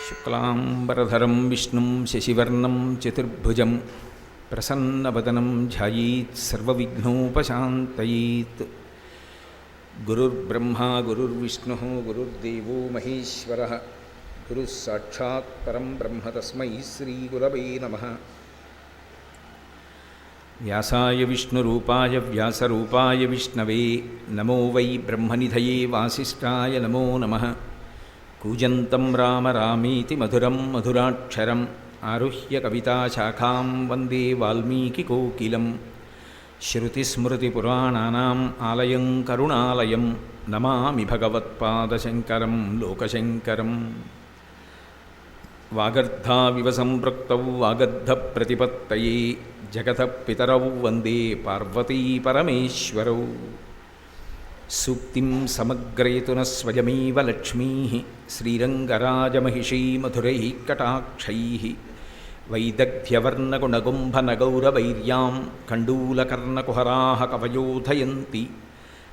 శుక్లాంబరధరం విష్ణుం శశివర్ణం చతుర్భుజం ప్రసన్నవదనం ధ్యాయేత్ సర్వవిఘ్నోపశాంతయేత్. గురుర్బ్రహ్మా గురుర్విష్ణుః గురుర్దేవో మహేశ్వరః గురుః సాక్షాత్ పరం బ్రహ్మ తస్మై శ్రీగురవే నమః. వ్యాసాయ విష్ణురూపాయ వ్యాసరూపాయ విష్ణవే నమో వై బ్రహ్మనిధయే వాసిష్ఠాయ నమో నమః. కూజంతం రామ రామీతి మధురం మధురాక్షరం ఆరుహ్య కవితాశాఖాం వందే వాల్మీకికోకిలం. శ్రుతిస్మృతిపురాణానాం ఆలయం కరుణాలయం నమామి భగవత్పాదశంకరం లోకశంకరం. వాగర్ధావివ సంపృక్తౌ వాగర్ధప్రతిపత్తయే జగతః పితరౌ వందే పార్వతీ పరమేశ్వరౌ. సూక్తిం సమగ్రయతున స్వయమేవ లక్ష్మీ శ్రీరంగరాజమహిషీ మధురైః కటాక్షైః. వైదగ్ధ్యవర్ణగుణగుంభనగౌరవైర్యాం కండూలకర్ణకుహరాः కవయోధయంతి.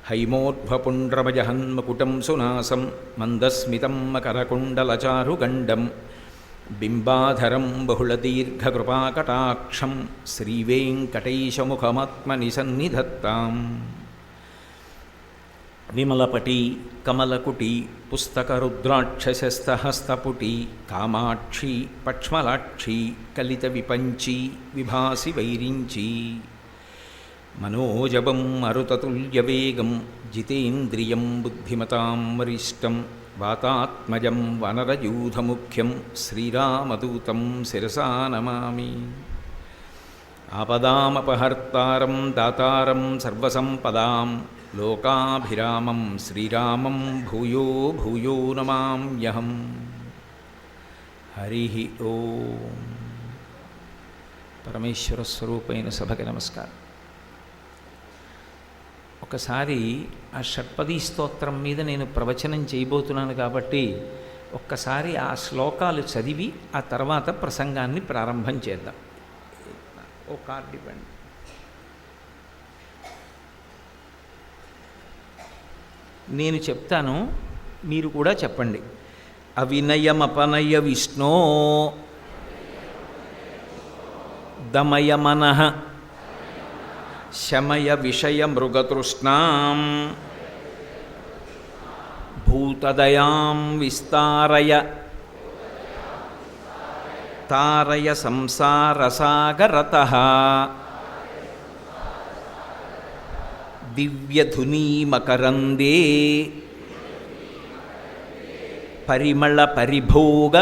హైమోర్ధ్వపుండ్రమజహన్మకుటం సునాసం మందస్మితం మకరకుండలచారుగండం. బింబాధరం బహుళదీర్ఘకృపాకటాక్షం శ్రీవేంకటేశముఖమాత్మని సన్నిధత్తాం. విమలపటి కమలకుటి పుస్తకరుద్రాక్షసస్తహస్తపుటి కామాక్షి పక్ష్మలాక్షి కలిత విపంచి విభాసి వైరించి. మనోజవం మరుతతుల్యవేగం జితేంద్రియం బుద్ధిమతాం వరిష్టం వాతాత్మజం వనరయూధముఖ్యం శ్రీరామదూతం శిరసా నమామి. ఆపదామపహర్తారం దాతారం సర్వసంపదాం లోకాభిరామం శ్రీరామం భూయో భూయో నమామ్యహం. హరి ఓం. పరమేశ్వర స్వరూపైన సభకి నమస్కారం. ఒకసారి ఆ షట్పదీ స్తోత్రం మీద నేను ప్రవచనం చేయబోతున్నాను కాబట్టి ఒక్కసారి ఆ శ్లోకాలు చదివి ఆ తర్వాత ప్రసంగాన్ని ప్రారంభం చేద్దాం. ఓ కార్డు ఇవ్వండి. నేను చెప్తాను, మీరు కూడా చెప్పండి. అవినయమపనయ విష్ణో దమయ మనః శమయ విషయ మృగతృష్ణాం భూతదయాం విస్తారయ తారయ సంసారసాగరతః. దివ్యధునీమకరందే పరిమళ పరిభోగ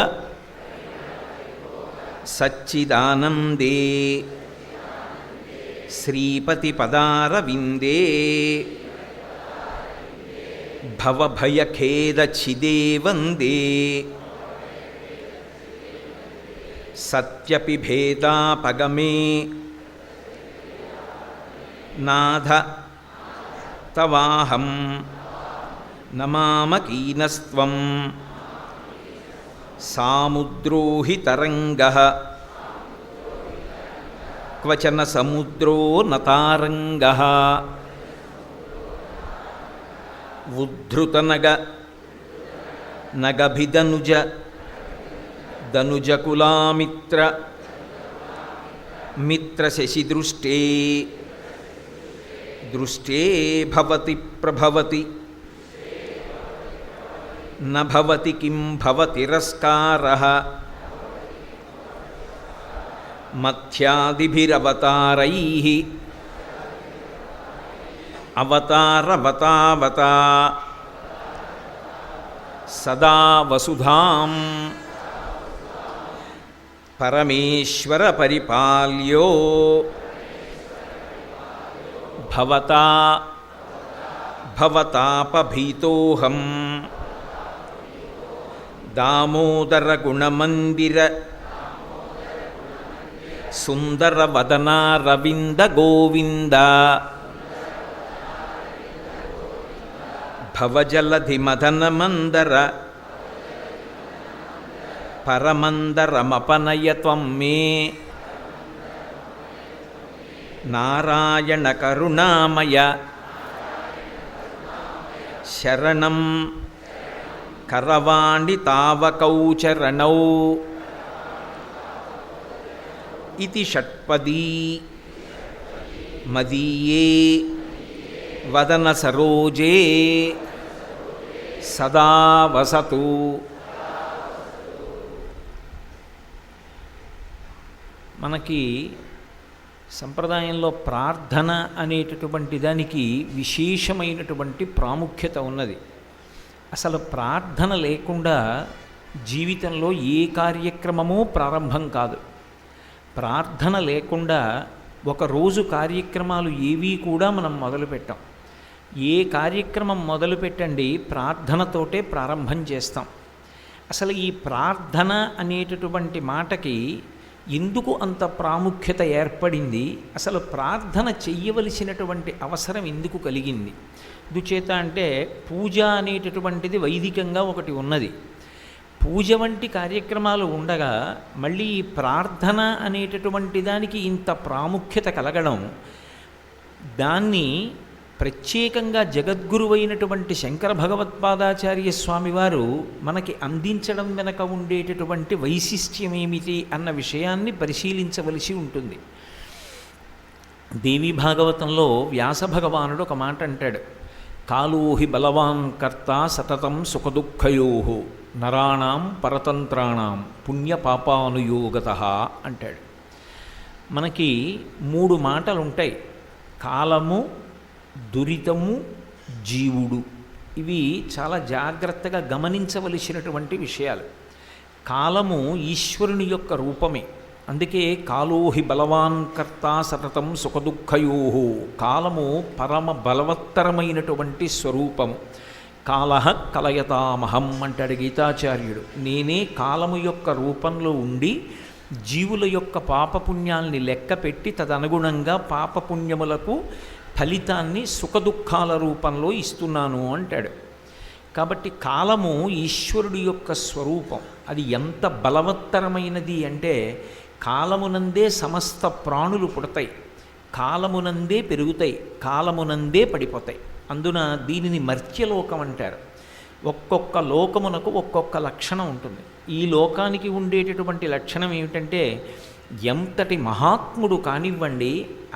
సచ్చిదానందే శ్రీపతి పదారవిందే భవభయఖేదఛిదే వందే. సత్యపి భేదాపగమే నాథ తవాహం నమామకీనస్త్వం సాముద్రో హి తరంగః క్వచన సముద్రో నతారంగః. ఉద్ధృతనగ నగభిదనుజ దనుజకులామిత్ర మిత్రశశిదృష్టే దృష్టే భవతి ప్రభవతి న భవతి కిం భవతిరస్కారః. మధ్యాదిభిరవతారైః అవతారవతావతా సదా వసుధాం పరమేశ్వర పరిపాల్యో భవతా భవతాపభీతోహం. దామోదర గుణమందిర సుందర వదనారవింద గోవింద. భవజలధి మదన మందర పరమందరమపనయ త్వం మే. నారాయణ కరుణామయ శరణం కరవాణి తావకౌ చరణౌ ఇతి షట్పదీ మదీయే వదన సరోజే సదా వసతు. మనకి సంప్రదాయంలో ప్రార్థన అనేటటువంటి దానికి విశేషమైనటువంటి ప్రాముఖ్యత ఉన్నది. అసలు ప్రార్థన లేకుండా జీవితంలో ఏ కార్యక్రమమూ ప్రారంభం కాదు. ప్రార్థన లేకుండా ఒకరోజు కార్యక్రమాలు ఏవీ కూడా మనం మొదలుపెట్టాం. ఏ కార్యక్రమం మొదలుపెట్టండి ప్రార్థనతోటే ప్రారంభం చేస్తాం. అసలు ఈ ప్రార్థన అనేటటువంటి మాటకి ఎందుకు అంత ప్రాముఖ్యత ఏర్పడింది, అసలు ప్రార్థన చెయ్యవలసినటువంటి అవసరం ఎందుకు కలిగింది? ఎందుచేత అంటే పూజ అనేటటువంటిది వైదికంగా ఒకటి ఉన్నది. పూజ వంటి కార్యక్రమాలు ఉండగా మళ్ళీ ఈ ప్రార్థన అనేటటువంటి దానికి ఇంత ప్రాముఖ్యత కలగడం, దాన్ని ప్రత్యేకంగా జగద్గురువైనటువంటి శంకర భగవత్పాదాచార్య స్వామివారు మనకి అందించడం వెనక ఉండేటటువంటి వైశిష్ట్యం ఏమిటి అన్న విషయాన్ని పరిశీలించవలసి ఉంటుంది. దేవీ భాగవతంలో వ్యాస భగవానుడు ఒక మాట అంటాడు, కాలోహి బలవాన్ కర్త సతతం సుఖదుఃఖయో నరాణం పరతంత్రాణం పుణ్యపాపానుయోగతః అంటాడు. మనకి 3 మాటలు ఉంటాయి: కాలము, దురితము, జీవుడు. ఇవి చాలా జాగ్రత్తగా గమనించవలసినటువంటి విషయాలు. కాలము ఈశ్వరుని యొక్క రూపమే. అందుకే కాలోహి బలవాన్ కర్త సతతం సుఖదుఃఖయో. కాలము పరమ బలవత్తరమైనటువంటి స్వరూపము. కాలః కలయతామహం అంటాడు గీతాచార్యుడు. నేనే కాలము యొక్క రూపంలో ఉండి జీవుల యొక్క పాపపుణ్యాల్ని లెక్కపెట్టి తదనుగుణంగా పాపపుణ్యములకు ఫలితాన్ని సుఖదుఖాల రూపంలో ఇస్తున్నాను అంటాడు. కాబట్టి కాలము ఈశ్వరుడి యొక్క స్వరూపం. అది ఎంత బలవత్తరమైనది అంటే కాలమునందే సమస్త ప్రాణులు పుడతాయి, కాలమునందే పెరుగుతాయి, కాలమునందే పడిపోతాయి. అందున దీనిని మర్త్యలోకం అంటారు. ఒక్కొక్క లోకమునకు ఒక్కొక్క లక్షణం ఉంటుంది. ఈ లోకానికి ఉండేటటువంటి లక్షణం ఏమిటంటే, ఎంతటి మహాత్ముడు కానివ్వండి,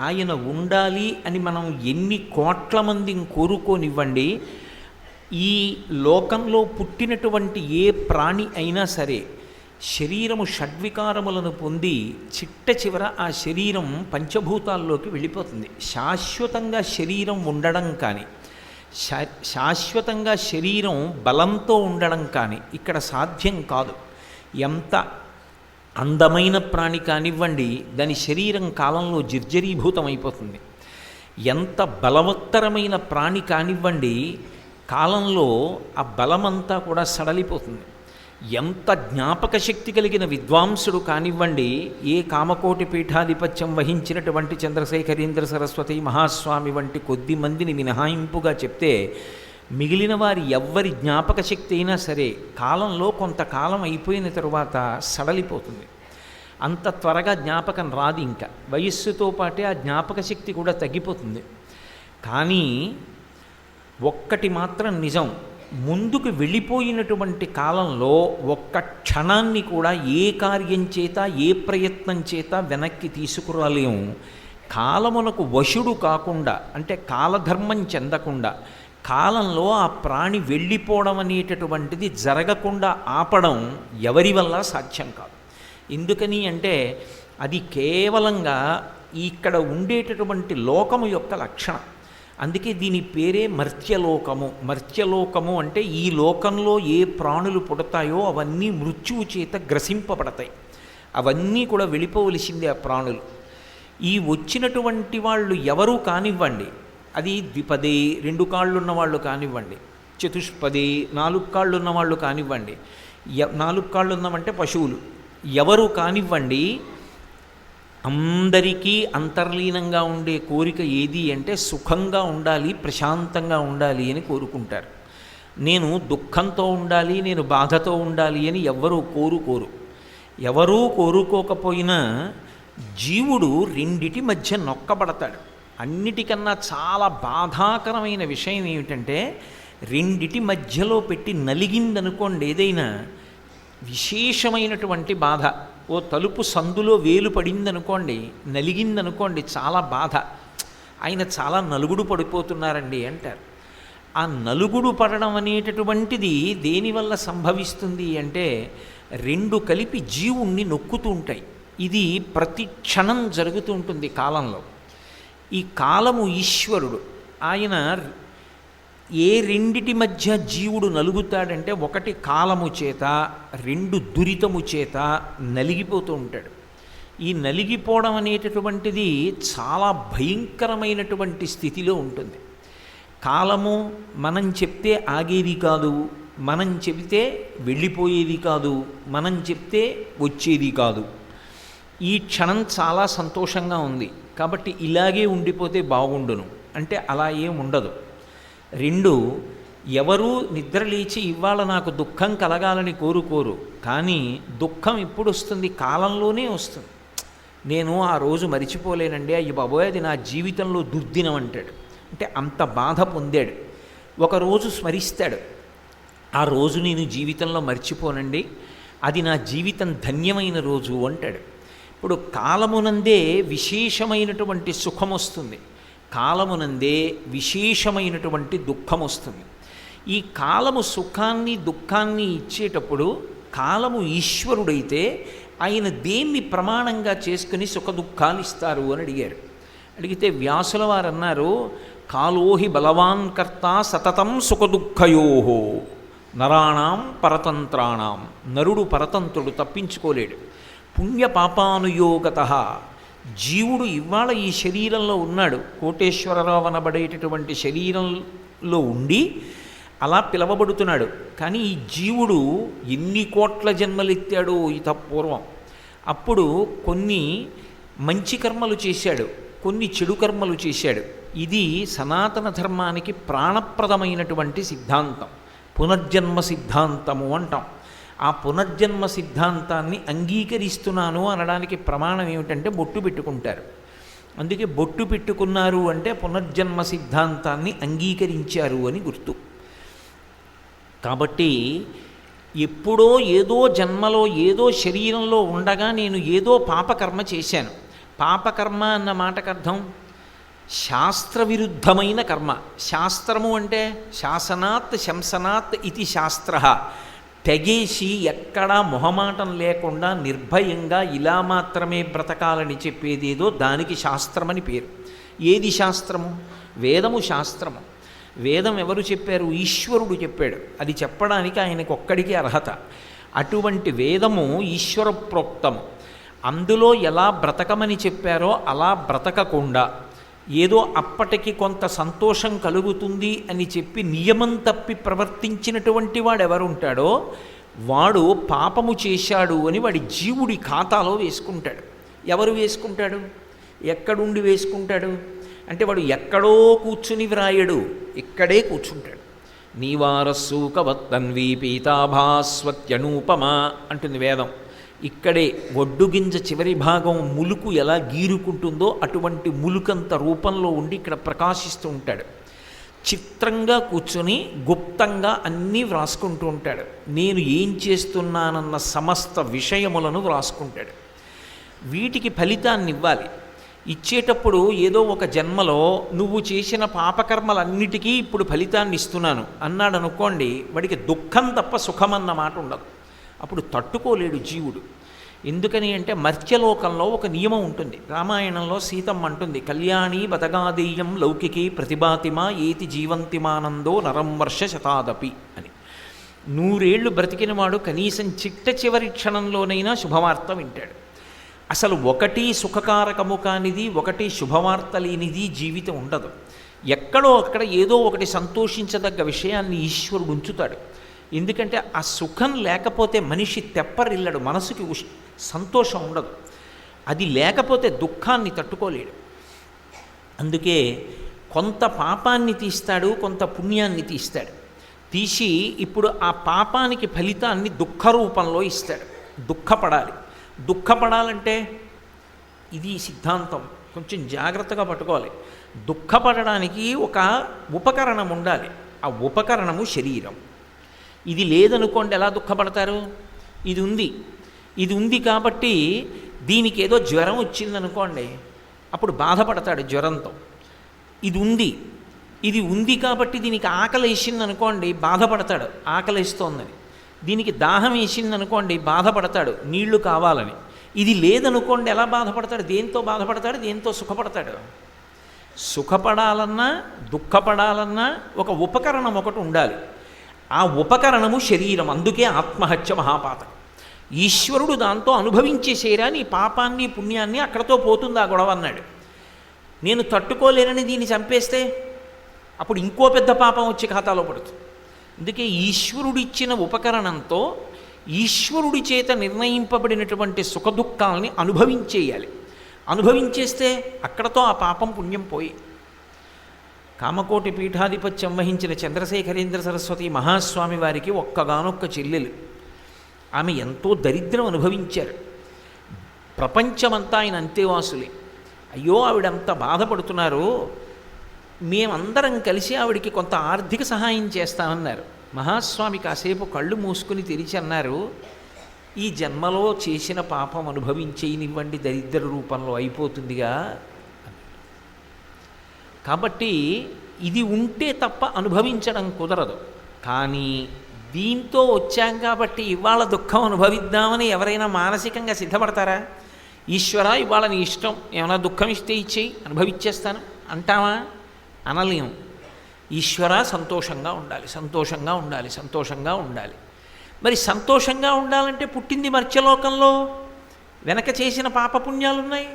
ఆయన ఉండాలి అని మనం ఎన్ని కోట్ల మందిని కోరుకోనివ్వండి, ఈ లోకంలో పుట్టినటువంటి ఏ ప్రాణి అయినా సరే శరీరము షడ్వికారములను పొంది చిట్ట చివర ఆ శరీరం పంచభూతాల్లోకి వెళ్ళిపోతుంది. శాశ్వతంగా శరీరం ఉండడం కానీ, శాశ్వతంగా శరీరం బలంతో ఉండడం కానీ ఇక్కడ సాధ్యం కాదు. ఎంత అందమైన ప్రాణి కానివ్వండి, దాని శరీరం కాలంలో జర్జరీభూతం అయిపోతుంది. ఎంత బలవత్తరమైన ప్రాణి కానివ్వండి, కాలంలో ఆ బలమంతా కూడా సడలిపోతుంది. ఎంత జ్ఞాపక శక్తి కలిగిన విద్వాంసుడు కానివ్వండి, ఏ కామకోటి పీఠాధిపత్యం వహించినటువంటి చంద్రశేఖరేంద్ర సరస్వతి మహాస్వామి వంటి కొద్ది మందిని మినహాయింపుగా చెప్తే మిగిలిన వారి ఎవ్వరి జ్ఞాపక శక్తి అయినా సరే కాలంలో కొంతకాలం అయిపోయిన తరువాత సడలిపోతుంది. అంత త్వరగా జ్ఞాపకం రాదు. ఇంకా వయస్సుతో పాటే ఆ జ్ఞాపక శక్తి కూడా తగ్గిపోతుంది. కానీ ఒక్కటి మాత్రం నిజం, ముందుకు వెళ్ళిపోయినటువంటి కాలంలో ఒక్క క్షణాన్ని కూడా ఏ కార్యం చేత ఏ ప్రయత్నం చేత వెనక్కి తీసుకురాలేము. కాలమునకు వశుడు కాకుండా, అంటే కాలధర్మం చెందకుండా, కాలంలో ఆ ప్రాణి వెళ్ళిపోవడం అనేటటువంటిది జరగకుండా ఆపడం ఎవరి వల్ల సాధ్యం కాదు. ఎందుకని అంటే అది కేవలంగా ఇక్కడ ఉండేటటువంటి లోకము యొక్క లక్షణం. అందుకే దీని పేరే మర్త్యలోకము. మర్త్యలోకము అంటే ఈ లోకంలో ఏ ప్రాణులు పుడతాయో అవన్నీ మృత్యువు చేత గ్రసింపబడతాయి. అవన్నీ కూడా వెళ్ళిపోవలసిందే ఆ ప్రాణులు. ఈ వచ్చినటువంటి వాళ్ళు ఎవరూ కానివ్వండి, అది ద్విపదే 2 కాళ్ళు ఉన్నవాళ్ళు కానివ్వండి, చతుష్పదే 4 కాళ్ళు ఉన్నవాళ్ళు కానివ్వండి, 4 కాళ్ళు ఉన్నవంటే పశువులు, ఎవరు కానివ్వండి, అందరికీ అంతర్లీనంగా ఉండే కోరిక ఏది అంటే సుఖంగా ఉండాలి, ప్రశాంతంగా ఉండాలి అని కోరుకుంటారు. నేను దుఃఖంతో ఉండాలి, నేను బాధతో ఉండాలి అని ఎవ్వరూ కోరుకోరు. ఎవరూ కోరుకోకపోయినా జీవుడు రెండిటి మధ్య నొక్కబడతాడు. అన్నిటికన్నా చాలా బాధాకరమైన విషయం ఏమిటంటే రెండిటి మధ్యలో పెట్టి నలిగిందనుకోండి ఏదైనా విశేషమైనటువంటి బాధ. ఓ తలుపు సందులో వేలు పడిందనుకోండి, నలిగిందనుకోండి, చాలా బాధ. ఆయన చాలా నలుగుడు పడిపోతున్నారండి అంటారు. ఆ నలుగుడు పడడం అనేటటువంటిది దేనివల్ల సంభవిస్తుంది అంటే రెండు కలిపి జీవుణ్ణి నొక్కుతూ ఉంటాయి. ఇది ప్రతి క్షణం జరుగుతూ ఉంటుంది కాలంలో. ఈ కాలము ఈశ్వరుడు. ఆయన ఏ రెండిటి మధ్య జీవుడు నలుగుతాడంటే ఒకటి కాలము చేత, రెండు దురితము చేత నలిగిపోతూ ఉంటాడు. ఈ నలిగిపోవడం అనేటటువంటిది చాలా భయంకరమైనటువంటి స్థితిలో ఉంటుంది. కాలము మనం చెప్తే ఆగేది కాదు, మనం చెబితే వెళ్ళిపోయేది కాదు, మనం చెప్తే వచ్చేది కాదు. ఈ క్షణం చాలా సంతోషంగా ఉంది కాబట్టి ఇలాగే ఉండిపోతే బాగుండును అంటే అలా ఏం ఉండదు. రెండు, ఎవరూ నిద్రలేచి ఇవాళ నాకు దుఃఖం కలగాలని కోరుకోరు, కానీ దుఃఖం ఎప్పుడు వస్తుంది? కాలంలోనే వస్తుంది. నేను ఆ రోజు మరిచిపోలేనండి, అయ్యి బాబోయ్ అది నా జీవితంలో దుర్దినం అంటాడు. అంటే అంత బాధ పొందాడు. ఒకరోజు స్మరిస్తాడు, ఆ రోజు నేను జీవితంలో మర్చిపోనండి, అది నా జీవితం ధన్యమైన రోజు అంటాడు. ఇప్పుడు కాలమునందే విశేషమైనటువంటి సుఖం వస్తుంది, కాలమునందే విశేషమైనటువంటి దుఃఖం వస్తుంది. ఈ కాలము సుఖాన్ని దుఃఖాన్ని ఇచ్చేటప్పుడు కాలము ఈశ్వరుడైతే ఆయన దేన్ని ప్రమాణంగా చేసుకుని సుఖ దుఃఖాలు ఇస్తారు అని అడిగారు. అడిగితే వ్యాసుల వారు అన్నారు, కాలోహి బలవాన్ కర్త సతతం సుఖదుఃఖయోహో నరాణం పరతంత్రాణం. నరుడు పరతంత్రుడు, తప్పించుకోలేడు. పుణ్యపాపానుయోగత. జీవుడు ఇవాళ ఈ శరీరంలో ఉన్నాడు, కోటేశ్వరరావు అనబడేటటువంటి శరీరంలో ఉండి అలా పిలవబడుతున్నాడు. కానీ ఈ జీవుడు ఎన్ని కోట్ల జన్మలెత్తాడో పూర్వం. అప్పుడు కొన్ని మంచి కర్మలు చేశాడు, కొన్ని చెడు కర్మలు చేశాడు. ఇది సనాతన ధర్మానికి ప్రాణప్రదమైనటువంటి సిద్ధాంతం, పునర్జన్మ సిద్ధాంతము అంటాం. ఆ పునర్జన్మ సిద్ధాంతాన్ని అంగీకరిస్తున్నాను అనడానికి ప్రమాణం ఏమిటంటే బొట్టు పెట్టుకుంటారు. అందుకే బొట్టు పెట్టుకున్నారు అంటే పునర్జన్మ సిద్ధాంతాన్ని అంగీకరించారు అని గుర్తు. కాబట్టి ఎప్పుడో ఏదో జన్మలో ఏదో శరీరంలో ఉండగా నేను ఏదో పాపకర్మ చేశాను. పాపకర్మ అన్న మాటకు అర్థం శాస్త్రవిరుద్ధమైన కర్మ. శాస్త్రము అంటే శాసనాత్ శంసనాత్ ఇది శాస్త్ర. తెగేసి ఎక్కడా మొహమాటం లేకుండా నిర్భయంగా ఇలా మాత్రమే బ్రతకాలని చెప్పేదేదో దానికి శాస్త్రమని పేరు. ఏది శాస్త్రము? వేదము శాస్త్రము. వేదం ఎవరు చెప్పారు? ఈశ్వరుడు చెప్పాడు. అది చెప్పడానికి ఆయనకు ఒక్కడికి అర్హత. అటువంటి వేదము ఈశ్వర ప్రోక్తము. అందులో ఎలా బ్రతకమని చెప్పారో అలా బ్రతకకుండా ఏదో అప్పటికి కొంత సంతోషం కలుగుతుంది అని చెప్పి నియమం తప్పి ప్రవర్తించినటువంటి వాడు ఎవరుంటాడో వాడు పాపము చేశాడు అని వాడి జీవుడి ఖాతాలో వేసుకుంటాడు. ఎవరు వేసుకుంటాడు? ఎక్కడుండి వేసుకుంటాడు అంటే వాడు ఎక్కడో కూర్చుని వ్రాయడు, ఇక్కడే కూర్చుంటాడు. నీవారస్సూకవత్తన్వీ పీతాభాస్వత్యనూపమా అంటుంది వేదం. ఇక్కడే ఒడ్డుగింజ చివరి భాగం ములుకు ఎలా గీరుకుంటుందో అటువంటి ములుకంత రూపంలో ఉండి ఇక్కడ ప్రకాశిస్తూ ఉంటాడు. చిత్రంగా కూర్చొని గుప్తంగా అన్నీ వ్రాసుకుంటూ ఉంటాడు. నేను ఏం చేస్తున్నానన్న సమస్త విషయములను వ్రాసుకుంటాడు. వీటికి ఫలితాన్ని ఇవ్వాలి. ఇచ్చేటప్పుడు ఏదో ఒక జన్మలో నువ్వు చేసిన పాపకర్మలన్నిటికీ ఇప్పుడు ఫలితాన్ని ఇస్తున్నాను అన్నాడు అనుకోండి, వాడికి దుఃఖం తప్ప సుఖమన్న మాట ఉండదు. అప్పుడు తట్టుకోలేడు జీవుడు. ఎందుకని అంటే మర్త్యలోకంలో ఒక నియమం ఉంటుంది. రామాయణంలో సీతమ్మ అంటుంది, కళ్యాణి బతగాదేయం లౌకికి ప్రతిభాతిమా ఏతి జీవంతిమానందో నరం వర్ష శతాదపి అని. 100 ఏళ్ళు బ్రతికినవాడు కనీసం చిట్ట చివరి క్షణంలోనైనా శుభవార్త వింటాడు. అసలు ఒకటి సుఖకారకము కానిది, ఒకటి శుభవార్త లేనిది జీవితం ఉండదు. ఎక్కడో అక్కడ ఏదో ఒకటి సంతోషించదగ్గ విషయాన్ని ఈశ్వరుడు ఉంచుతాడు. ఎందుకంటే ఆ సుఖం లేకపోతే మనిషి తెప్పరిల్లడు, మనసుకి సంతోషం ఉండదు. అది లేకపోతే దుఃఖాన్ని తట్టుకోలేడు. అందుకే కొంత పాపాన్ని తీస్తాడు, కొంత పుణ్యాన్ని తీస్తాడు. తీసి ఇప్పుడు ఆ పాపానికి ఫలితాన్ని దుఃఖ రూపంలో ఇస్తాడు. దుఃఖపడాలి. దుఃఖపడాలంటే ఇది సిద్ధాంతం, కొంచెం జాగ్రత్తగా పట్టుకోవాలి. దుఃఖపడడానికి ఒక ఉపకరణం ఉండాలి. ఆ ఆ ఉపకరణము శరీరం. ఇది లేదనుకోండి ఎలా దుఃఖపడతారు? ఇది ఉంది, ఇది ఉంది కాబట్టి దీనికి ఏదో జ్వరం వచ్చిందనుకోండి, అప్పుడు బాధపడతాడు జ్వరంతో. ఇది ఉంది, ఇది ఉంది కాబట్టి దీనికి ఆకలి వేసిందనుకోండి బాధపడతాడు, ఆకలి వేస్తోందని. దీనికి దాహం వేసిందనుకోండి బాధపడతాడు, నీళ్లు కావాలని. ఇది లేదనుకోండి ఎలా బాధపడతాడు? దేంతో బాధపడతాడు? దేంతో సుఖపడతాడు? సుఖపడాలన్నా దుఃఖపడాలన్నా ఒక ఉపకరణం ఒకటి ఉండాలి. ఆ ఉపకరణము శరీరం. అందుకే ఆత్మహత్య మహాపాతకం. ఈశ్వరుడు దాంతో అనుభవించేసేరా నీ పాపాన్ని పుణ్యాన్ని, అక్కడతో పోతుంది ఆ గొడవ అన్నాడు. నేను తట్టుకోలేనని దీన్ని చంపేస్తే అప్పుడు ఇంకో పెద్ద పాపం వచ్చి ఖాతాలో పడుతుంది. అందుకే ఈశ్వరుడిచ్చిన ఉపకరణంతో ఈశ్వరుడి చేత నిర్ణయింపబడినటువంటి సుఖదుఖాలని అనుభవించేయాలి. అనుభవించేస్తే అక్కడతో ఆ పాపం పుణ్యం పోయి. కామకోటి పీఠాధిపత్యం వహించిన చంద్రశేఖరేంద్ర సరస్వతి మహాస్వామి వారికి ఒక్కగానొక్క చెల్లెలు. ఆమె ఎంతో దరిద్రం అనుభవించారు. ప్రపంచమంతా ఆయన అంతేవాసులే. అయ్యో ఆవిడంత బాధపడుతున్నారు, మేమందరం కలిసి ఆవిడికి కొంత ఆర్థిక సహాయం చేస్తామన్నారు. మహాస్వామి కాసేపు కళ్ళు మూసుకుని తెరిచి అన్నారు, ఈ జన్మలో చేసిన పాపం అనుభవించేయనివ్వండి, దరిద్ర రూపంలో అయిపోతుందిగా. కాబట్టి ఇది ఉంటే తప్ప అనుభవించడం కుదరదు. కానీ దీంతో వచ్చాం కాబట్టి ఇవాళ దుఃఖం అనుభవిద్దామని ఎవరైనా మానసికంగా సిద్ధపడతారా? ఈశ్వర ఇవాళ నీ ఇష్టం, ఏమైనా దుఃఖం ఇస్తే ఇచ్చేయి, అనుభవించేస్తాను అంటావా? అనలేము. ఈశ్వర సంతోషంగా ఉండాలి, సంతోషంగా ఉండాలి, సంతోషంగా ఉండాలి. మరి సంతోషంగా ఉండాలంటే పుట్టింది మర్త్యలోకంలో, వెనక చేసిన పాపపుణ్యాలున్నాయి.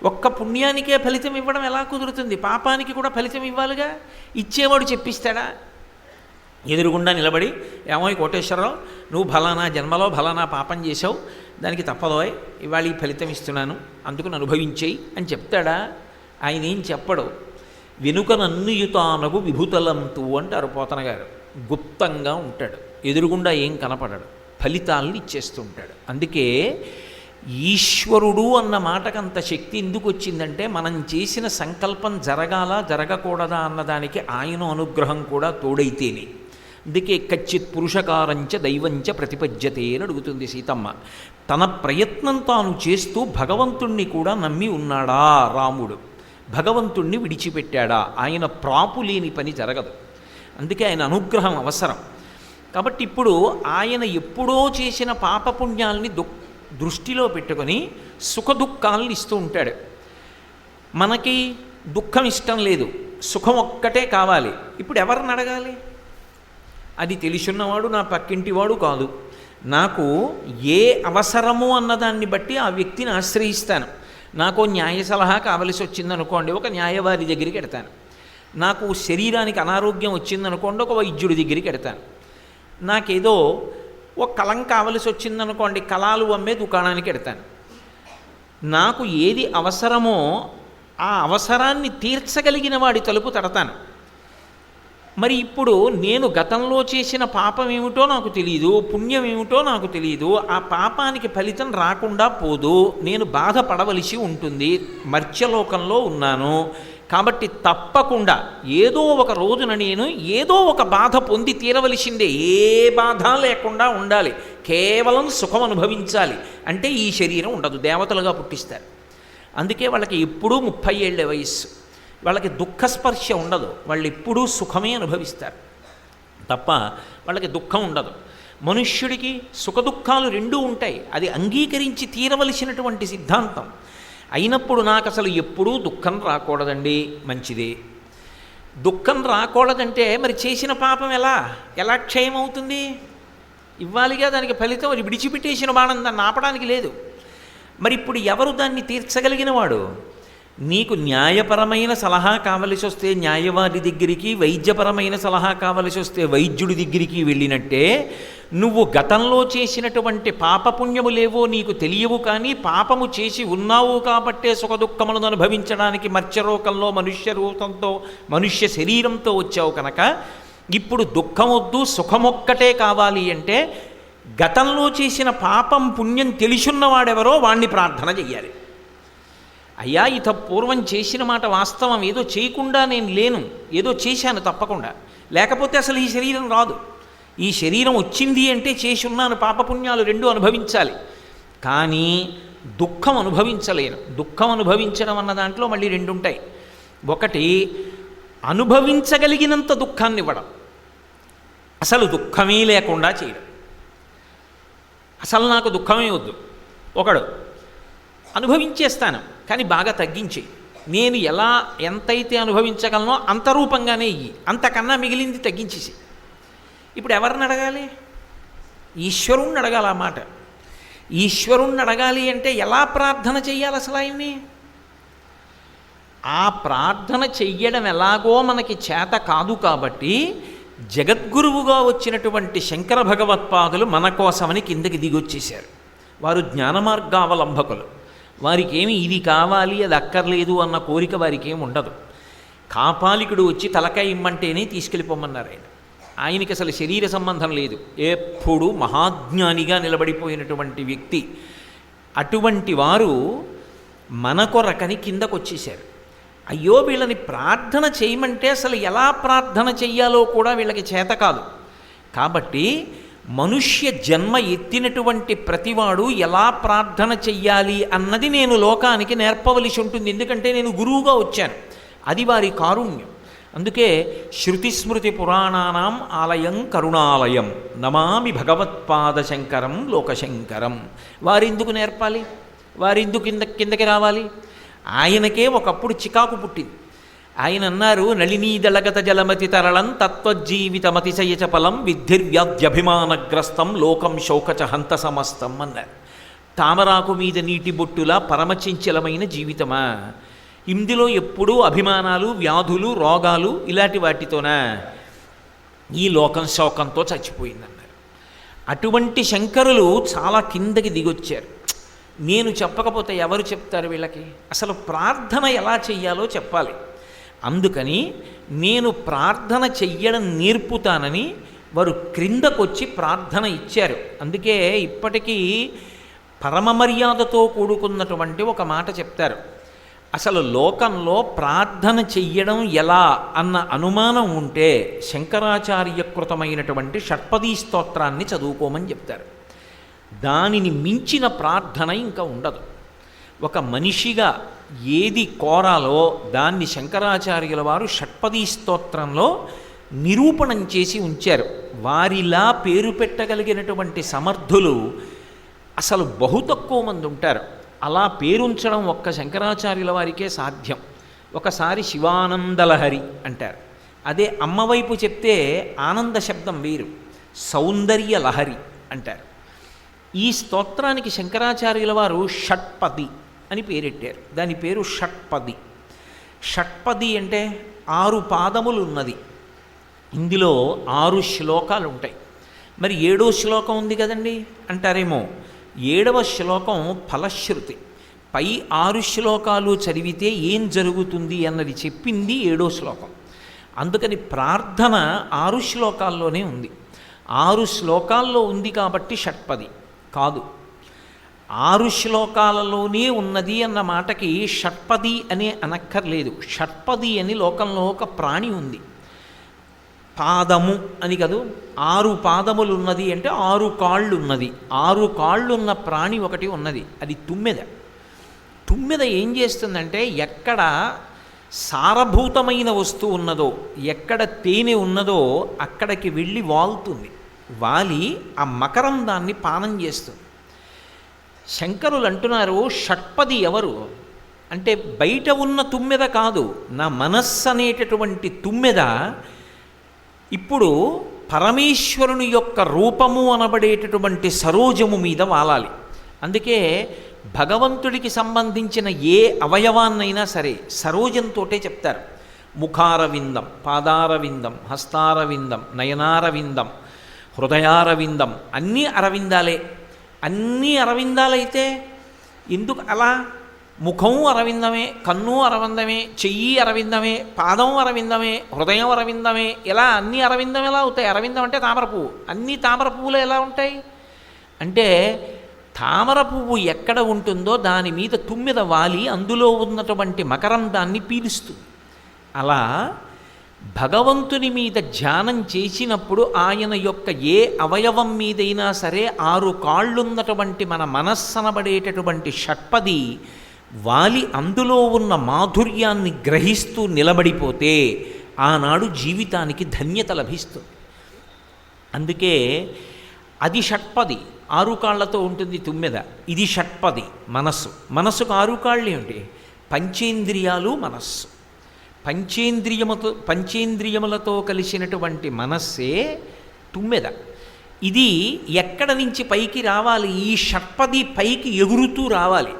ఒక్క పుణ్యానికే ఫలితం ఇవ్వడం ఎలా కుదురుతుంది? పాపానికి కూడా ఫలితం ఇవ్వాలిగా. ఇచ్చేవాడు చెప్పిస్తాడా? ఎదురుగుండా నిలబడి, ఏమో కోటేశ్వరరావు నువ్వు ఫలానా జన్మలో ఫలానా పాపం చేసావు, దానికి తప్పదోయ్, ఇవాళ ఈ ఫలితం ఇస్తున్నాను, అందుకు అనుభవించేయి అని చెప్తాడా? ఆయన ఏం చెప్పడు. వెనుక నన్నుయుతానగు విభుతలంతు అంటారు పోతన గారు. గుప్తంగా ఉంటాడు, ఎదురుగుండా ఏం కనపడడు, ఫలితాలను ఇచ్చేస్తూ ఉంటాడు. అందుకే ఈశ్వరుడు అన్న మాటకంత శక్తి ఎందుకు వచ్చిందంటే, మనం చేసిన సంకల్పం జరగాలా జరగకూడదా అన్నదానికి ఆయన అనుగ్రహం కూడా తోడైతేనే. అందుకే కచ్చిత్ పురుషకారంచ దైవంచ ప్రతిపద్యతే అని అడుగుతుంది సీతమ్మ. తన ప్రయత్నం తాను చేస్తూ భగవంతుణ్ణి కూడా నమ్మి ఉన్నాడా రాముడు? భగవంతుణ్ణి విడిచిపెట్టాడా? ఆయన ప్రాపు లేని పని జరగదు. అందుకే ఆయన అనుగ్రహం అవసరం. కాబట్టి ఇప్పుడు ఆయన ఎప్పుడో చేసిన పాపపుణ్యాల్ని దృష్టిలో పెట్టుకొని సుఖదుఖాలను ఇస్తూ ఉంటాడు. మనకి దుఃఖం ఇష్టం లేదు, సుఖం ఒక్కటే కావాలి. ఇప్పుడు ఎవరిని అడగాలి? అది తెలిసున్నవాడు నా పక్కింటివాడు కాదు. నాకు ఏ అవసరము అన్నదాన్ని బట్టి ఆ వ్యక్తిని ఆశ్రయిస్తాను. నాకు న్యాయ సలహా కావలసి వచ్చిందనుకోండి, ఒక న్యాయవాది దగ్గరికి ఎడతాను. నాకు శరీరానికి అనారోగ్యం వచ్చిందనుకోండి, ఒక వైద్యుడి దగ్గరికి ఎడతాను. నాకేదో ఒక కలం కావలసి వచ్చిందనుకోండి, కళాలు అమ్మే దుకాణానికి ఎడతాను. నాకు ఏది అవసరమో ఆ అవసరాన్ని తీర్చగలిగిన వాడి తలుపు తడతాను. మరి ఇప్పుడు నేను గతంలో చేసిన పాపం ఏమిటో నాకు తెలియదు, పుణ్యం ఏమిటో నాకు తెలియదు. ఆ పాపానికి ఫలితం రాకుండా పోదు, నేను బాధపడవలసి ఉంటుంది. మర్త్యలోకంలో ఉన్నాను కాబట్టి తప్పకుండా ఏదో ఒక రోజున నేను ఏదో ఒక బాధ పొంది తీరవలసిందే. ఏ బాధ లేకుండా ఉండాలి, కేవలం సుఖం అనుభవించాలి. అంటే ఈ శరీరం ఉండదు, దేవతలుగా పుట్టిస్తారు. అందుకే వాళ్ళకి ఎప్పుడూ 30 ఏళ్ల వయస్సు. వాళ్ళకి దుఃఖస్పర్శ ఉండదు, వాళ్ళు ఎప్పుడూ సుఖమే అనుభవిస్తారు తప్ప వాళ్ళకి దుఃఖం ఉండదు. మనుష్యుడికి సుఖదుఖాలు రెండూ ఉంటాయి, అది అంగీకరించి తీరవలసినటువంటి సిద్ధాంతం. అయినప్పుడు నాకు అసలు ఎప్పుడూ దుఃఖం రాకూడదండి, మంచిదే. దుఃఖం రాకూడదంటే మరి చేసిన పాపం ఎలా క్షయం అవుతుంది? ఇవ్వాలిగా దానికి ఫలితం. అది విడిచిపెట్టేసిన బాణం దాన్ని ఆపడానికి లేదు. మరి ఇప్పుడు ఎవరు దాన్ని తీర్చగలిగిన వాడు? నీకు న్యాయపరమైన సలహా కావలసి వస్తే న్యాయవాది దగ్గరికి, వైద్యపరమైన సలహా కావలసి వస్తే వైద్యుడి దగ్గరికి వెళ్ళినట్టే, నువ్వు గతంలో చేసినటువంటి పాపపుణ్యములేవో నీకు తెలియవు, కానీ పాపము చేసి ఉన్నావు కాబట్టే సుఖదుఖములను అనుభవించడానికి మర్త్యలోకంలో మనుష్య రూపంతో మనుష్య శరీరంతో వచ్చావు కనుక ఇప్పుడు దుఃఖమొద్దు సుఖమొక్కటే కావాలి అంటే గతంలో చేసిన పాపం పుణ్యం తెలిసున్నవాడెవరో వాణ్ణి ప్రార్థన చెయ్యాలి. అయ్యా పూర్వం చేసిన మాట వాస్తవం, ఏదో చేయకుండా నేను లేను, ఏదో చేశాను తప్పకుండా. లేకపోతే అసలు ఈ శరీరం రాదు. ఈ శరీరం వచ్చింది అంటే చేసి ఉన్నాను పాపపుణ్యాలు రెండూ అనుభవించాలి. కానీ దుఃఖం అనుభవించలేను. దుఃఖం అనుభవించడం అన్న దాంట్లో మళ్ళీ రెండు ఉంటాయి. ఒకటి అనుభవించగలిగినంత దుఃఖాన్ని ఇవ్వడం, అసలు దుఃఖమే లేకుండా చేయడం. అసలు నాకు దుఃఖమే వద్దు. ఒకడు అనుభవించేస్తాను కానీ బాగా తగ్గించి, నేను ఎంతైతే అనుభవించగలనో అంత రూపంగానే ఇయ్యి, అంతకన్నా మిగిలింది తగ్గించేసి. ఇప్పుడు ఎవరిని అడగాలి? ఈశ్వరుణ్ణి అడగాలి. ఆ మాట ఈశ్వరుణ్ణి అడగాలి అంటే ఎలా ప్రార్థన చెయ్యాలి అసలు ఆయన్ని? ఆ ప్రార్థన చెయ్యడం ఎలాగో మనకి చేత కాదు కాబట్టి జగద్గురువుగా వచ్చినటువంటి శంకర భగవత్పాదులు మన కోసమని కిందకి దిగొచ్చేశారు. వారు జ్ఞానమార్గావలంబకులు. వారికి ఏమి ఇది కావాలి అది అక్కర్లేదు అన్న కోరిక వారికి ఏమి ఉండదు. కాపాలికుడు వచ్చి తలకాయ ఇమ్మంటేనే తీసుకెళ్ళిపోమన్నారు ఆయన. ఆయనకి అసలు శరీర సంబంధం లేదు. ఎప్పుడు మహాజ్ఞానిగా నిలబడిపోయినటువంటి వ్యక్తి. అటువంటి వారు మన కొరకని కిందకు వచ్చేశారు. అయ్యో వీళ్ళని ప్రార్థన చేయమంటే అసలు ఎలా ప్రార్థన చెయ్యాలో కూడా వీళ్ళకి చేత కాదు. కాబట్టి మనుష్య జన్మ ఎత్తినటువంటి ప్రతివాడు ఎలా ప్రార్థన చెయ్యాలి అన్నది నేను లోకానికి నేర్పవలసి ఉంటుంది. ఎందుకంటే నేను గురువుగా వచ్చాను. అది వారి కారుణ్యం. అందుకే శృతిస్మృతి పురాణానాం ఆలయం కరుణాలయం నమామి భగవత్పాదశంకరం లోకశంకరం. వారెందుకు నేర్పాలి? వారెందుకు కిందకి రావాలి? ఆయనకే ఒకప్పుడు చికాకు పుట్టింది. ఆయన అన్నారు, నళినీదళగత జలమతి తరళం తత్వజీవితమతిశయచపలం విద్ధిర్వ్యాధ్యభిమానగ్రస్తం లోకం శోకచ హంత సమస్తం అన్నారు. తామరాకు మీద నీటి బొట్టులా పరమచంచలమైన జీవితమా? ఇందులో ఎప్పుడూ అభిమానాలు, వ్యాధులు, రోగాలు ఇలాంటి వాటితోనా? ఈ లోకం శోకంతో చచ్చిపోయిందన్నారు. అటువంటి శంకరులు చాలా కిందకి దిగొచ్చారు. నేను చెప్పకపోతే ఎవరు చెప్తారు వీళ్ళకి? అసలు ప్రార్థన ఎలా చెయ్యాలో చెప్పాలి. అందుకని నేను ప్రార్థన చెయ్యడం నేర్పుతానని వారు క్రిందకొచ్చి ప్రార్థన ఇచ్చారు. అందుకే ఇప్పటికీ పరమ మర్యాదతో కూడుకున్నటువంటి ఒక మాట చెప్తారు. అసలు లోకంలో ప్రార్థన చెయ్యడం ఎలా అన్న అనుమానం ఉంటే శంకరాచార్యకృతమైనటువంటి షట్పదీ స్తోత్రాన్ని చదువుకోమని చెప్తారు. దానిని మించిన ప్రార్థన ఇంకా ఉండదు. ఒక మనిషిగా ఏది కోరాలో దాన్ని శంకరాచార్యుల వారు షట్పదీ స్తోత్రంలో నిరూపణం చేసి ఉంచారు. వారిలా పేరు పెట్టగలిగినటువంటి సమర్థులు అసలు బహు తక్కువ మంది ఉంటారు. అలా పేరుంచడం ఒక్క శంకరాచార్యుల వారికే సాధ్యం. ఒకసారి శివానందలహరి అంటారు. అదే అమ్మవైపు చెప్తే ఆనంద శబ్దం వేరు, సౌందర్య లహరి అంటారు. ఈ స్తోత్రానికి శంకరాచార్యుల వారు షట్పది అని పేరెట్టారు. దాని పేరు షట్పది. షట్పది అంటే 6 పాదములు ఉన్నది. ఇందులో 6 శ్లోకాలు ఉంటాయి. మరి 7వ శ్లోకం ఉంది కదండి అంటారేమో. 7వ శ్లోకం ఫలశ్రుతి. పై 6 శ్లోకాలు చదివితే ఏం జరుగుతుంది అన్నది చెప్పింది 7వ శ్లోకం. అందుకని ప్రార్థన 6 శ్లోకాల్లోనే ఉంది. 6 శ్లోకాల్లో ఉంది కాబట్టి షట్పది కాదు. 6 శ్లోకాలలోనే ఉన్నది అన్న మాటకి షట్పది అనే అనక్కర్లేదు. షట్పది అని లోకంలో ఒక ప్రాణి ఉంది. పాదము అని కదూ, 6 పాదములు ఉన్నది అంటే 6 కాళ్ళు ఉన్నది. 6 కాళ్ళున్న ప్రాణి ఒకటి ఉన్నది, అది తుమ్మెద. తుమ్మెద ఏం చేస్తుందంటే ఎక్కడ సారభూతమైన వస్తువు ఉన్నదో, ఎక్కడ తేనె ఉన్నదో అక్కడికి వెళ్ళి వాలుతుంది. వాలి ఆ మకరందాన్ని పానం చేస్తుంది. శంకరులు అంటున్నారు, షట్పది ఎవరు అంటే బయట ఉన్న తుమ్మెద కాదు, నా మనస్సు అనేటటువంటి తుమ్మెద ఇప్పుడు పరమేశ్వరుని యొక్క రూపము అనబడేటటువంటి సరోజము మీద వాలాలి. అందుకే భగవంతుడికి సంబంధించిన ఏ అవయవాన్నైనా సరే సరోజంతోటే చెప్తారు. ముఖారవిందం, పాదారవిందం, హస్తారవిందం, నయనారవిందం, హృదయారవిందం అన్నీ అరవిందాలే. అన్నీ అరవిందాలైతే ఎందుకు అలా? ముఖం అరవిందమే, కన్ను అరవిందమే, చెయ్యి అరవిందమే, పాదం అరవిందమే, హృదయం అరవిందమే, ఎలా అన్నీ అరవిందం ఎలా అవుతాయి? అరవిందం అంటే తామర పువ్వు. అన్నీ తామర పువ్వులు ఎలా ఉంటాయి అంటే తామర పువ్వు ఎక్కడ ఉంటుందో దాని మీద తుమ్మెద వాలి అందులో ఉన్నటువంటి మకరందాన్ని పీలుస్తుంది. అలా భగవంతుని మీద ధ్యానం చేసినప్పుడు ఆయన యొక్క ఏ అవయవం మీదైనా సరే 6 కాళ్ళున్నటువంటి మన మనస్సనబడేటటువంటి షట్పది వాలి అందులో ఉన్న మాధుర్యాన్ని గ్రహిస్తూ నిలబడిపోతే ఆనాడు జీవితానికి ధన్యత లభిస్తుంది. అందుకే అది షట్పది, 6 కాళ్లతో ఉంటుంది తుమ్మెద. ఇది షట్పది మనస్సు. మనస్సుకు 6 కాళ్ళు ఏమిటి? పంచేంద్రియాలు మనస్సు. పంచేంద్రియములతో కలిసినటువంటి మనస్సే తుమ్మెద. ఇది ఎక్కడ నుంచి పైకి రావాలి? ఈ షట్పది పైకి ఎగురుతూ రావాలి.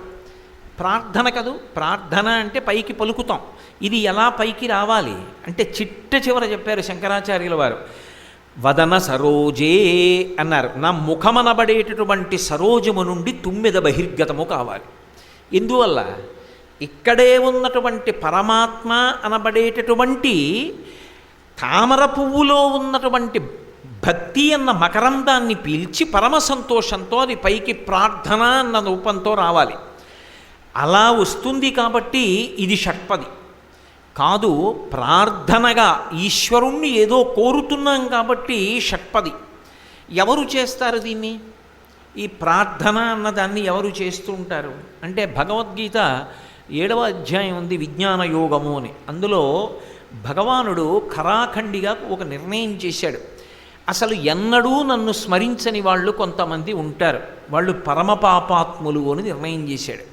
ప్రార్థన కదూ, ప్రార్థన అంటే పైకి పలుకుతాం. ఇది ఎలా పైకి రావాలి అంటే చిట్ట చివర చెప్పారు శంకరాచార్యుల వారు, వదన సరోజే అన్నారు. నా ముఖమనబడేటటువంటి సరోజము నుండి తుమ్మెద బహిర్గతము కావాలి. ఎందువల్ల? ఇక్కడే ఉన్నటువంటి పరమాత్మ అనబడేటటువంటి తామర పువ్వులో ఉన్నటువంటి భక్తి అన్న మకరందాన్ని పీల్చి పరమ సంతోషంతో అది పైకి ప్రార్థన అన్న రూపంతో రావాలి. అలా వస్తుంది కాబట్టి ఇది షట్పది కాదు. ప్రార్థనగా ఈశ్వరుణ్ణి ఏదో కోరుతున్నాం కాబట్టి షట్పది. ఎవరు చేస్తారు దీన్ని? ఈ ప్రార్థన అన్నదాన్ని ఎవరు చేస్తూ ఉంటారు అంటే భగవద్గీత 7వ అధ్యాయం ఉంది, విజ్ఞాన యోగము అని. అందులో భగవానుడు ఖరాఖండిగా ఒక నిర్ణయం చేశాడు. అసలు ఎన్నడూ నన్ను స్మరించని వాళ్ళు కొంతమంది ఉంటారు, వాళ్ళు పరమపాపాత్ములు అని నిర్ణయం చేశాడు.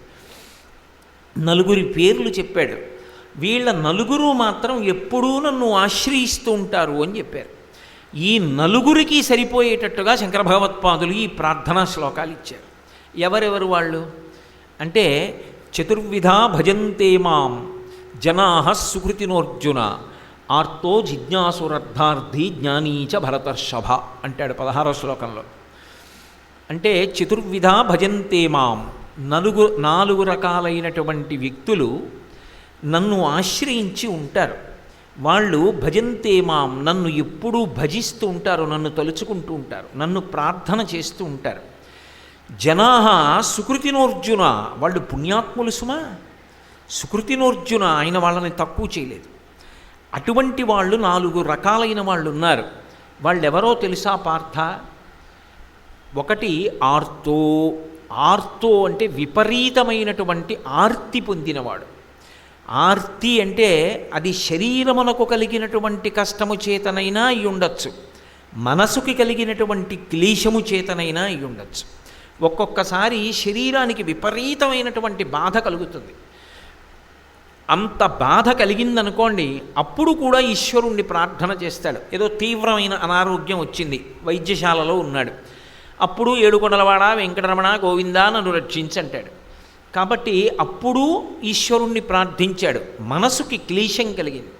4 పేర్లు చెప్పాడు. వీళ్ళ 4 మాత్రం ఎప్పుడూ నన్ను ఆశ్రయిస్తూ ఉంటారు అని చెప్పారు. ఈ 4కి సరిపోయేటట్టుగా శంకర భగవత్పాదులు ఈ ప్రార్థనా శ్లోకాలు ఇచ్చారు. ఎవరెవరు వాళ్ళు అంటే, చతుర్విధా భజంతే మాం జనాః సుకృతినోర్జున ఆర్తో జిజ్ఞాసురర్థార్థి జ్ఞానీచ భరతర్షభ అంటాడు 16వ శ్లోకంలో. అంటే చతుర్విధా భజంతే మాం, 4 రకాలైనటువంటి వ్యక్తులు నన్ను ఆశ్రయించి ఉంటారు. వాళ్ళు భజంతే మాం, నన్ను ఎప్పుడూ భజిస్తూ ఉంటారు, నన్ను తలుచుకుంటూ ఉంటారు, నన్ను ప్రార్థన చేస్తూ ఉంటారు. జనాః సుకృతినోర్జున, వాళ్ళు పుణ్యాత్ములు సుమా. సుకృతినోర్జున, ఆయన వాళ్ళని తక్కువ చేయలేదు. అటువంటి వాళ్ళు 4 రకాలైన వాళ్ళు ఉన్నారు. వాళ్ళెవరో తెలుసా పార్థ? ఒకటి ఆర్తో. ఆర్తో అంటే విపరీతమైనటువంటి ఆర్తి పొందినవాడు. ఆర్తి అంటే అది శరీరమునకు కలిగినటువంటి కష్టము చేతనైనా అయి ఉండొచ్చు, మనసుకి కలిగినటువంటి క్లేశము చేతనైనా అయి ఉండొచ్చు. ఒక్కొక్కసారి శరీరానికి విపరీతమైనటువంటి బాధ కలుగుతుంది. అంత బాధ కలిగిందనుకోండి, అప్పుడు కూడా ఈశ్వరుణ్ణి ప్రార్థన చేస్తాడు. ఏదో తీవ్రమైన అనారోగ్యం వచ్చింది, వైద్యశాలలో ఉన్నాడు. అప్పుడు ఏడుకొండలవాడ వెంకటరమణ గోవిందా నన్ను రక్షించంటాడు. కాబట్టి అప్పుడు ఈశ్వరుణ్ణి ప్రార్థించాడు. మనసుకి క్లేశం కలిగింది.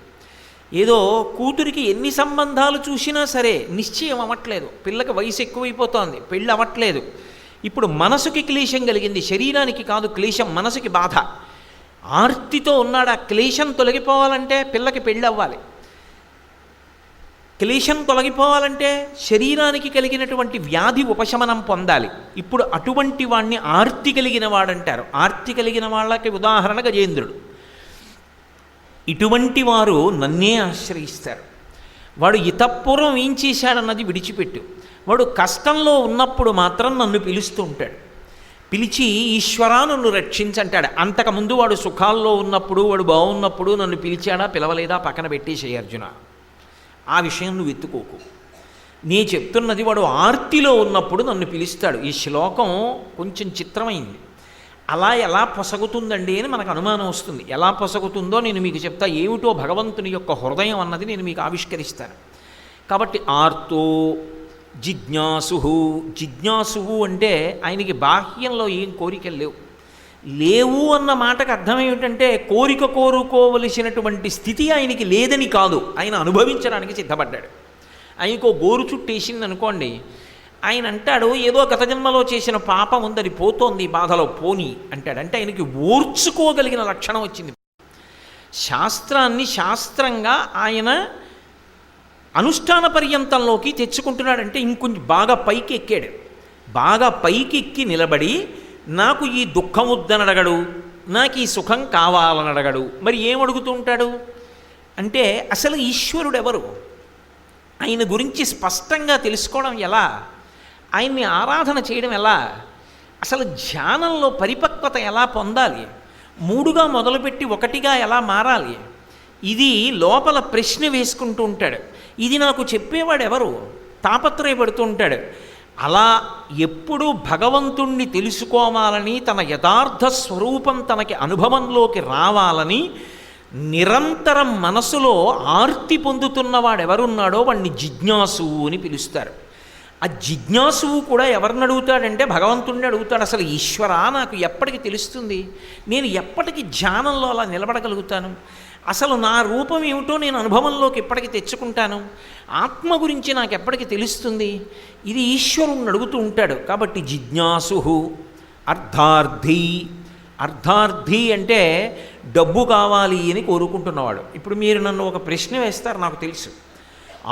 ఏదో కూతురికి ఎన్ని సంబంధాలు చూసినా సరే నిశ్చయం అవ్వట్లేదు, పిల్లకి వయసు ఎక్కువైపోతోంది, పెళ్ళి అవ్వట్లేదు. ఇప్పుడు మనసుకి క్లేశం కలిగింది, శరీరానికి కాదు క్లేశం, మనసుకి బాధ. ఆర్తితో ఉన్నాడు. ఆ క్లేశం తొలగిపోవాలంటే పిల్లకి పెళ్ళి అవ్వాలి. క్లేశం తొలగిపోవాలంటే శరీరానికి కలిగినటువంటి వ్యాధి ఉపశమనం పొందాలి. ఇప్పుడు అటువంటి వాణ్ణి ఆర్తి కలిగిన వాడంటారు. ఆర్తి కలిగిన వాళ్ళకి ఉదాహరణ గజేంద్రుడు. ఇటువంటి వారు నన్నే ఆశ్రయిస్తారు. వాడు ఇతపూర్వం ఏం చేశాడన్నది విడిచిపెట్టు, వాడు కష్టంలో ఉన్నప్పుడు మాత్రం నన్ను పిలుస్తూ ఉంటాడు. పిలిచి ఈశ్వరా నన్ను రక్షించంటాడు. అంతకుముందు వాడు సుఖాల్లో ఉన్నప్పుడు, వాడు బాగున్నప్పుడు నన్ను పిలిచాడా పిలవలేదా పక్కన పెట్టేసేయి అర్జున. ఆ విషయం నువ్వు ఎత్తుకోకు. నే చెప్తున్నది వాడు ఆర్తిలో ఉన్నప్పుడు నన్ను పిలుస్తాడు. ఈ శ్లోకం కొంచెం చిత్రమైంది. అలా ఎలా పొసగుతుందండి అని మనకు అనుమానం వస్తుంది. ఎలా పొసగుతుందో నేను మీకు చెప్తా. ఏమిటో భగవంతుని యొక్క హృదయం అన్నది నేను మీకు ఆవిష్కరిస్తాను. కాబట్టి ఆర్తో జిజ్ఞాసు. జిజ్ఞాసువు అంటే ఆయనకి బాహ్యంలో ఏం కోరికలు లేవు. లేవు అన్న మాటకు అర్థం ఏమిటంటే కోరిక కోరుకోవలసినటువంటి స్థితి ఆయనకి లేదని కాదు, ఆయన అనుభవించడానికి సిద్ధపడ్డాడు. ఆయనకో గోరు చుట్టేసింది అనుకోండి, ఆయన అంటాడు ఏదో గత జన్మలో చేసిన పాపం ఉందని పోతోంది, బాధలో పోని అంటాడు. అంటే ఆయనకి ఓర్చుకోగలిగిన లక్షణం వచ్చింది. శాస్త్రాన్ని శాస్త్రంగా ఆయన అనుష్ఠాన పర్యంతంలోకి తెచ్చుకుంటున్నాడంటే ఇంకొంచెం బాగా పైకి ఎక్కాడు. బాగా పైకి ఎక్కి నిలబడి నాకు ఈ దుఃఖం వద్దనడగడు, నాకు ఈ సుఖం కావాలని అడగడు. మరి ఏం అడుగుతూ ఉంటాడు? అంటే అసలు ఈశ్వరుడు ఎవరు, ఆయన గురించి స్పష్టంగా తెలుసుకోవడం ఎలా, ఆయన్ని ఆరాధన చేయడం ఎలా, అసలు ధ్యానంలో పరిపక్వత ఎలా పొందాలి, 3గా మొదలుపెట్టి 1గా ఎలా మారాలి, ఇది లోపల ప్రశ్న వేసుకుంటూ ఉంటాడు. ఇది నాకు చెప్పేవాడు ఎవరు తాపత్రయపడుతూ ఉంటాడు. అలా ఎప్పుడూ భగవంతుణ్ణి తెలుసుకోవాలని, తన యథార్థ స్వరూపం తనకి అనుభవంలోకి రావాలని నిరంతరం మనసులో ఆర్తి పొందుతున్నవాడు ఎవరున్నాడో వాడిని జిజ్ఞాసువు అని పిలుస్తారు. ఆ జిజ్ఞాసువు కూడా ఎవరిని అడుగుతాడంటే భగవంతుణ్ణి అడుగుతాడు. అసలు ఈశ్వరా నాకు ఎప్పటికి తెలుస్తుంది, నేను ఎప్పటికి ధ్యానంలో అలా నిలబడగలుగుతాను, అసలు నా రూపం ఏమిటో నేను అనుభవంలోకి ఎప్పటికి తెచ్చుకుంటాను, ఆత్మ గురించి నాకు ఎప్పటికి తెలుస్తుంది, ఇది ఈశ్వరుణ్ణి అడుగుతూ ఉంటాడు. కాబట్టి జిజ్ఞాసు అర్థార్థి. అర్థార్థి అంటే డబ్బు కావాలి అని కోరుకుంటున్నవాడు. ఇప్పుడు మీరు నన్ను ఒక ప్రశ్న వేస్తారు, నాకు తెలుసు.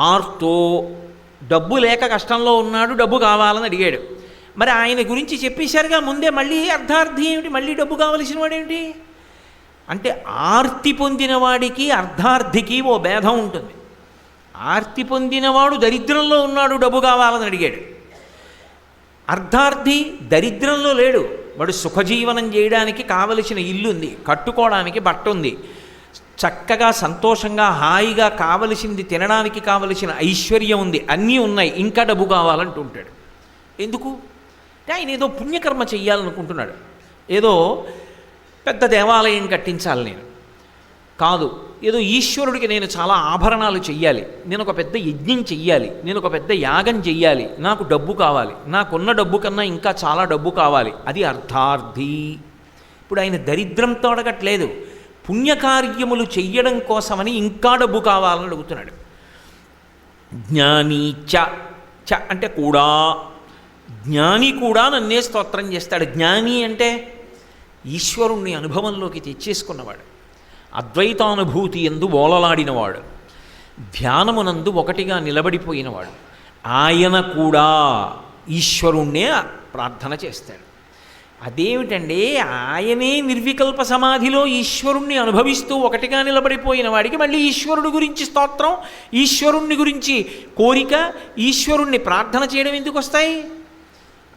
ఆర్తో డబ్బు లేక కష్టంలో ఉన్నాడు, డబ్బు కావాలని అడిగాడు. మరి ఆయన గురించి చెప్పేశారుగా ముందే, మళ్ళీ అర్థార్థి ఏమిటి, మళ్ళీ డబ్బు కావలసిన వాడేమిటి అంటే, ఆర్తి పొందిన వాడికి అర్థార్థికి ఓ భేదం ఉంటుంది. ఆర్తి పొందినవాడు దరిద్రంలో ఉన్నాడు, డబ్బు కావాలని అడిగాడు. అర్థార్థి దరిద్రంలో లేడు, వాడు సుఖజీవనం చేయడానికి కావలసిన ఇల్లు ఉంది, కట్టుకోవడానికి బట్ట ఉంది, చక్కగా సంతోషంగా హాయిగా కావలసింది తినడానికి కావలసిన ఐశ్వర్యం ఉంది, అన్నీ ఉన్నాయి, ఇంకా డబ్బు కావాలంటూ ఉంటాడు. ఎందుకు అంటే ఆయన ఏదో పుణ్యకర్మ చెయ్యాలనుకుంటున్నాడు, ఏదో పెద్ద దేవాలయం కట్టించాలి నేను కాదు, ఏదో ఈశ్వరుడికి నేను చాలా ఆభరణాలు చెయ్యాలి, నేను ఒక పెద్ద యజ్ఞం చెయ్యాలి, నేను ఒక పెద్ద యాగం చెయ్యాలి, నాకు డబ్బు కావాలి, నాకున్న డబ్బు కన్నా ఇంకా చాలా డబ్బు కావాలి, అది అర్థార్థి. ఇప్పుడు ఆయన దరిద్రంతో అడగట్లేదు, పుణ్యకార్యములు చెయ్యడం కోసమని ఇంకా డబ్బు కావాలని అడుగుతున్నాడు. జ్ఞాని చ అంటే కూడా, జ్ఞాని కూడా నన్నే స్తోత్రం చేస్తాడు. జ్ఞాని అంటే ఈశ్వరుణ్ణి అనుభవంలోకి తెచ్చేసుకున్నవాడు, అద్వైతానుభూతి ఎందు ఓలలాడినవాడు, ధ్యానమునందు ఒకటిగా నిలబడిపోయినవాడు. ఆయన కూడా ఈశ్వరుణ్ణే ప్రార్థన చేస్తాడు. అదేమిటండి, ఆయనే నిర్వికల్ప సమాధిలో ఈశ్వరుణ్ణి అనుభవిస్తూ ఒకటిగా నిలబడిపోయిన వాడికి మళ్ళీ ఈశ్వరుడు గురించి స్తోత్రం, ఈశ్వరుణ్ణి గురించి కోరిక, ఈశ్వరుణ్ణి ప్రార్థన చేయడం ఎందుకు వస్తాయి?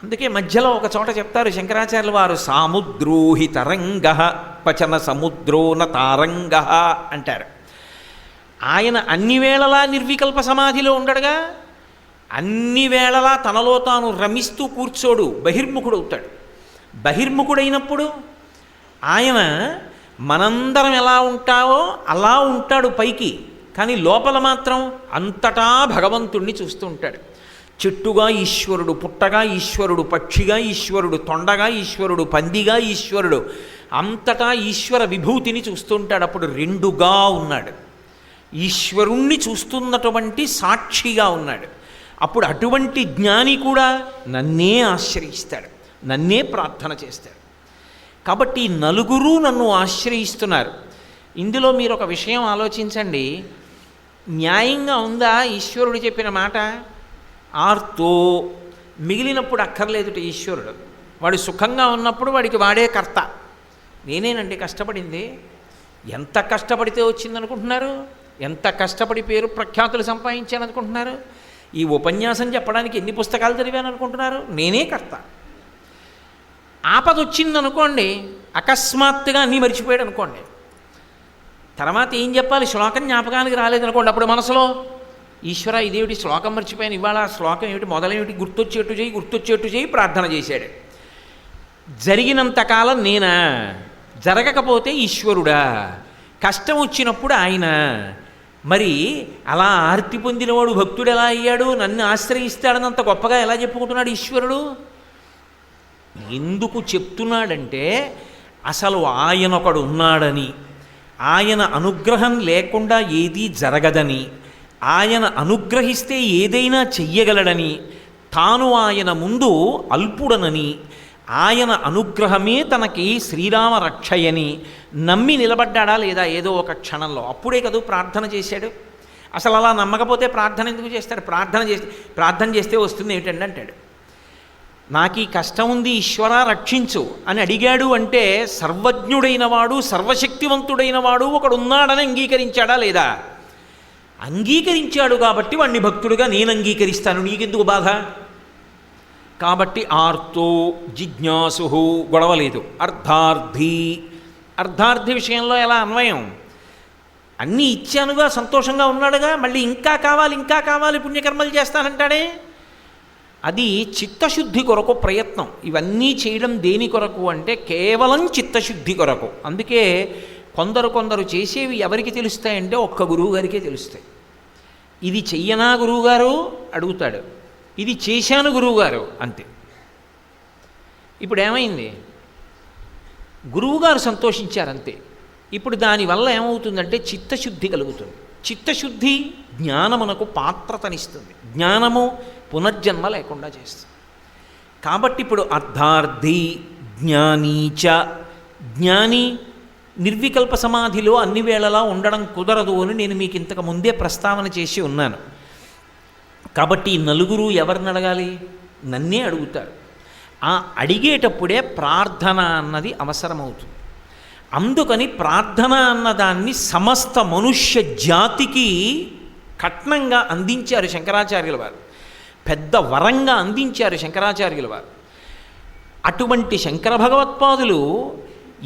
అందుకే మధ్యలో ఒక చోట చెప్తారు శంకరాచార్యుల వారు, సాముద్రోహి తరంగ పచన సముద్రోన తారంగ అంటారు. ఆయన అన్ని వేళలా నిర్వికల్ప సమాధిలో ఉండడుగా, అన్ని వేళలా తనలో తాను రమిస్తూ కూర్చోడు, బహిర్ముఖుడవుతాడు. బహిర్ముఖుడైనప్పుడు ఆయన మనందరం ఎలా ఉంటావో అలా ఉంటాడు పైకి, కానీ లోపల మాత్రం అంతటా భగవంతుణ్ణి చూస్తూ ఉంటాడు. చెట్టుగా ఈశ్వరుడు, పుట్టగా ఈశ్వరుడు, పక్షిగా ఈశ్వరుడు, తొండగా ఈశ్వరుడు, పందిగా ఈశ్వరుడు, అంతటా ఈశ్వర విభూతిని చూస్తుంటాడు. అప్పుడు రెండుగా ఉన్నాడు, ఈశ్వరుణ్ణి చూస్తున్నటువంటి సాక్షిగా ఉన్నాడు. అప్పుడు అటువంటి జ్ఞాని కూడా నన్నే ఆశ్రయిస్తాడు, నన్నే ప్రార్థన చేస్తాడు. కాబట్టి నలుగురు నన్ను ఆశ్రయిస్తున్నారు. ఇందులో మీరు ఒక విషయం ఆలోచించండి, న్యాయంగా ఉందా ఈశ్వరుడు చెప్పిన మాట? ఆర్తో మిగిలినప్పుడు అక్కర్లేదుట ఈశ్వరుడు, వాడు సుఖంగా ఉన్నప్పుడు వాడికి వాడే కర్త. నేనేనండి కష్టపడింది, ఎంత కష్టపడితే వచ్చిందనుకుంటున్నారు, ఎంత కష్టపడి పేరు ప్రఖ్యాతులు సంపాదించాను అనుకుంటున్నారు, ఈ ఉపన్యాసం చెప్పడానికి ఎన్ని పుస్తకాలు చదివాను అనుకుంటున్నారు, నేనే కర్త. ఆపద వచ్చిందనుకోండి, అకస్మాత్తుగా అన్నీ మర్చిపోయాడు అనుకోండి, తర్వాత ఏం చెప్పాలి, శ్లోకం జ్ఞాపకానికి రాలేదనుకోండి, అప్పుడు మనసులో ఈశ్వర ఇదేమిటి శ్లోకం మర్చిపోయాను, ఇవాళ శ్లోకం ఏమిటి, మొదలేమిటి, గుర్తొచ్చేట్టు చేయి ప్రార్థన చేశాడు. జరిగినంతకాలం నేనా, జరగకపోతే ఈశ్వరుడా, కష్టం వచ్చినప్పుడు ఆయన. మరి అలా ఆర్తి పొందినవాడు భక్తుడు ఎలా అయ్యాడు, నన్ను ఆశ్రయిస్తాడనంత గొప్పగా ఎలా చెప్పుకుంటున్నాడు ఈశ్వరుడు? ఎందుకు చెప్తున్నాడంటే అసలు ఆయన ఒకడు ఉన్నాడని, ఆయన అనుగ్రహం లేకుండా ఏదీ జరగదని, ఆయన అనుగ్రహిస్తే ఏదైనా చెయ్యగలడని, తాను ఆయన ముందు అల్పుడనని, ఆయన అనుగ్రహమే తనకి శ్రీరామ రక్షయని నమ్మి నిలబడ్డా లేదా ఏదో ఒక క్షణంలో? అప్పుడే కదా ప్రార్థన చేశాడు. అసలు అలా నమ్మకపోతే ప్రార్థన ఎందుకు చేస్తాడు? ప్రార్థన చేస్తే వస్తుంది ఏమిటండి అంటాడు. నాకు ఈ కష్టం ఉంది ఈశ్వరా రక్షించు అని అడిగాడు అంటే సర్వజ్ఞుడైన వాడు సర్వశక్తివంతుడైన వాడు ఒకడు ఉన్నాడని అంగీకరించాడా లేదా? అంగీకరించాడు కాబట్టి వాణ్ణి భక్తుడుగా నేను అంగీకరిస్తాను, నీకెందుకు బాధ? కాబట్టి ఆర్తో జిజ్ఞాసు గొడవలేదు. అర్ధార్థి, అర్ధార్థి విషయంలో ఎలా అన్వయం? అన్నీ ఇచ్చానుగా సంతోషంగా ఉన్నాడుగా, మళ్ళీ ఇంకా కావాలి ఇంకా కావాలి పుణ్యకర్మలు చేస్తానంటాడే. అది చిత్తశుద్ధి కొరకు ప్రయత్నం. ఇవన్నీ చేయడం దేని కొరకు అంటే కేవలం చిత్తశుద్ధి కొరకు. అందుకే కొందరు చేసేవి ఎవరికి తెలుస్తాయంటే ఒక్క గురువుగారికే తెలుస్తాయి. ఇది చెయ్యనా గురువుగారు అడుగుతాడు, ఇది చేశాను గురువుగారు అంతే. ఇప్పుడు ఏమైంది? గురువుగారు సంతోషించారంతే. ఇప్పుడు దానివల్ల ఏమవుతుందంటే చిత్తశుద్ధి కలుగుతుంది. చిత్తశుద్ధి జ్ఞానమునకు పాత్రతనిస్తుంది, జ్ఞానము పునర్జన్మ లేకుండా చేస్తుంది. కాబట్టి ఇప్పుడు అర్ధార్థి జ్ఞానీచ, జ్ఞాని నిర్వికల్ప సమాధిలో అన్ని వేళలా ఉండడం కుదరదు అని నేను మీకు ఇంతకు ముందే ప్రస్తావన చేసి ఉన్నాను. కాబట్టి ఈ నలుగురు ఎవరిని అడగాలి? నన్నే అడుగుతారు. ఆ అడిగేటప్పుడే ప్రార్థన అన్నది అవసరమవుతుంది. అందుకని ప్రార్థన అన్నదాన్ని సమస్త మనుష్య జాతికి కట్నంగా అందించారు శంకరాచార్యుల వారు, పెద్ద వరంగా అందించారు శంకరాచార్యుల వారు. అటువంటి శంకర భగవత్పాదులు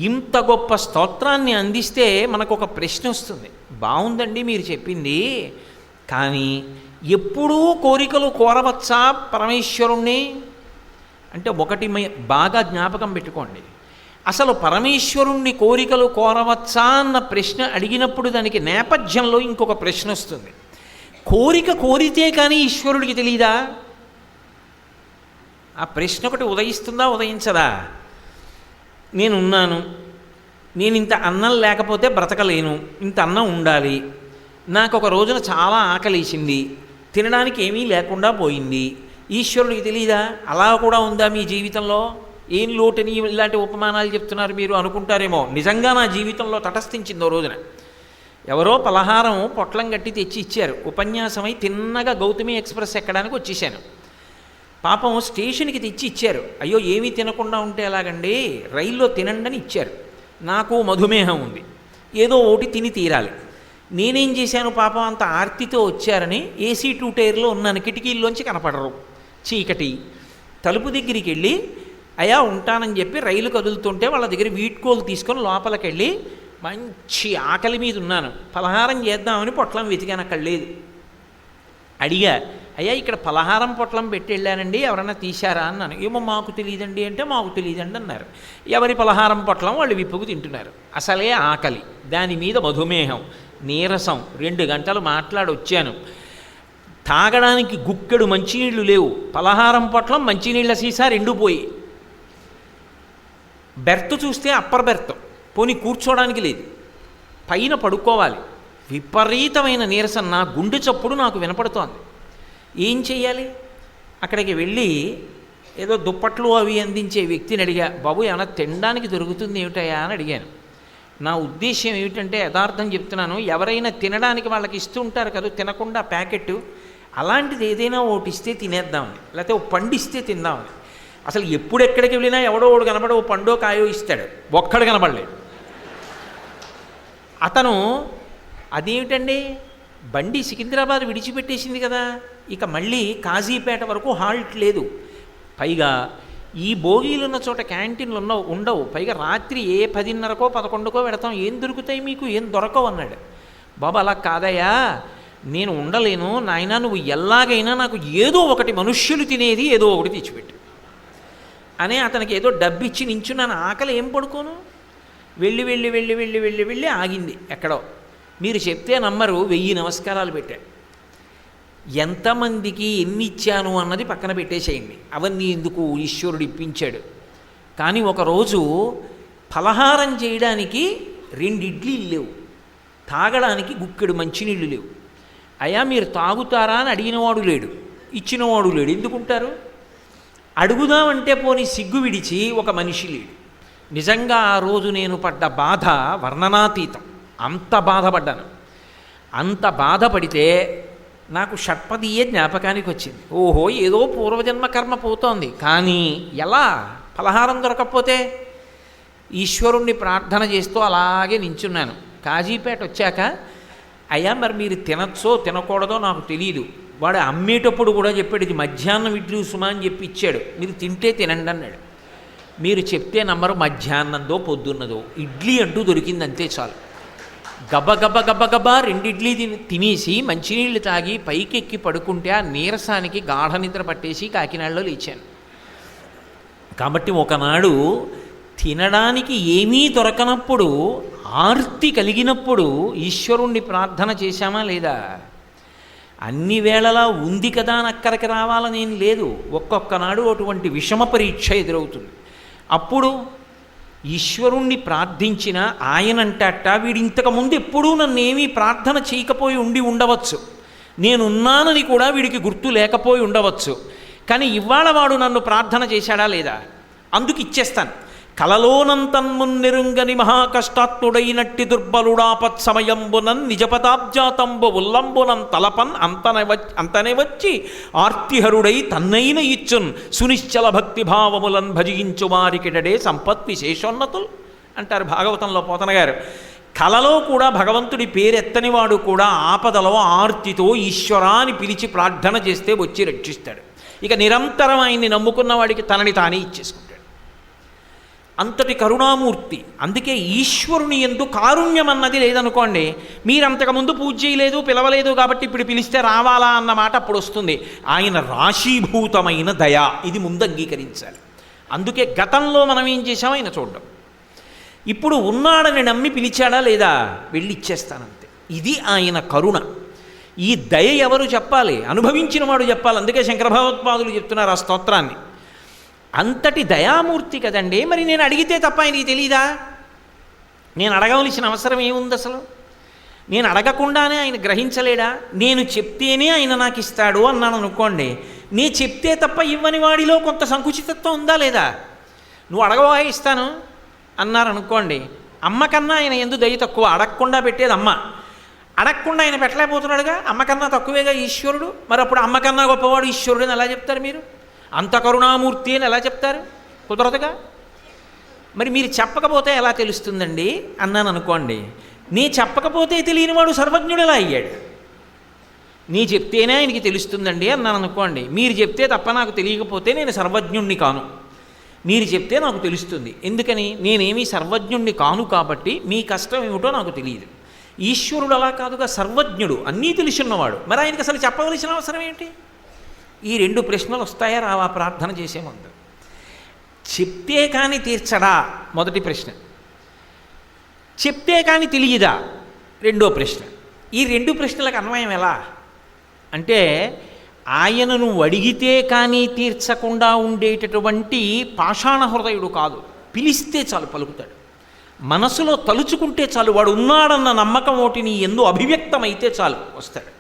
ఇంత గొప్ప స్తోత్రాన్ని అందిస్తే మనకు ఒక ప్రశ్న వస్తుంది. బాగుందండి మీరు చెప్పింది, కానీ ఎప్పుడూ కోరికలు కోరవచ్చా పరమేశ్వరుణ్ణి అంటే ఒకటి బాగా జ్ఞాపకం పెట్టుకోండి. అసలు పరమేశ్వరుణ్ణి కోరికలు కోరవచ్చా అన్న ప్రశ్న అడిగినప్పుడు దానికి నేపథ్యంలో ఇంకొక ప్రశ్న వస్తుంది. కోరిక కోరితే కానీ ఈశ్వరుడికి తెలియదా? ఆ ప్రశ్న ఒకటి ఉదయిస్తుందా ఉదయించదా? నేనున్నాను, నేను ఇంత అన్నం లేకపోతే బ్రతకలేను, ఇంత అన్నం ఉండాలి, నాకు ఒక రోజున చాలా ఆకలేసింది, తినడానికి ఏమీ లేకుండా పోయింది, ఈశ్వరుడికి తెలియదా? అలా కూడా ఉందా మీ జీవితంలో? ఏం లోటుని ఇలాంటి ఉపమానాలు చెప్తున్నారు మీరు అనుకుంటారేమో. నిజంగా నా జీవితంలో తటస్థించిందో రోజున ఎవరో పలహారం పొట్లం కట్టి తెచ్చి ఇచ్చారు. ఉపన్యాసమై తిన్నగా గౌతమి ఎక్స్ప్రెస్ ఎక్కడానికి వచ్చేసాను. పాపం స్టేషన్కి తెచ్చి ఇచ్చారు. అయ్యో ఏమీ తినకుండా ఉంటే ఎలాగండి, రైల్లో తినండి అని ఇచ్చారు. నాకు మధుమేహం ఉంది, ఏదో ఒకటి తిని తీరాలి. నేనేం చేశాను, పాపం అంత ఆర్తితో వచ్చారని ఏసీ 2 టైర్లో ఉన్నాను, కిటికీల్లోంచి కనపడరు, చీకటి. తలుపు దగ్గరికి వెళ్ళి అయ్యా ఉంటానని చెప్పి రైలు కదులుతుంటే వాళ్ళ దగ్గర వీడ్కోలు తీసుకొని లోపలికి వెళ్ళి మంచి ఆకలి మీద ఉన్నాను, పలహారం చేద్దామని పొట్లం వెతికాను, అక్కడ లేదు. అడిగా, అయ్యా ఇక్కడ పలహారం పొట్లం పెట్టి వెళ్ళానండి, ఎవరన్నా తీశారా అన్నాను. ఏమో మాకు తెలియదండి అంటే మాకు తెలియదండి అన్నారు. ఎవరి పలహారం పొట్లం వాళ్ళు విప్పుకు తింటున్నారు. అసలే ఆకలి, దాని మీద మధుమేహం, నీరసం, 2 గంటలు మాట్లాడి వచ్చాను. తాగడానికి గుక్కెడు మంచినీళ్ళు లేవు, పలహారం పొట్లం మంచినీళ్ళ సీసా 2 పోయి. బెర్త్ చూస్తే అప్పర్ బెర్త్, పోనీ కూర్చోడానికి లేదు, పైన పడుకోవాలి. విపరీతమైన నీరసం, నా గుండె చప్పుడు నాకు వినపడుతోంది. ఏం చెయ్యాలి? అక్కడికి వెళ్ళి ఏదో దుప్పట్లు అవి అందించే వ్యక్తిని అడిగా, బాబు ఏమైనా తినడానికి దొరుకుతుంది ఏమిటయా అని అడిగాను. నా ఉద్దేశం ఏమిటంటే యథార్థం చెప్తున్నాను, ఎవరైనా తినడానికి వాళ్ళకి ఇస్తూ ఉంటారు కదా తినకుండా ప్యాకెట్, అలాంటిది ఏదైనా ఒకటి ఇస్తే తినేద్దామని, లేకపోతే ఓ పండు ఇస్తే తిందామని. అసలు ఎప్పుడెక్కడికి వెళ్ళినా ఎవడో ఒకడు కనబడి ఓ పండో కాయో ఇస్తాడు, ఒక్కడు కనబడలేడు. అతను అదేమిటండి బండి సికింద్రాబాద్ విడిచిపెట్టేసింది కదా, ఇక మళ్ళీ కాజీపేట వరకు హాల్ట్ లేదు, పైగా ఈ భోగీలున్న చోట క్యాంటీన్లు ఉండవు, పైగా రాత్రి ఏ 10:30కో 11కో పెడతాం, ఏం దొరుకుతాయి మీకు, ఏం దొరకవు అన్నాడు. బాబా అలా కాదయ్యా, నేను ఉండలేను నాయనా, నువ్వు ఎలాగైనా నాకు ఏదో ఒకటి మనుష్యులు తినేది ఏదో ఒకటి తెచ్చిపెట్టు అని అతనికి ఏదో డబ్బిచ్చి నించున్నాను. ఆకలి ఏం పడుకోను, వెళ్ళి వెళ్ళి వెళ్ళి వెళ్ళి వెళ్ళి వెళ్ళి ఆగింది ఎక్కడో. మీరు చెప్తే నమ్మరు, 1000 నమస్కారాలు పెట్టాడు. ఎంతమందికి ఎన్ని ఇచ్చాను అన్నది పక్కన పెట్టేసేయండి, అవన్నీ ఎందుకు, ఈశ్వరుడు ఇప్పించాడు. కానీ ఒకరోజు ఫలహారం చేయడానికి 2 ఇడ్లీలు లేవు, తాగడానికి గుక్కెడు మంచినీళ్ళు లేవు. అయ్యా మీరు తాగుతారా అని అడిగినవాడు లేడు, ఇచ్చినవాడు లేడు. ఎందుకుంటారు? అడుగుదామంటే పోని సిగ్గు విడిచి ఒక మనిషి లేడు. నిజంగా ఆ రోజు నేను పడ్డ బాధ వర్ణనాతీతం. అంత బాధపడ్డాను. అంత బాధపడితే నాకు షట్పదీయే జ్ఞాపకానికి వచ్చింది. ఓహో, ఏదో పూర్వజన్మ కర్మ పోతోంది. కానీ ఎలా? ఫలహారం దొరకకపోతే ఈశ్వరుణ్ణి ప్రార్థన చేస్తూ అలాగే నించున్నాను. కాజీపేట వచ్చాక, అయ్యా మరి మీరు తినచ్చో తినకూడదో నాకు తెలియదు, వాడు అమ్మేటప్పుడు కూడా చెప్పాడు ఇది మధ్యాహ్నం ఇడ్లీ సుమా అని చెప్పి ఇచ్చాడు, మీరు తింటే తినండి అన్నాడు. మీరు చెప్తే నమ్మరు, మధ్యాహ్నందో పొద్దున్నదో ఇడ్లీ అంటూ దొరికింది, అంతే చాలు. గబగబా 2 ఇడ్లీ తినేసి మంచినీళ్ళు తాగి పైకెక్కి పడుకుంటే ఆ నీరసానికి గాఢ నిద్ర పట్టేసి కాకినాడలో లేచాను. కాబట్టి ఒకనాడు తినడానికి ఏమీ దొరకనప్పుడు, ఆర్తి కలిగినప్పుడు ఈశ్వరుణ్ణి ప్రార్థన చేశామా లేదా? అన్ని వేళలా ఉంది కదా అని అక్కడికి రావాలనేం లేదు. ఒక్కొక్కనాడు అటువంటి విషమ పరీక్ష ఎదురవుతుంది. అప్పుడు ఈశ్వరుణ్ణి ప్రార్థించిన ఆయనంటట, వీడింతకుముందు ఎప్పుడూ నన్నేమీ ప్రార్థన చేయకపోయి ఉండవచ్చు, నేనున్నానని కూడా వీడికి గుర్తు లేకపోయి ఉండవచ్చు, కానీ ఇవాళ వాడు నన్ను ప్రార్థన చేశాడా లేదా? అందుకు ఇచ్చేస్తాను. కలలోనంతన్మున్నెరుంగని మహాకష్టాత్ముడైనట్టి దుర్బలుడాపత్ సమయంబునన్ నిజపదాబ్జాతంబు ఉల్లంబునం తలపన్ అంతనే వచ్చి ఆర్తిహరుడై తన్నైన ఇచ్చున్ సునిశ్చల భక్తిభావములన్ భజించు వారికిటడే సంపత్ విశేషోన్నతులు అంటారు భాగవతంలో పోతన గారు. కలలో కూడా భగవంతుడి పేరెత్తనివాడు కూడా ఆపదలో ఆర్తితో ఈశ్వరా అని పిలిచి ప్రార్థన చేస్తే వచ్చి రక్షిస్తాడు. ఇక నిరంతరం ఆయన్ని నమ్ముకున్న వాడికి తనని తానే ఇచ్చేసుకుంటాడు. అంతటి కరుణామూర్తి. అందుకే ఈశ్వరుని యందు కారుణ్యం అన్నది లేదనుకోండి, మీరంతకుముందు పూజ చేయలేదు, పిలవలేదు కాబట్టి ఇప్పుడు పిలిస్తే రావాలా అన్న మాట అప్పుడు వస్తుంది. ఆయన రాశీభూతమైన దయ, ఇది ముందు అంగీకరించాలి. అందుకే గతంలో మనం ఏం చేశామో ఆయన చూడడం. ఇప్పుడు ఉన్నాడని నమ్మి పిలిచాడా లేదా, వెళ్ళి ఇచ్చేస్తానంతే. ఇది ఆయన కరుణ. ఈ దయ ఎవరు చెప్పాలి? అనుభవించిన వాడు చెప్పాలి. అందుకే శంకర భగవత్పాదులు చెప్తున్నారు ఆ స్తోత్రాన్ని. అంతటి దయామూర్తి కదండి. మరి నేను అడిగితే తప్ప ఆయనకి తెలీదా? నేను అడగవలసిన అవసరం ఏముంది అసలు? నేను అడగకుండానే ఆయన గ్రహించలేడా? నేను చెప్తేనే ఆయన నాకు ఇస్తాడు అన్నాను అనుకోండి, నీ చెప్తే తప్ప ఇవ్వని వాడిలో కొంత సంకుచితత్వం ఉందా లేదా? నువ్వు అడగవా ఇస్తాను అన్నారనుకోండి, అమ్మ కన్నా ఆయన ఎందు దయ తక్కువ. అడగకుండా పెట్టేది అమ్మ, అడగకుండా ఆయన పెట్టలేకపోతున్నాడుగా. అమ్మకన్నా తక్కువేగా ఈశ్వరుడు. మరి అప్పుడు అమ్మకన్నా గొప్పవాడు ఈశ్వరుడు అని ఎలా చెప్తారు మీరు? అంత కరుణామూర్తి అని ఎలా చెప్తారు? కుదరదుగా. మరి మీరు చెప్పకపోతే ఎలా తెలుస్తుందండి అన్నాను అనుకోండి, నీ చెప్పకపోతే తెలియనివాడు సర్వజ్ఞుడు ఎలా అయ్యాడు? నీ చెప్తేనే ఆయనకి తెలుస్తుందండి అన్నాను అనుకోండి, మీరు చెప్తే తప్ప నాకు తెలియకపోతే నేను సర్వజ్ఞుణ్ణి కాను, మీరు చెప్తే నాకు తెలుస్తుంది. ఎందుకని? నేనేమీ సర్వజ్ఞుణ్ణి కాను కాబట్టి మీ కష్టం ఏమిటో నాకు తెలియదు. ఈశ్వరుడు అలా కాదుగా, సర్వజ్ఞుడు, అన్నీ తెలుసున్నవాడు. మరి ఆయనకి అసలు చెప్పవలసిన అవసరం ఏంటి? ఈ 2 ప్రశ్నలు వస్తాయా రావా ప్రార్థన చేసే ముందు? చెప్తే కానీ తీర్చడా మొదటి ప్రశ్న, చెప్తే కానీ తెలియదా రెండో ప్రశ్న. ఈ 2 ప్రశ్నలకు అన్వయం ఎలా అంటే, ఆయనను అడిగితే కానీ తీర్చకుండా ఉండేటటువంటి పాషాణ హృదయుడు కాదు. పిలిస్తే చాలు పలుకుతాడు. మనసులో తలుచుకుంటే చాలు, వాడు ఉన్నాడన్న నమ్మకం ఒకటి నీ ఎందు అభివ్యక్తమైతే చాలు వస్తాడు.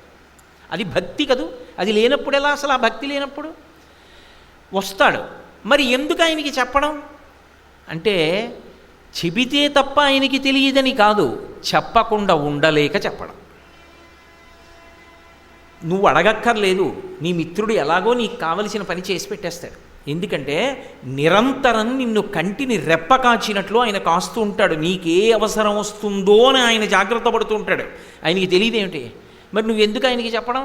అది భక్తి కదూ. అది లేనప్పుడు ఎలా? అసలు ఆ భక్తి లేనప్పుడు వస్తాడు. మరి ఎందుకు ఆయనకి చెప్పడం అంటే, చెబితే తప్ప ఆయనకి తెలియదని కాదు, చెప్పకుండా ఉండలేక చెప్పడం. నువ్వు అడగక్కర్లేదు, నీ మిత్రుడు ఎలాగో నీకు కావలసిన పని చేసి పెట్టేస్తాడు. ఎందుకంటే నిరంతరం నిన్ను కంటిని రెప్ప కాచినట్లు ఆయన కాస్తూ ఉంటాడు. నీకే అవసరం వస్తుందో అని ఆయన జాగ్రత్త పడుతూ ఉంటాడు. ఆయనకి తెలియదేమిటి? మరి నువ్వెందుకు ఆయనకి చెప్పడం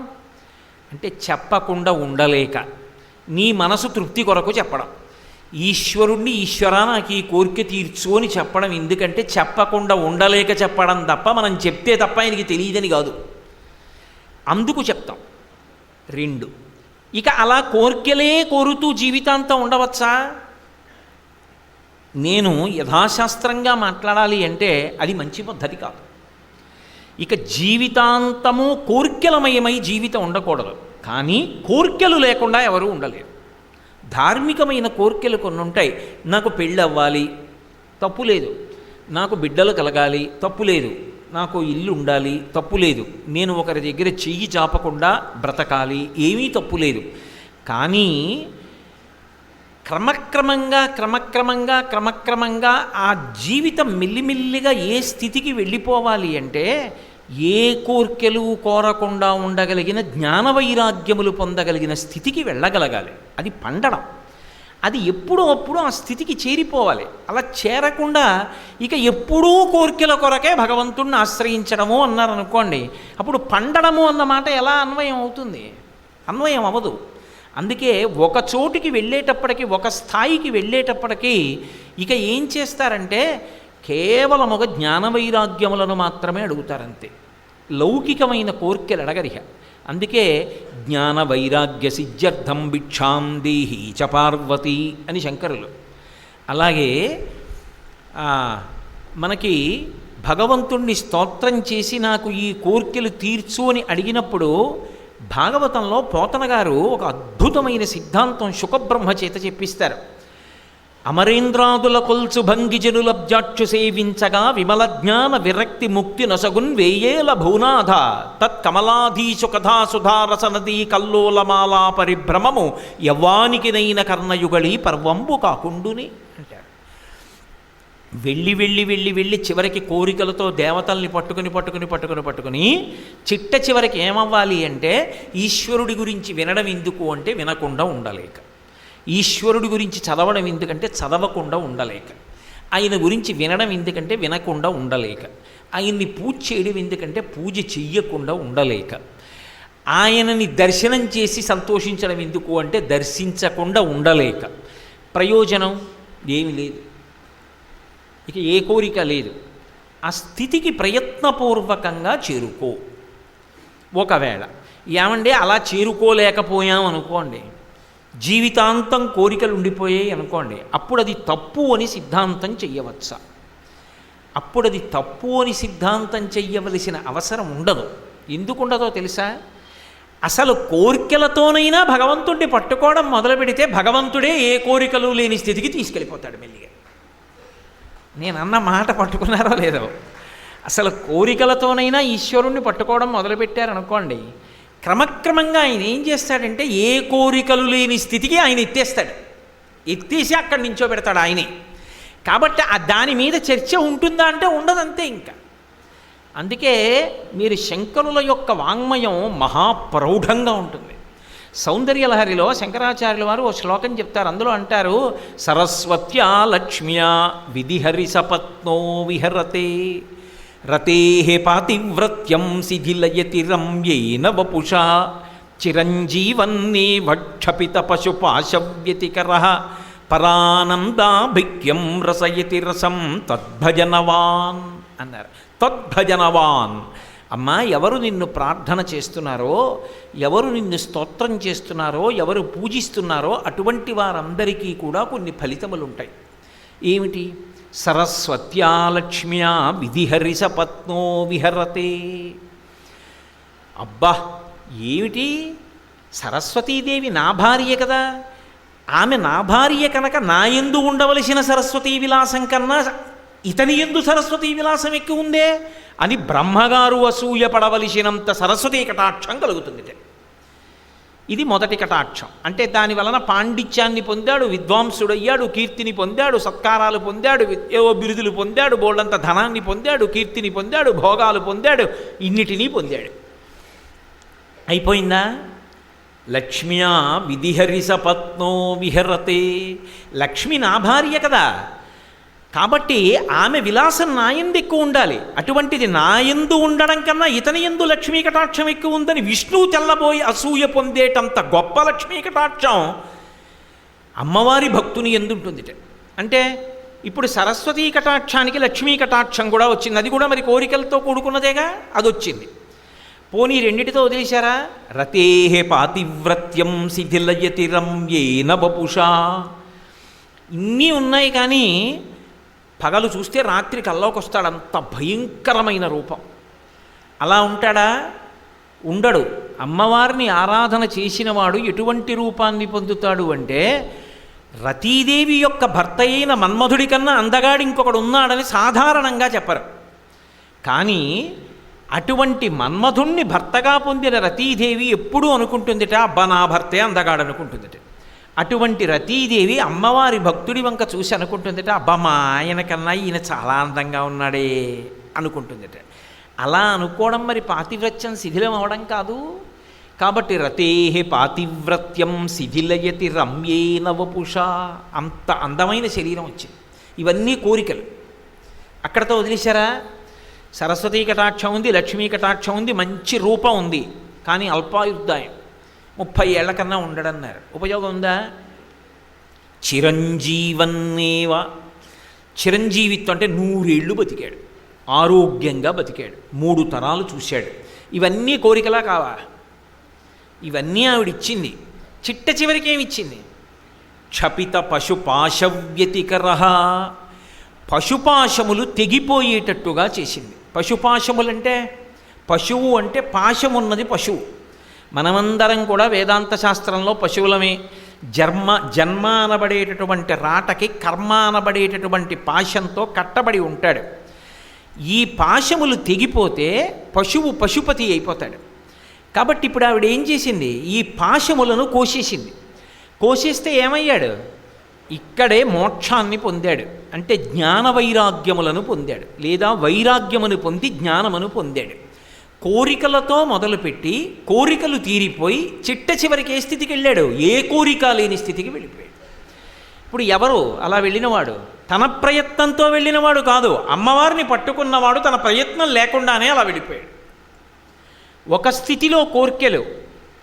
అంటే, చెప్పకుండా ఉండలేక నీ మనసు తృప్తి కొరకు చెప్పడం. ఈశ్వరుణ్ణి ఈశ్వరా నాకు ఈ కోరిక తీర్చు అని చెప్పడం ఎందుకంటే చెప్పకుండా ఉండలేక చెప్పడం తప్ప, మనం చెప్తే తప్ప ఆయనకి తెలియదని కాదు. అందుకు చెప్తాం. 2, ఇక అలా కోరికలే కోరుతూ జీవితాంతం ఉండవచ్చా? నేను యథాశాస్త్రంగా మాట్లాడాలి అంటే అది మంచి పద్ధతి కాదు. ఇక జీవితాంతము కోర్కెలమయమై జీవితం ఉండకూడదు. కానీ కోర్కెలు లేకుండా ఎవరూ ఉండలేరు. ధార్మికమైన కోర్కెలు కొన్ని ఉంటాయి. నాకు పెళ్ళవ్వాలి, తప్పు లేదు. నాకు బిడ్డలు కలగాలి, తప్పు లేదు. నాకు ఇల్లు ఉండాలి, తప్పు లేదు. నేను ఒకరి దగ్గర చెయ్యి చాపకుండా బ్రతకాలి, ఏమీ తప్పు లేదు. కానీ క్రమక్రమంగా ఆ జీవితం మెల్లిమెల్లిగా ఏ స్థితికి వెళ్ళిపోవాలి అంటే, ఏ కోర్కెలు కోరకుండా ఉండగలిగిన జ్ఞానవైరాగ్యములు పొందగలిగిన స్థితికి వెళ్ళగలగాలి. అది పండడం. అది ఎప్పుడో అప్పుడు ఆ స్థితికి చేరిపోవాలి. అలా చేరకుండా ఇక ఎప్పుడూ కోర్కెల కొరకే భగవంతుణ్ణి ఆశ్రయించడము అన్నారనుకోండి, అప్పుడు పండడము అన్న మాట ఎలా అన్వయం అవుతుంది? అన్వయం అవ్వదు. అందుకే ఒక చోటికి వెళ్ళేటప్పటికి, ఒక స్థాయికి వెళ్ళేటప్పటికీ ఇక ఏం చేస్తారంటే కేవలం ఒక జ్ఞానవైరాగ్యములను మాత్రమే అడుగుతారంతే. లౌకికమైన కోర్కెలు అడగరిహ. అందుకే జ్ఞాన వైరాగ్య సిద్ధ్యర్థం భిక్షాం దేహి చ పార్వతి అని శంకరులు. అలాగే మనకి భగవంతుణ్ణి స్తోత్రం చేసి నాకు ఈ కోర్కెలు తీర్చు అని అడిగినప్పుడు భాగవతంలో పోతన గారు ఒక అద్భుతమైన సిద్ధాంతం శుకబ్రహ్మ చేత చెప్పిస్తారు. అమరేంద్రాదుల కొల్చు భంగిజనులబ్జాక్షు సేవించగా విమల జ్ఞాన విరక్తి ముక్తి నొసగున్ వేయేల భూనాథ తత్కమలాధీశు కథాసుధారసనదీ కల్లోలమాలా పరిభ్రమము యవ్వానికినైన కర్ణయుగళి పర్వంబు కాకుండుని అంటారు. వెళ్ళి వెళ్ళి వెళ్ళి వెళ్ళి చివరికి కోరికలతో దేవతల్ని పట్టుకుని చిట్ట చివరికి ఏమవ్వాలి అంటే ఈశ్వరుడి గురించి వినడం ఎందుకు అంటే వినకుండా ఉండలేక, ఈశ్వరుడి గురించి చదవడం ఎందుకంటే చదవకుండా ఉండలేక, ఆయన గురించి వినడం ఎందుకంటే వినకుండా ఉండలేక, ఆయన్ని పూజ చేయడం ఎందుకంటే పూజ చెయ్యకుండా ఉండలేక, ఆయనని దర్శనం చేసి సంతోషించడం ఎందుకు అంటే దర్శించకుండా ఉండలేక, ప్రయోజనం ఏమి లేదు, ఇక ఏ కోరిక లేదు. ఆ స్థితికి ప్రయత్నపూర్వకంగా చేరుకో. ఒకవేళ ఏమంటే అలా చేరుకోలేకపోయాం అనుకోండి, జీవితాంతం కోరికలు ఉండిపోయాయి అనుకోండి, అప్పుడు అది తప్పు అని సిద్ధాంతం చెయ్యవచ్చా? అప్పుడు అది తప్పు అని సిద్ధాంతం చెయ్యవలసిన అవసరం ఉండదు. ఎందుకుండదో తెలుసా? అసలు కోరికలతోనైనా భగవంతుడిని పట్టుకోవడం మొదలు పెడితే భగవంతుడే ఏ కోరికలు లేని స్థితికి తీసుకెళ్ళిపోతాడు మెల్లిగా. నేను అన్న మాట పట్టుకున్నారో లేదో? అసలు కోరికలతోనైనా ఈశ్వరుణ్ణి పట్టుకోవడం మొదలుపెట్టారనుకోండి, క్రమక్రమంగా ఆయన ఏం చేస్తాడంటే ఏ కోరికలు లేని స్థితికి ఆయన ఎత్తేసి అక్కడి నుంచో పెడతాడు ఆయనే. కాబట్టి దాని మీద చర్చ ఉంటుందా అంటే ఉండదంతే ఇంకా. అందుకే మీరు శంకరుల యొక్క వాంగ్మయం మహాప్రౌఢంగా ఉంటుంది. సౌందర్యలహరిలో శంకరాచార్యుల వారు ఓ శ్లోకం చెప్తారు. అందులో అంటారు, సరస్వత్యా లక్ష్మ్యా విధిహరి సపత్నో విహరతే రతే పాతివ్రత్యం శిథిలయతి రమ్యేన వపుషా చిరంజీవన్నే వక్షపిత పశుపాశవ్యతికర పరానందాభిక్యం రసయతి రసం తద్భజనవాన్ అన్నారు. తద్భజనవాన్. అమ్మా, ఎవరు నిన్ను ప్రార్థన చేస్తున్నారో, ఎవరు నిన్ను స్తోత్రం చేస్తున్నారో, ఎవరు పూజిస్తున్నారో అటువంటి వారందరికీ కూడా కొన్ని ఫలితములు ఉంటాయి. ఏమిటి? సరస్వత్యా లక్ష్మ్యా విధిహరి సపత్నో విహరతే. అబ్బా, ఏమిటి? సరస్వతీదేవి నా భార్య కదా, ఆమె నా భార్య కనుక నా యందు ఉండవలసిన సరస్వతీ విలాసం కన్నా ఇతని యందు సరస్వతీ విలాసం ఎక్కువ ఉందే అని బ్రహ్మగారు అసూయపడవలసినంత సరస్వతీ కటాక్షం కలుగుతుంది. ఇది మొదటి కటాక్షం. అంటే దాని వలన పాండిత్యాన్ని పొందాడు, విద్వాంసుడయ్యాడు, కీర్తిని పొందాడు, సత్కారాలు పొందాడు, ఏవో బిరుదులు పొందాడు, బోళ్ళంత ధనాన్ని పొందాడు, కీర్తిని పొందాడు, భోగాలు పొందాడు, ఇన్నిటినీ పొందాడు. అయిపోయిందా? లక్ష్మ్యా విధిహరి సపత్నో విహరతే. లక్ష్మి నా భార్య కదా, కాబట్టి ఆమె విలాసం నాయందు ఎక్కువ ఉండాలి. అటువంటిది నాయందు ఉండడం కన్నా ఇతని యందు లక్ష్మీ కటాక్షం ఎక్కువ ఉందని విష్ణువు తెల్లబోయి అసూయ పొందేటంత గొప్ప లక్ష్మీ కటాక్షం అమ్మవారి భక్తుని ఎందుంటుంది. అంటే ఇప్పుడు సరస్వతీ కటాక్షానికి లక్ష్మీ కటాక్షం కూడా వచ్చింది. అది కూడా మరి కోరికలతో కూడుకున్నదేగా, అది వచ్చింది. పోనీ రెండిటితో వదిలేశారా? రతేహే పాతివ్రత్యం శిథిలయతి రమ్యేన వపుషా. ఇన్నీ ఉన్నాయి, కానీ పగలు చూస్తే రాత్రి కల్లోకి వస్తాడు. అంత భయంకరమైన రూపం. అలా ఉంటాడా? ఉండడు. అమ్మవారిని ఆరాధన చేసినవాడు ఎటువంటి రూపాన్ని పొందుతాడు అంటే రతీదేవి యొక్క భర్త అయిన మన్మధుడి కన్నా అందగాడు ఇంకొకడు ఉన్నాడని సాధారణంగా చెప్పరు. కానీ అటువంటి మన్మధుణ్ణి భర్తగా పొందిన రతీదేవి ఎప్పుడూ అనుకుంటుందిట, అబ్బా నా భర్తే అందగాడు అనుకుంటుందిట. అటువంటి రతీదేవి అమ్మవారి భక్తుడి వంక చూసి అనుకుంటుందిట, అబ్బా మా ఆయన కన్నా ఈయన చాలా అందంగా ఉన్నాడే అనుకుంటుందిట. అలా అనుకోవడం మరి పాతివ్రత్యం శిథిలం అవడం కాదు. కాబట్టి రతే పాతివ్రత్యం శిథిలయతి రమ్యేన వపుష. అంత అందమైన శరీరం వచ్చింది. ఇవన్నీ కోరికలు. అక్కడతో వదిలేశారా? సరస్వతీ కటాక్షం ఉంది, లక్ష్మీ కటాక్షం ఉంది, మంచి రూపం ఉంది, కానీ అల్పాయుర్దాయం, 30 ఏళ్ల కన్నా ఉండడన్నారు. ఉపయోగం ఉందా? చిరంజీవన్నేవ. చిరంజీవిత్వం అంటే 100 ఏళ్ళు బతికాడు, ఆరోగ్యంగా బతికాడు, 3 తరాలు చూశాడు. ఇవన్నీ కోరికలా కావా? ఇవన్నీ ఆవిడిచ్చింది. చిట్ట చివరికి ఏమిచ్చింది? క్షపిత పశుపాశవ్యతికర. పశుపాశములు తెగిపోయేటట్టుగా చేసింది. పశుపాశములంటే, పశువు అంటే పాశమున్నది పశువు. మనమందరం కూడా వేదాంత శాస్త్రంలో పశువులమే. జన్మ అనబడేటటువంటి రాటకి కర్మ అనబడేటటువంటి పాశంతో కట్టబడి ఉంటాడు. ఈ పాశములు తెగిపోతే పశువు పశుపతి అయిపోతాడు. కాబట్టి ఇప్పుడు ఆవిడ ఏం చేసింది? ఈ పాశములను కోసేసింది. కోసేస్తే ఏమయ్యాడు? ఇక్కడే మోక్షాన్ని పొందాడు. అంటే జ్ఞాన వైరాగ్యములను పొందాడు, లేదా వైరాగ్యమును పొంది జ్ఞానమును పొందాడు. కోరికలతో మొదలుపెట్టి కోరికలు తీరిపోయి చిట్ట చివరికి ఏ స్థితికి వెళ్ళాడు? ఏ కోరిక లేని స్థితికి వెళ్ళిపోయాడు. ఇప్పుడు ఎవరు అలా వెళ్ళినవాడు? తన ప్రయత్నంతో వెళ్ళినవాడు కాదు, అమ్మవారిని పట్టుకున్నవాడు తన ప్రయత్నం లేకుండానే అలా వెళ్ళిపోయాడు. ఒక స్థితిలో కోర్కెలు,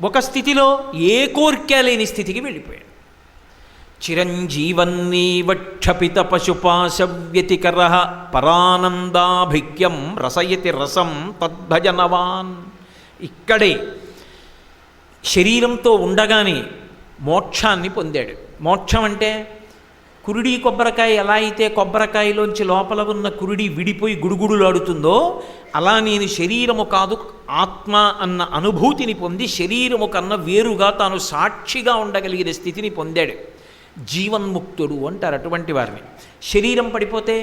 ఒక స్థితిలో ఏ కోర్కె లేని స్థితికి వెళ్ళిపోయాడు. చిరంజీవన్నీవ క్షపిత పశుపాశవ్యతికర పరానందాభిక్యం రసయతి రసం తద్భజనవాన్. ఇక్కడే శరీరంతో ఉండగానే మోక్షాన్ని పొందాడు. మోక్షం అంటే కురుడి కొబ్బరికాయ ఎలా అయితే కొబ్బరికాయలోంచి లోపల ఉన్న కురుడి విడిపోయి గుడుగుడులాడుతుందో, అలా నేను శరీరము కాదు ఆత్మ అన్న అనుభూతిని పొంది శరీరము కన్నా వేరుగా తాను సాక్షిగా ఉండగలిగిన స్థితిని పొందాడు. జీవన్ముక్తుడు అంటారు అటువంటి వారిని. శరీరం పడిపోతే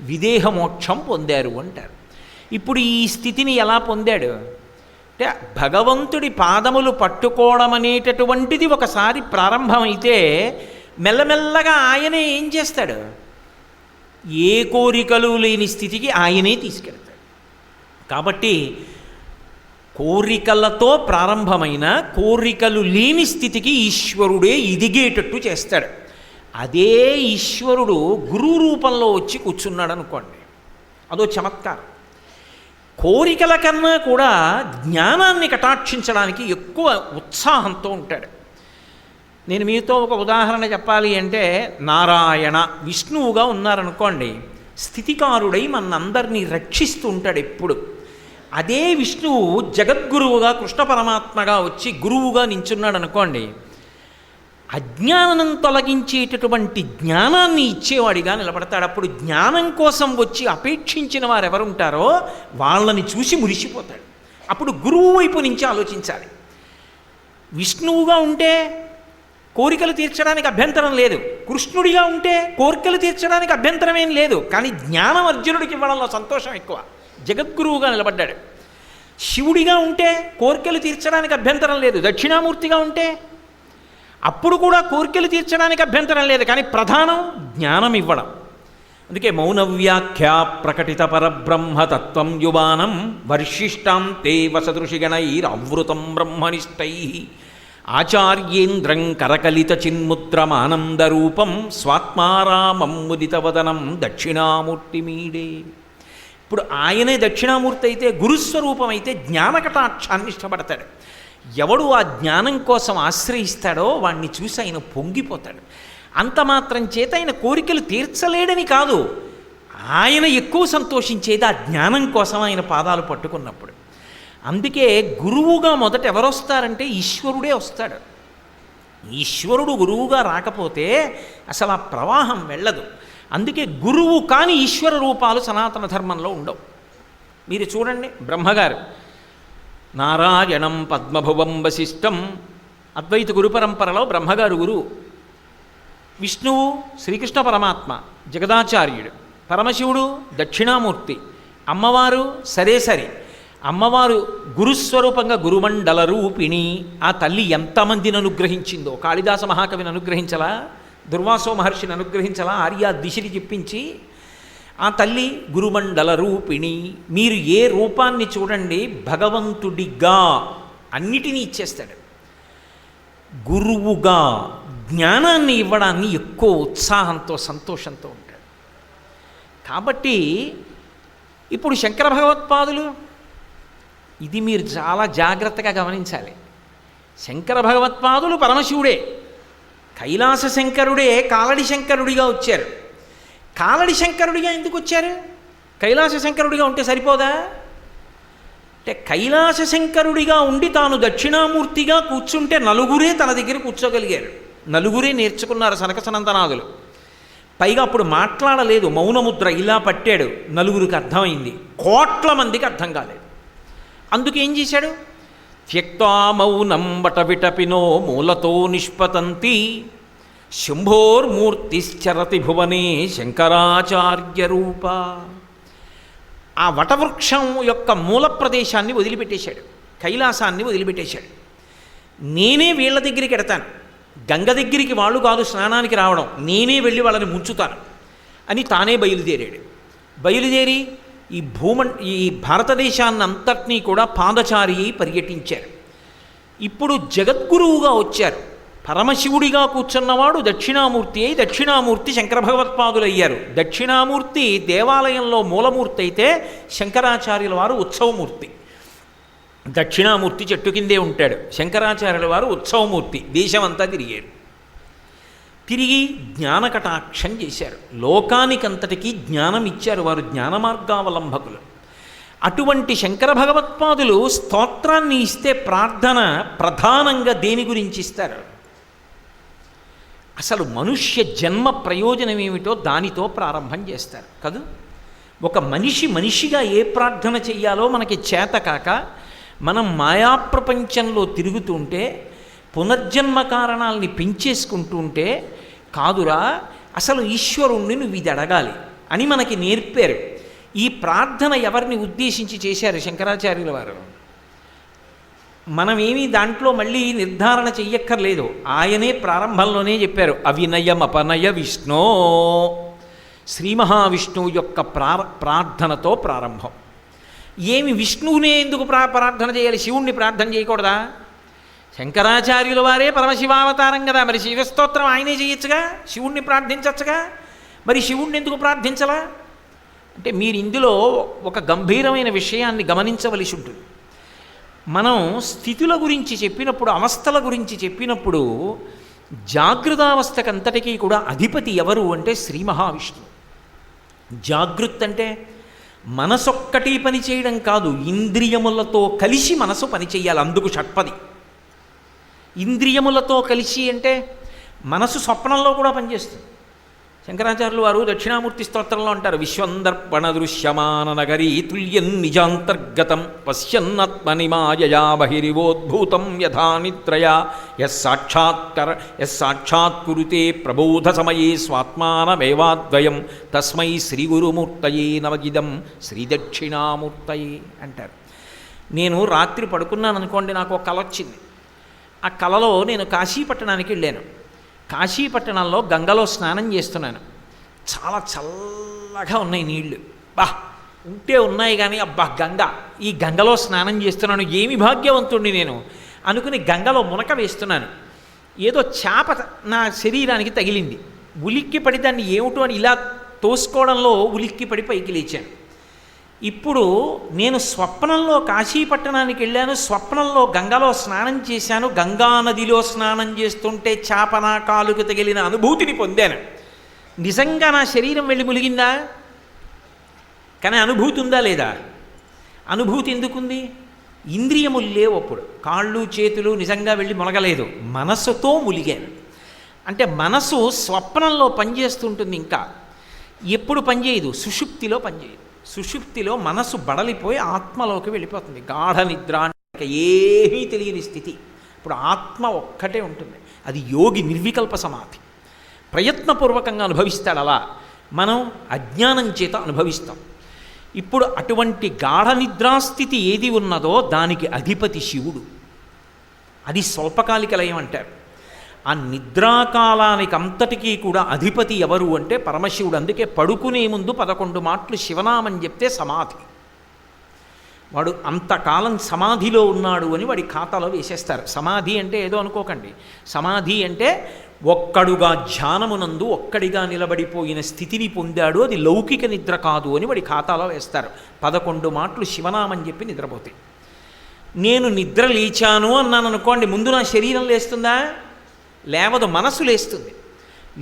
విదేహ మోక్షం పొందారు అంటారు. ఇప్పుడు ఈ స్థితిని ఎలా పొందాడు అంటే, భగవంతుడి పాదములు పట్టుకోవడం అనేటటువంటిది ఒకసారి ప్రారంభమైతే మెల్లమెల్లగా ఆయనే ఏం చేస్తాడు? ఏ కోరికలు లేని స్థితికి ఆయనే తీసుకెళ్తాడు. కాబట్టి కోరికలతో ప్రారంభమైన కోరికలు లేని స్థితికి ఈశ్వరుడే ఎదిగేటట్టు చేస్తాడు. అదే ఈశ్వరుడు గురువు రూపంలో వచ్చి కూర్చున్నాడు అనుకోండి, అదో చమత్కారం. కోరికల కన్నా కూడా జ్ఞానాన్ని కటాక్షించడానికి ఎక్కువ ఉత్సాహంతో ఉంటాడు. నేను మీతో ఒక ఉదాహరణ చెప్పాలి అంటే, నారాయణ విష్ణువుగా ఉన్నారనుకోండి, స్థితికారుడై మనందరినీ రక్షిస్తూ ఉంటాడు ఎప్పుడు. అదే విష్ణువు జగద్గురువుగా కృష్ణ పరమాత్మగా వచ్చి గురువుగా నించున్నాడు అనుకోండి, అజ్ఞానం తొలగించేటటువంటి జ్ఞానాన్ని ఇచ్చేవాడిగా నిలబడతాడు. అప్పుడు జ్ఞానం కోసం వచ్చి అపేక్షించిన వారు ఎవరుంటారో వాళ్ళని చూసి మురిసిపోతాడు. అప్పుడు గురువు వైపు నుంచి ఆలోచించాలి. విష్ణువుగా ఉంటే కోరికలు తీర్చడానికి అభ్యంతరం లేదు, కృష్ణుడిగా ఉంటే కోరికలు తీర్చడానికి అభ్యంతరం ఏం లేదు. కానీ జ్ఞానం అర్జునుడికి ఇవ్వడంలో సంతోషం ఎక్కువ, జగద్గురువుగా నిలబడ్డాడు. శివుడిగా ఉంటే కోరికలు తీర్చడానికి అభ్యంతరం లేదు, దక్షిణామూర్తిగా ఉంటే అప్పుడు కూడా కోరికలు తీర్చడానికి అభ్యంతరం లేదు, కానీ ప్రధానం జ్ఞానం ఇవ్వడం. అందుకే మౌనవ్యాఖ్యా ప్రకటిత పరబ్రహ్మతత్వం యువానం వర్షిష్టాం తే వసదృషిగణైరవృతం బ్రహ్మనిష్టై ఆచార్యేంద్రం కరకలిత చిన్ముద్రమానందరూపం స్వాత్మారామం ముదితవదనం దక్షిణామూర్తిమీడే. ఇప్పుడు ఆయనే దక్షిణామూర్తి అయితే, గురుస్వరూపం అయితే జ్ఞానకటాక్షాన్ని ఇష్టపడతాడు. ఎవడు ఆ జ్ఞానం కోసం ఆశ్రయిస్తాడో వాణ్ణి చూసి ఆయన పొంగిపోతాడు. అంత మాత్రం చేత ఆయన కోరికలు తీర్చలేడని కాదు, ఆయన ఎక్కువ సంతోషించేది ఆ జ్ఞానం కోసం ఆయన పాదాలు పట్టుకున్నప్పుడు. అందుకే గురువుగా మొదట ఎవరు వస్తారంటే ఈశ్వరుడే వస్తాడు. ఈశ్వరుడు గురువుగా రాకపోతే అసలు ఆ ప్రవాహం వెళ్ళదు. అందుకే గురువు కాని ఈశ్వర రూపాలు సనాతన ధర్మంలో ఉండవు. మీరు చూడండి, బ్రహ్మగారు నారాయణం పద్మభువం వశిష్టం, అద్వైత గురు పరంపరలో బ్రహ్మగారు గురువు. విష్ణువు శ్రీకృష్ణ పరమాత్మ జగదాచార్యుడు, పరమశివుడు దక్షిణామూర్తి, అమ్మవారు సరే. అమ్మవారు గురుస్వరూపంగా గురుమండల రూపిణి. ఆ తల్లి ఎంతమందిని అనుగ్రహించిందో, కాళిదాస మహాకవిని అనుగ్రహించలా, దుర్వాసో మహర్షిని అనుగ్రహించలా, ఆర్యా దిశని చెప్పించి ఆ తల్లి గురుమండల రూపిణి. మీరు ఏ రూపాన్ని చూడండి, భగవంతుడిగా అన్నిటినీ ఇచ్చేస్తాడు. గురువుగా జ్ఞానాన్ని ఇవ్వడాన్ని ఎక్కువ ఉత్సాహంతో సంతోషంతో ఉంటాడు. కాబట్టి ఇప్పుడు శంకర భగవత్పాదులు, ఇది మీరు చాలా జాగ్రత్తగా గమనించాలి. శంకర భగవత్పాదులు పరమశివుడే, కైలాస శంకరుడే కాలడి శంకరుడిగా వచ్చారు. కాలడి శంకరుడిగా ఎందుకు వచ్చారు? కైలాస శంకరుడిగా ఉంటే సరిపోదా? అంటే కైలాస శంకరుడిగా ఉండి తాను దక్షిణామూర్తిగా కూర్చుంటే నలుగురే తన దగ్గర కూర్చోగలిగారు, నలుగురే నేర్చుకున్నారు సనక సనందనాదులు. పైగా అప్పుడు మాట్లాడలేదు, మౌనముద్ర ఇలా పట్టాడు, నలుగురికి అర్థమైంది, కోట్ల మందికి అర్థం కాలేదు. అందుకు ఏం చేశాడు? త్యక్త్వా మౌనం వటవిటపినో మూలతో నిష్పతంతి శంభోర్మూర్తిశ్చరతి భువనే శంకరాచార్య రూప. ఆ వటవృక్షం యొక్క మూల ప్రదేశాన్ని వదిలిపెట్టేశాడు, కైలాసాన్ని వదిలిపెట్టేశాడు. నేనే వీళ్ళ దగ్గరికి ఎడతాను, గంగ దగ్గరికి వాళ్ళు కాదు స్నానానికి రావడం, నేనే వెళ్ళి వాళ్ళని ముంచుతాను అని తానే బయలుదేరాడు. బయలుదేరి ఈ భారతదేశాన్ని అంతటినీ కూడా పాదచారి అయి పర్యటించారు. ఇప్పుడు జగద్గురువుగా వచ్చారు. పరమశివుడిగా కూర్చున్నవాడు దక్షిణామూర్తి అయి, దక్షిణామూర్తి శంకర భగవత్పాదులయ్యారు. దక్షిణామూర్తి దేవాలయంలో మూలమూర్తి అయితే శంకరాచార్యుల వారు ఉత్సవమూర్తి. దక్షిణామూర్తి చెట్టు కిందే ఉంటాడు, శంకరాచార్యుల వారు ఉత్సవమూర్తి. దేశమంతా తిరిగారు. తిరిగి జ్ఞానకటాక్షం చేశారు, లోకానికంతటికీ జ్ఞానం ఇచ్చారు. వారు జ్ఞాన మార్గావలంబకులు. అటువంటి శంకర భగవత్పాదులు స్తోత్రాన్ని ఇస్తే ప్రార్థన ప్రధానంగా దేని గురించి ఇస్తారు? అసలు మనుష్య జన్మ ప్రయోజనం ఏమిటో దానితో ప్రారంభం చేస్తారు కదూ. ఒక మనిషిగా ఏ ప్రార్థన చెయ్యాలో మనకి చేతకాక మనం మాయాప్రపంచంలో తిరుగుతుంటే, పునర్జన్మ కారణాలని పెంచేసుకుంటూ ఉంటే, కాదురా అసలు ఈశ్వరుణ్ణి నువ్వు ఇది అడగాలి అని మనకి నేర్పారు. ఈ ప్రార్థన ఎవరిని ఉద్దేశించి చేశారు శంకరాచార్యుల వారు? మనమేమీ దాంట్లో మళ్ళీ నిర్ధారణ చెయ్యక్కర్లేదు, ఆయనే ప్రారంభంలోనే చెప్పారు. అవినయమపనయ విష్ణో, శ్రీ మహావిష్ణువు యొక్క ప్రార్థనతో ప్రారంభం. ఏమి విష్ణువునే ఎందుకు ప్రార్థన చేయాలి, శివుణ్ణి ప్రార్థన చేయకూడదా? శంకరాచార్యుల వారే పరమశివావతారం కదా, మరి శివస్తోత్రం ఆయనే చేయొచ్చుగా, శివుణ్ణి ప్రార్థించచ్చుగా. మరి శివుణ్ణి ఎందుకు ప్రార్థించలా అంటే మీరు ఇందులో ఒక గంభీరమైన విషయాన్ని గమనించవలసి ఉంటుంది. మనం స్థితుల గురించి చెప్పినప్పుడు, అవస్థల గురించి చెప్పినప్పుడు, జాగృతావస్థకంతటికీ కూడా అధిపతి ఎవరు అంటే శ్రీ మహావిష్ణువు. జాగృత్ అంటే మనసొక్కటి పని చేయడం కాదు, ఇంద్రియములతో కలిసి మనసు పనిచేయాలి. అందుకు షట్పది. ఇంద్రియములతో కలిసి అంటే మనసు స్వప్నంలో కూడా పనిచేస్తుంది. శంకరాచార్యులు వారు దక్షిణామూర్తి స్తోత్రంలో అంటారు, విశ్వందర్పణ దృశ్యమాన నగరీ తుల్యం నిజాంతర్గతం పశ్యన్నాత్మని మాయయా బహిరివోద్భూతం యథా నిద్రయా యస్సాక్షాత్కురుతే ప్రబోధ సమయే స్వాత్మానమేవాద్వయం తస్మై శ్రీ గురుమూర్తయే నవగిదం శ్రీ దక్షిణామూర్తయే అంటారు. నేను రాత్రి పడుకున్నాను అనుకోండి, నాకు ఒక కల వచ్చింది. ఆ కలలో నేను కాశీపట్టణానికి వెళ్ళాను. కాశీపట్టణంలో గంగలో స్నానం చేస్తున్నాను. చాలా చల్లగా ఉన్నాయి నీళ్లు, ఉంటే ఉన్నాయి కానీ అబ్బా గంగ, ఈ గంగలో స్నానం చేస్తున్నాను, ఏమి భాగ్యవంతుణ్ణి నేను అనుకుని గంగలో మునక వేస్తున్నాను. ఏదో చేప నా శరీరానికి తగిలింది. ఉలిక్కిపడి దాన్ని ఏమిటో అని ఇలా తోసుకోవడంలో ఉలిక్కిపడి పైకి లేచాను. ఇప్పుడు నేను స్వప్నంలో కాశీపట్టణానికి వెళ్ళాను, స్వప్నంలో గంగలో స్నానం చేశాను, గంగా నదిలో స్నానం చేస్తుంటే చేప నా కాలుకు తగిలిన అనుభూతిని పొందాను. నిజంగా నా శరీరం వెళ్ళి ములిగిందా? కానీ అనుభూతి ఉందా లేదా? అనుభూతి ఎందుకుంది? ఇంద్రియములు లేవు అప్పుడు, కాళ్ళు చేతులు నిజంగా వెళ్ళి మునగలేదు, మనస్సుతో ములిగాను. అంటే మనసు స్వప్నంలో పనిచేస్తుంటుంది, ఇంకా ఎప్పుడు పనిచేయదు, సుషుప్తిలో పనిచేయదు. సుషుప్తిలో మనసు బడలిపోయి ఆత్మలోకి వెళ్ళిపోతుంది. గాఢ నిద్ర అంటే ఏమీ తెలియని స్థితి. ఇప్పుడు ఆత్మ ఒక్కటే ఉంటుంది. అది యోగి నిర్వికల్ప సమాధి. ప్రయత్నపూర్వకంగా అనుభవిస్తాడు. అలా మనం అజ్ఞానం చేత అనుభవిస్తాం. ఇప్పుడు అటువంటి గాఢ నిద్రాస్థితి ఏది ఉన్నదో దానికి అధిపతి శివుడు. అది స్వల్పకాలిక లయం అంటారు. ఆ నిద్రాకాలానికి అంతటికీ కూడా అధిపతి ఎవరు అంటే పరమశివుడు. అందుకే పడుకునే ముందు 11 మాటలు శివనామం చెప్తే సమాధి. వాడు అంతకాలం సమాధిలో ఉన్నాడు అని వాడి ఖాతాలో వేసేస్తారు. సమాధి అంటే ఏదో అనుకోకండి. సమాధి అంటే ఒక్కడుగా ధ్యానమునందు ఒక్కడిగా నిలబడిపోయిన స్థితిని పొందాడు, అది లౌకిక నిద్ర కాదు అని వాడి ఖాతాలో వేస్తారు. 11 మాటలు శివనామం చెప్పి నిద్రపోతే. నేను నిద్ర లేచాను అన్నాను అనుకోండి, ముందు నా శరీరం లేస్తుందా? లేవదు, మనసు లేస్తుంది.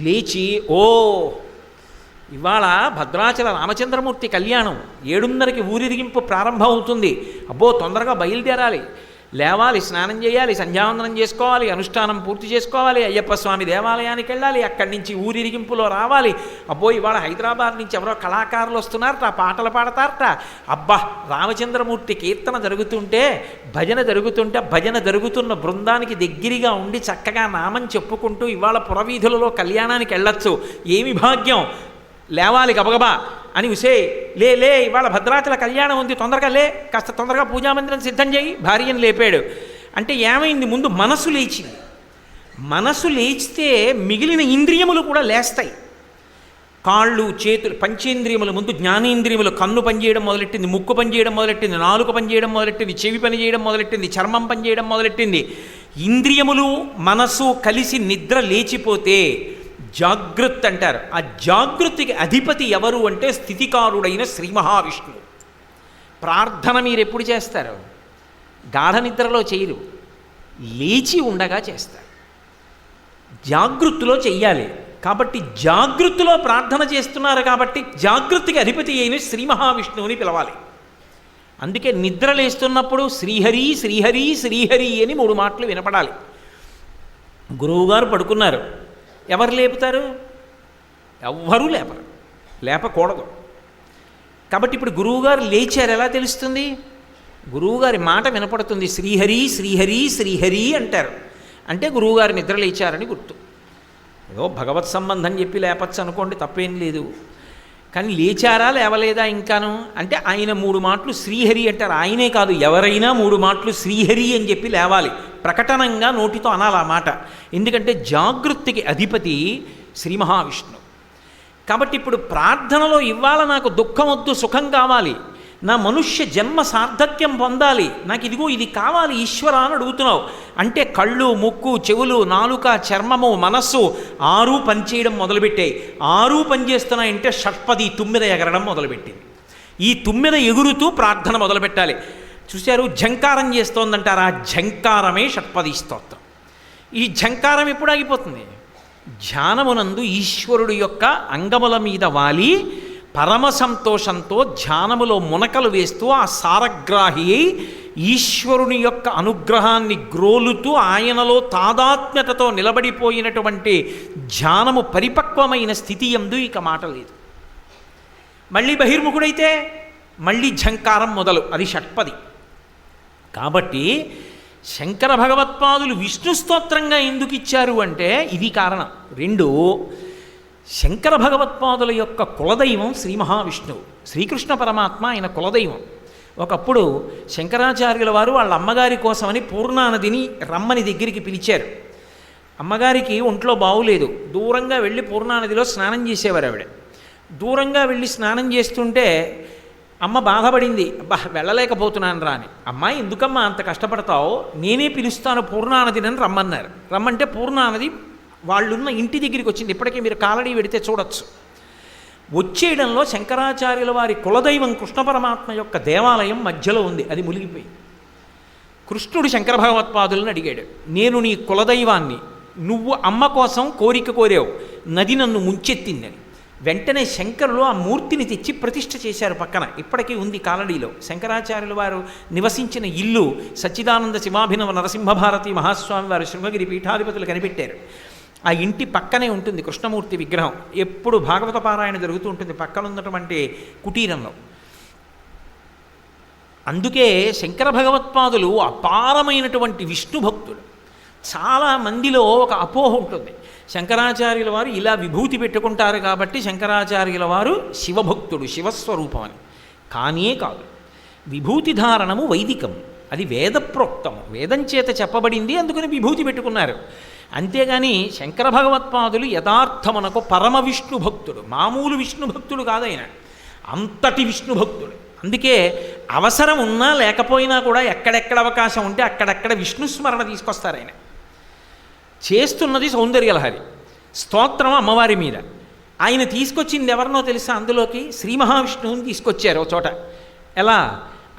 లేచి ఓ ఇవాళ భద్రాచల రామచంద్రమూర్తి కళ్యాణం 7:30కి ఊరిరిగింపు ప్రారంభం అవుతుంది. అబ్బో తొందరగా బయలుదేరాలి, లేవాలి, స్నానం చేయాలి, సంధ్యావందనం చేసుకోవాలి, అనుష్ఠానం పూర్తి చేసుకోవాలి, అయ్యప్ప స్వామి దేవాలయానికి వెళ్ళాలి, అక్కడి నుంచి ఊరిరిగింపులో రావాలి. అబ్బో ఇవాళ హైదరాబాద్ నుంచి ఎవరో కళాకారులు వస్తున్నారట, పాటలు పాడతారట. అబ్బా రామచంద్రమూర్తి కీర్తన జరుగుతుంటే, భజన జరుగుతుంటే, భజన జరుగుతున్న బృందానికి దగ్గరగా ఉండి చక్కగా నామం చెప్పుకుంటూ ఇవాళ పురవీధులలో కళ్యాణానికి వెళ్ళొచ్చు. ఏమి భాగ్యం! లేవాలి గబగబా అని ఉసే లే లే ఇవాళ భద్రాచల కళ్యాణం ఉంది, తొందరగా లే, కాస్త తొందరగా పూజామందిరం సిద్ధం చేయి. భార్యను లేపాడు అంటే ఏమైంది? ముందు మనసు లేచింది. మనసు లేచితే మిగిలిన ఇంద్రియములు కూడా లేస్తాయి. కాళ్ళు, చేతులు, పంచేంద్రియములు, ముందు జ్ఞానేంద్రియములు, కన్ను పనిచేయడం మొదలెట్టింది, ముక్కు పనిచేయడం మొదలెట్టింది, నాలుక పనిచేయడం మొదలెట్టింది, చెవి పనిచేయడం మొదలెట్టింది, చర్మం పనిచేయడం మొదలెట్టింది. ఇంద్రియములు మనసు కలిసి నిద్ర లేచిపోతే జాగృత్ అంటారు. ఆ జాగృతికి అధిపతి ఎవరు అంటే స్థితికారుడైన శ్రీ మహావిష్ణువు. ప్రార్థన మీరు ఎప్పుడు చేస్తారు? గాఢ నిద్రలో చేయరు, లేచి ఉండగా చేస్తారు. జాగృతిలో చెయ్యాలి. కాబట్టి జాగృతిలో ప్రార్థన చేస్తున్నారు కాబట్టి జాగృతికి అధిపతి అయిన శ్రీ మహావిష్ణువుని పిలవాలి. అందుకే నిద్ర లేస్తున్నప్పుడు శ్రీహరి శ్రీహరి శ్రీహరి అని 3 మాటలు వినపడాలి. గురువుగారు పడుకున్నారు, ఎవరు లేపుతారు? ఎవ్వరూ లేపరు, లేపకూడదు. కాబట్టి ఇప్పుడు గురువుగారు లేచారు, ఎలా తెలుస్తుంది? గురువుగారి మాట వినపడుతుంది. శ్రీహరి శ్రీహరి శ్రీహరి అంటారు అంటే గురువుగారు నిద్ర లేచారని గుర్తు. ఏదో భగవత్ సంబంధం చెప్పి లేపచ్చు అనుకోండి, తప్పేం లేదు. కానీ లేచారా లేవలేదా ఇంకాను అంటే ఆయన 3 మాటలు శ్రీహరి అంటారు. ఆయనే కాదు, ఎవరైనా 3 మాటలు శ్రీహరి అని చెప్పి లేవాలి. ప్రకటనంగా నోటితో అనాలి ఆ మాట. ఎందుకంటే జాగృతికి అధిపతి శ్రీ మహావిష్ణువు. కాబట్టి ఇప్పుడు ప్రార్థనలో ఇవాళ నాకు దుఃఖం వద్దు, సుఖం కావాలి, నా మనుష్య జన్మ సార్థక్యం పొందాలి, నాకు ఇదిగో ఇది కావాలి ఈశ్వర అని అడుగుతున్నావు అంటే కళ్ళు, ముక్కు, చెవులు, నాలుక, చర్మము, మనస్సు 6 పనిచేయడం మొదలుపెట్టాయి. 6 పనిచేస్తున్నాయంటే షట్పది 9 ఎగరడం మొదలుపెట్టింది. ఈ 9 ఎగురుతూ ప్రార్థన మొదలుపెట్టాలి. చూశారు, ఝంకారం చేస్తోందంటారా? ఝంకారమే షట్పది స్తోత్రం. ఈ ఝంకారం ఎప్పుడు ఆగిపోతుంది? ధ్యానమునందు ఈశ్వరుడు యొక్క అంగముల మీద వాలి పరమ సంతోషంతో ధ్యానములో మునకలు వేస్తూ ఆ సారగ్రాహి అయి ఈశ్వరుని యొక్క అనుగ్రహాన్ని గ్రోలుతూ ఆయనలో తాదాత్మ్యతతో నిలబడిపోయినటువంటి ధ్యానము పరిపక్వమైన స్థితి యందు ఇక మాట లేదు. మళ్ళీ బహిర్ముఖుడైతే మళ్ళీ ఝంకారం మొదలు, అది షట్పది. కాబట్టి శంకర భగవత్పాదులు విష్ణు స్తోత్రంగా ఎందుకు ఇచ్చారు అంటే ఇది కారణం. 2, శంకర భగవత్పాదుల యొక్క కులదైవం శ్రీ మహావిష్ణువు. శ్రీకృష్ణ పరమాత్మ ఆయన కులదైవం. ఒకప్పుడు శంకరాచార్యుల వారు వాళ్ళ అమ్మగారి కోసమని పూర్ణానదిని రమ్మని దగ్గరికి పిలిచారు. అమ్మగారికి ఒంట్లో బావులేదు, దూరంగా వెళ్ళి పూర్ణానదిలో స్నానం చేసేవారు ఆవిడ. దూరంగా వెళ్ళి స్నానం చేస్తుంటే అమ్మ బాధపడింది, అబ్బా వెళ్ళలేకపోతున్నాను రా అని. అమ్మా ఎందుకమ్మా అంత కష్టపడతావు, నేనే పిలుస్తాను పూర్ణానదిని అని రమ్మన్నారు. రమ్మంటే పూర్ణానది వాళ్ళున్న ఇంటి దగ్గరికి వచ్చింది. ఇప్పటికీ మీరు కాలడీ వెడితే చూడొచ్చు. వచ్చేయడంలో శంకరాచార్యుల వారి కులదైవం కృష్ణ పరమాత్మ యొక్క దేవాలయం మధ్యలో ఉంది, అది మునిగిపోయి. కృష్ణుడు శంకర భగవత్పాదులను అడిగాడు, నేను నీ కులదైవాన్ని, నువ్వు అమ్మ కోసం కోరిక కోరావు, నది నన్ను ముంచెత్తిందని. వెంటనే శంకరులు ఆ మూర్తిని తెచ్చి ప్రతిష్ఠ చేశారు పక్కన. ఇప్పటికీ ఉంది కాలడీలో. శంకరాచార్యుల వారు నివసించిన ఇల్లు సచ్చిదానంద శివాభినవ నరసింహభారతి మహాస్వామి వారు శృంగగిరి పీఠాధిపతులు కనిపెట్టారు. ఆ ఇంటి పక్కనే ఉంటుంది కృష్ణమూర్తి విగ్రహం. ఎప్పుడు భాగవత పారాయణ జరుగుతూ ఉంటుంది పక్కన ఉన్నటువంటి కుటీరంలో. అందుకే శంకర భగవత్పాదులు అపారమైనటువంటి విష్ణు భక్తులు. చాలామందిలో ఒక అపోహ ఉంటుంది, శంకరాచార్యుల వారు ఇలా విభూతి పెట్టుకుంటారు కాబట్టి శంకరాచార్యుల వారు శివభక్తుడు, శివస్వరూపం అని. కానే కాదు. విభూతి ధారణము వైదికం, అది వేదప్రోక్తము, వేదం చేత చెప్పబడింది, అందుకని విభూతి పెట్టుకున్నారు. అంతేగాని శంకర భగవత్పాదులు యథార్థమునకు పరమ విష్ణు భక్తుడు, మామూలు విష్ణు భక్తుడు కాదైన, అంతటి విష్ణు భక్తుడు. అందుకే అవసరం ఉన్నా లేకపోయినా కూడా ఎక్కడెక్కడ అవకాశం ఉంటే అక్కడెక్కడ విష్ణు స్మరణ తీసుకొస్తారు ఆయన. చేస్తున్నది సౌందర్యలహరి స్తోత్రం అమ్మవారి మీద. ఆయన తీసుకొచ్చింది ఎవరినో తెలుసా? అందులోకి శ్రీ మహావిష్ణువుని తీసుకొచ్చారు ఒక చోట. ఎలా?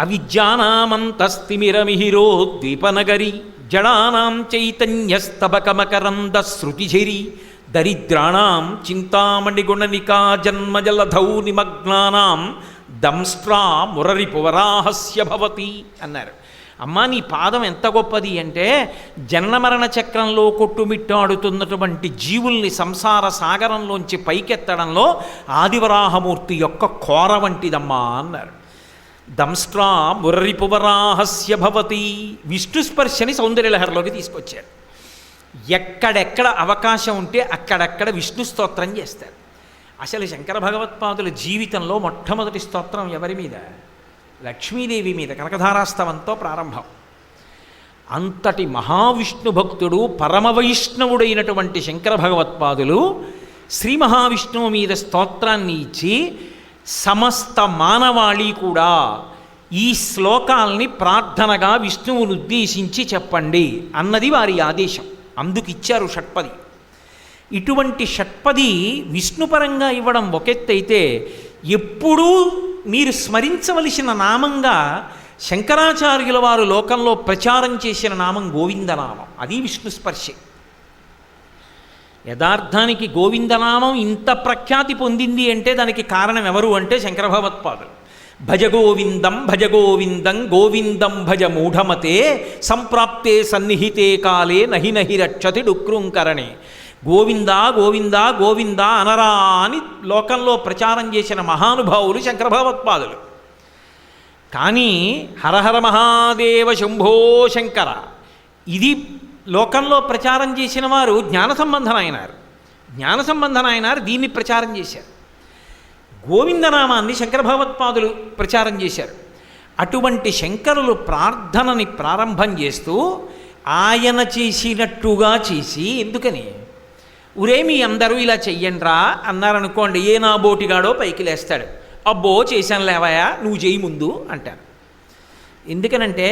అవిద్యానామంతస్తిమిరమిహిరో ద్వీపనగరి జడానాం చైతన్యస్తబకమకరంద శృతిఝరి దరిద్రాణం చింతామణిగుణనికా జన్మజలధౌ నిమగ్నానాం దంస్ట్రా మురరిపువరాహస్య భవతి అన్నారు. అమ్మా, నీ పాదం ఎంత గొప్పది అంటే జన్మమరణ చక్రంలో కొట్టుమిట్టాడుతున్నటువంటి జీవుల్ని సంసార సాగరంలోంచి పైకెత్తడంలో ఆదివరాహమూర్తి యొక్క కోర వంటిదమ్మా అన్నారు. దంస్ట్రా మురరిపువరాహస్య భవతి. విష్ణు స్పర్శని సౌందర్యలహరిలోకి తీసుకొచ్చారు. ఎక్కడెక్కడ అవకాశం ఉంటే అక్కడెక్కడ విష్ణు స్తోత్రం చేస్తారు. అసలు శంకర భగవత్పాదుల జీవితంలో మొట్టమొదటి స్తోత్రం ఎవరి మీద? లక్ష్మీదేవి మీద కనకధారాస్తవంతో ప్రారంభం. అంతటి మహావిష్ణు భక్తుడు పరమవైష్ణవుడైనటువంటి శంకర భగవత్పాదులు శ్రీ మహావిష్ణువు మీద స్తోత్రాన్ని ఇచ్చి సమస్త మానవాళి కూడా ఈ శ్లోకాల్ని ప్రార్థనగా విష్ణువును ఉద్దేశించి చెప్పండి అన్నది వారి ఆదేశం. అందుకిచ్చారు షట్పది. ఇటువంటి షట్పది విష్ణుపరంగా ఇవ్వడం ఒకెత్తైతే, ఎప్పుడూ మీరు స్మరించవలసిన నామంగా శంకరాచార్యుల వారు లోకంలో ప్రచారం చేసిన నామం గోవిందనామం. అది విష్ణు స్పర్శే. యథార్థానికి గోవిందనామం ఇంత ప్రఖ్యాతి పొందింది అంటే దానికి కారణం ఎవరు అంటే శంకర భగవత్పాదులు. భజ గోవిందం గోవిందం భజ మూఢమతే సంప్రాప్తే సన్నిహితే కాలే నహి నహి రక్షతి డుక్రుంకరణే. గోవిందా గోవిందా గోవిందా అనరా అని లోకంలో ప్రచారం చేసిన మహానుభావులు శంకర భగవత్పాదులు. కానీ హరహర మహాదేవ శంభో శంకర ఇది లోకంలో ప్రచారం చేసిన వారు జ్ఞాన సంబంధనాయనారు దీన్ని ప్రచారం చేశారు. గోవిందనామాన్ని శంకర భగవత్పాదులు ప్రచారం చేశారు. అటువంటి శంకరులు ప్రార్థనని ప్రారంభం చేస్తూ ఆయన చేసినట్టుగా చేసి, ఎందుకని ఉరేమి అందరూ ఇలా చెయ్యండ్రా అన్నారనుకోండి, ఏ నా బోటిగాడో పైకి లేస్తాడు, అబ్బో చేశాను లేవయా నువ్వు చేయి ముందు అంటారు. ఎందుకనంటే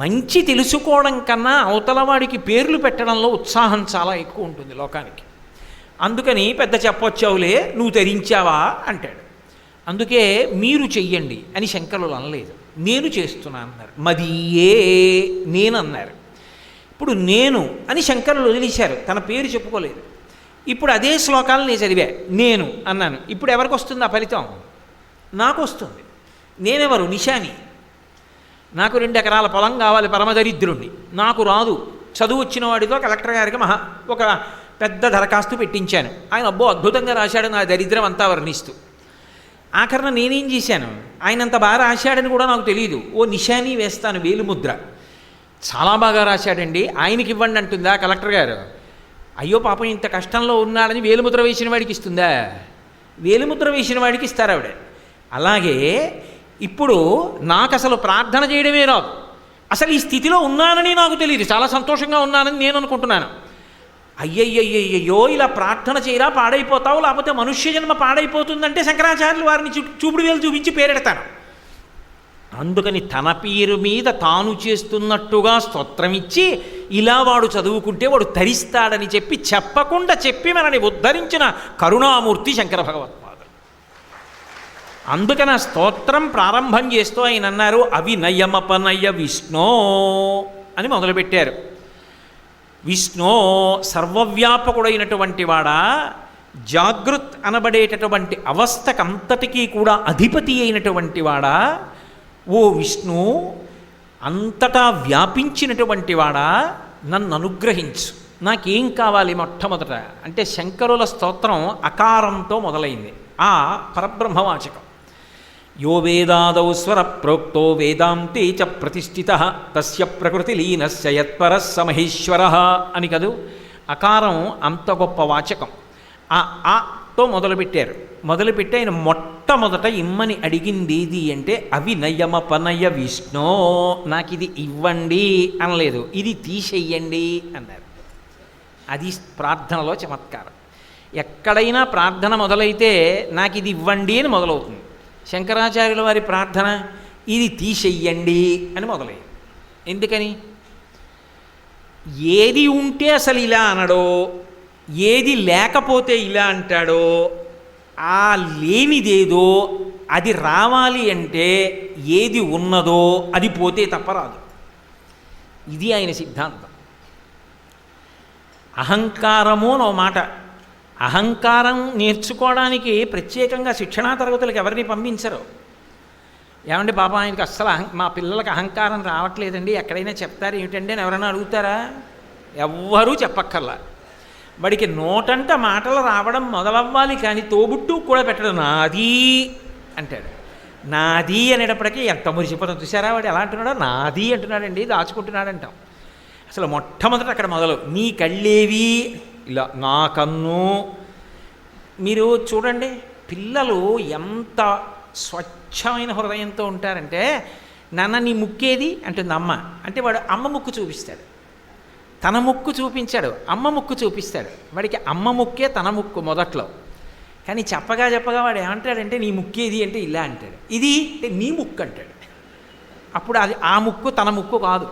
మంచి తెలుసుకోవడం కన్నా అవతలవాడికి పేర్లు పెట్టడంలో ఉత్సాహం చాలా ఎక్కువ ఉంటుంది లోకానికి. అందుకని పెద్ద చెప్పొచ్చావులే నువ్వు ధరించావా అంటాడు. అందుకే మీరు చెయ్యండి అని శంకరులు అనలేదు, నేను చేస్తున్నాను అన్నారు. మదియే నేను అన్నారు. ఇప్పుడు నేను అని శంకరులు వదిలేశారు, తన పేరు చెప్పుకోలేదు. ఇప్పుడు అదే శ్లోకాలు నేను చదివా, నేను అన్నాను. ఇప్పుడు ఎవరికి వస్తుంది ఆ ఫలితం? నాకు వస్తుంది. నేనెవరు? నిశాని. నాకు 2 ఎకరాల పొలం కావాలి, పరమదరిద్రుణ్ణి, నాకు రాదు. చదువు వచ్చిన వాడితో కలెక్టర్ గారికి ఒక పెద్ద దరఖాస్తు పెట్టించాను. ఆయన అబ్బో అద్భుతంగా రాశాడు, నా దరిద్రం అంతా వర్ణిస్తూ. ఆఖరణ నేనేం చేశాను, ఆయన అంత బాగా రాశాడని కూడా నాకు తెలియదు. ఓ నిశాని వేస్తాను, వేలుముద్ర. చాలా బాగా రాశాడండి, ఆయనకి ఇవ్వండి అంటుందా కలెక్టర్ గారు? అయ్యో పాపం ఇంత కష్టంలో ఉన్నాడని వేలుముద్ర వేసిన వాడికి ఇస్తుందా? వేలుముద్ర వేసిన వాడికి ఇస్తారు ఆవిడ. అలాగే ఇప్పుడు నాకు అసలు ప్రార్థన చేయడమే రాదు, అసలు ఈ స్థితిలో ఉన్నానని నాకు తెలియదు, చాలా సంతోషంగా ఉన్నానని నేను అనుకుంటున్నాను. అయ్యయ్యయ్యయ్యో ఇలా ప్రార్థన చేయరా పాడైపోతావు, లేకపోతే మనుష్య జన్మ పాడైపోతుందంటే శంకరాచార్యులు వారిని చూపుడు వేలు చూపించి పేరెడతాను. అందుకని తన పేరు మీద తాను చేస్తున్నట్టుగా స్తోత్రమిచ్చి ఇలా వాడు చదువుకుంటే వాడు తరిస్తాడని చెప్పకుండా చెప్పి మనని ఉద్ధరించిన కరుణామూర్తి శంకర భగవత్పాదులు. అందుకని ఆ స్తోత్రం ప్రారంభం చేస్తూ ఆయన అన్నారు, అవినయమపనయ విష్ణో అని మొదలుపెట్టారు. విష్ణో సర్వవ్యాపకుడైనటువంటి వాడా, జాగృత్ అనబడేటటువంటి అవస్థకంతటికీ కూడా అధిపతి అయినటువంటి వాడా, ఓ విష్ణు అంతటా వ్యాపించినటువంటి వాడా నన్ను అనుగ్రహించు, నాకేం కావాలి మొట్టమొదట అంటే శంకరుల స్తోత్రం అకారంతో మొదలైంది. ఆ పరబ్రహ్మవాచకం. యో వేదాదౌ స్వర ప్రోక్తో వేదాంతే చ ప్రతిష్ఠిత తస్య ప్రకృతి లీనస్య యత్పరః సమహేశ్వర అని కదూ. అకారం అంత గొప్ప వాచకం. ఆతో మొదలుపెట్టారు. మొదలుపెట్టి ఆయన మొట్టమొదట ఇమ్మని అడిగింది ఏది అంటే అవినయమపనయ విష్ణో, నాకు ఇది ఇవ్వండి అనలేదు, ఇది తీసేయండి అన్నారు. అది ప్రార్థనలో చమత్కారం. ఎక్కడైనా ప్రార్థన మొదలైతే నాకు ఇది ఇవ్వండి అని మొదలవుతుంది. శంకరాచార్యుల వారి ప్రార్థన ఇది తీసేయండి అని మొదలయ్యింది. ఎందుకని? ఏది ఉంటే అసలు ఇలా అనడో, ఏది లేకపోతే ఇలా అంటాడో, ఆ లేనిదేదో అది రావాలి అంటే ఏది ఉన్నదో అది పోతే తప్ప రాదు. ఇది ఆయన సిద్ధాంతం. అహంకారము నో మాట. అహంకారం నేర్చుకోవడానికి ప్రత్యేకంగా శిక్షణా తరగతులకు ఎవరిని పంపించరు. ఏమంటే పాపం ఆయనకి అస్సలు మా పిల్లలకి అహంకారం రావట్లేదండి, ఎక్కడైనా చెప్తారు ఏమిటండి అని ఎవరైనా అడుగుతారా? ఎవ్వరూ చెప్పక్కర్లా. వాడికి నోటంట మాటలు రావడం మొదలవ్వాలి, కానీ తోబుట్టు కూడా పెట్టడం నాది అంటాడు. నాది అనేటప్పటికీ ఎంత మురిసిపోతాం చూసారా, వాడు ఎలా అంటున్నాడో నాది అంటున్నాడండి, దాచుకుంటున్నాడు అంటాం. అసలు మొట్టమొదట అక్కడ మొదలు నీ కళ్ళేవి, ఇలా నా కన్ను. మీరు చూడండి పిల్లలు ఎంత స్వచ్ఛమైన హృదయంతో ఉంటారంటే, నాన్న నీ ముక్కేది అంటుంది అమ్మ అంటే వాడు అమ్మ ముక్కు చూపిస్తాడు, తన ముక్కు చూపించాడు, అమ్మ ముక్కు చూపిస్తాడు. వాడికి అమ్మ ముక్కే తన ముక్కు మొదట్లో. కానీ చెప్పగా వాడు ఏమంటాడంటే నీ ముక్కేది అంటే ఇలా అంటాడు, ఇది అంటే నీ ముక్కు అంటాడు. అప్పుడు అది ఆ ముక్కు తన ముక్కు కాదు,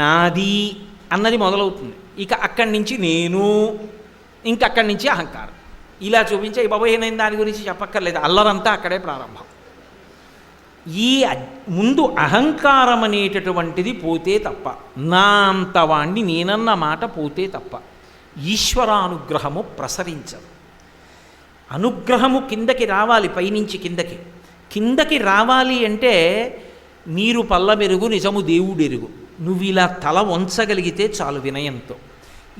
నాది అన్నది మొదలవుతుంది. ఇక అక్కడి నుంచి నేను, ఇంకక్కడి నుంచి అహంకారం. ఇలా చూపించే బాబోయ్ నేను దాని గురించి చెప్పక్కర్లేదు, అల్లరంతా అక్కడే ప్రారంభం. ఈ ముందు అహంకారం అనేటటువంటిది పోతే తప్ప, నా అంతవాణ్ణి నేనన్న మాట పోతే తప్ప ఈశ్వరానుగ్రహము ప్రసరించదు. అనుగ్రహము కిందకి రావాలి, పైనుంచి కిందకి రావాలి అంటే నీరు పల్లమెరుగు నిజము దేవుడెరుగు. నువ్వు ఇలా తల వంచగలిగితే చాలు వినయంతో.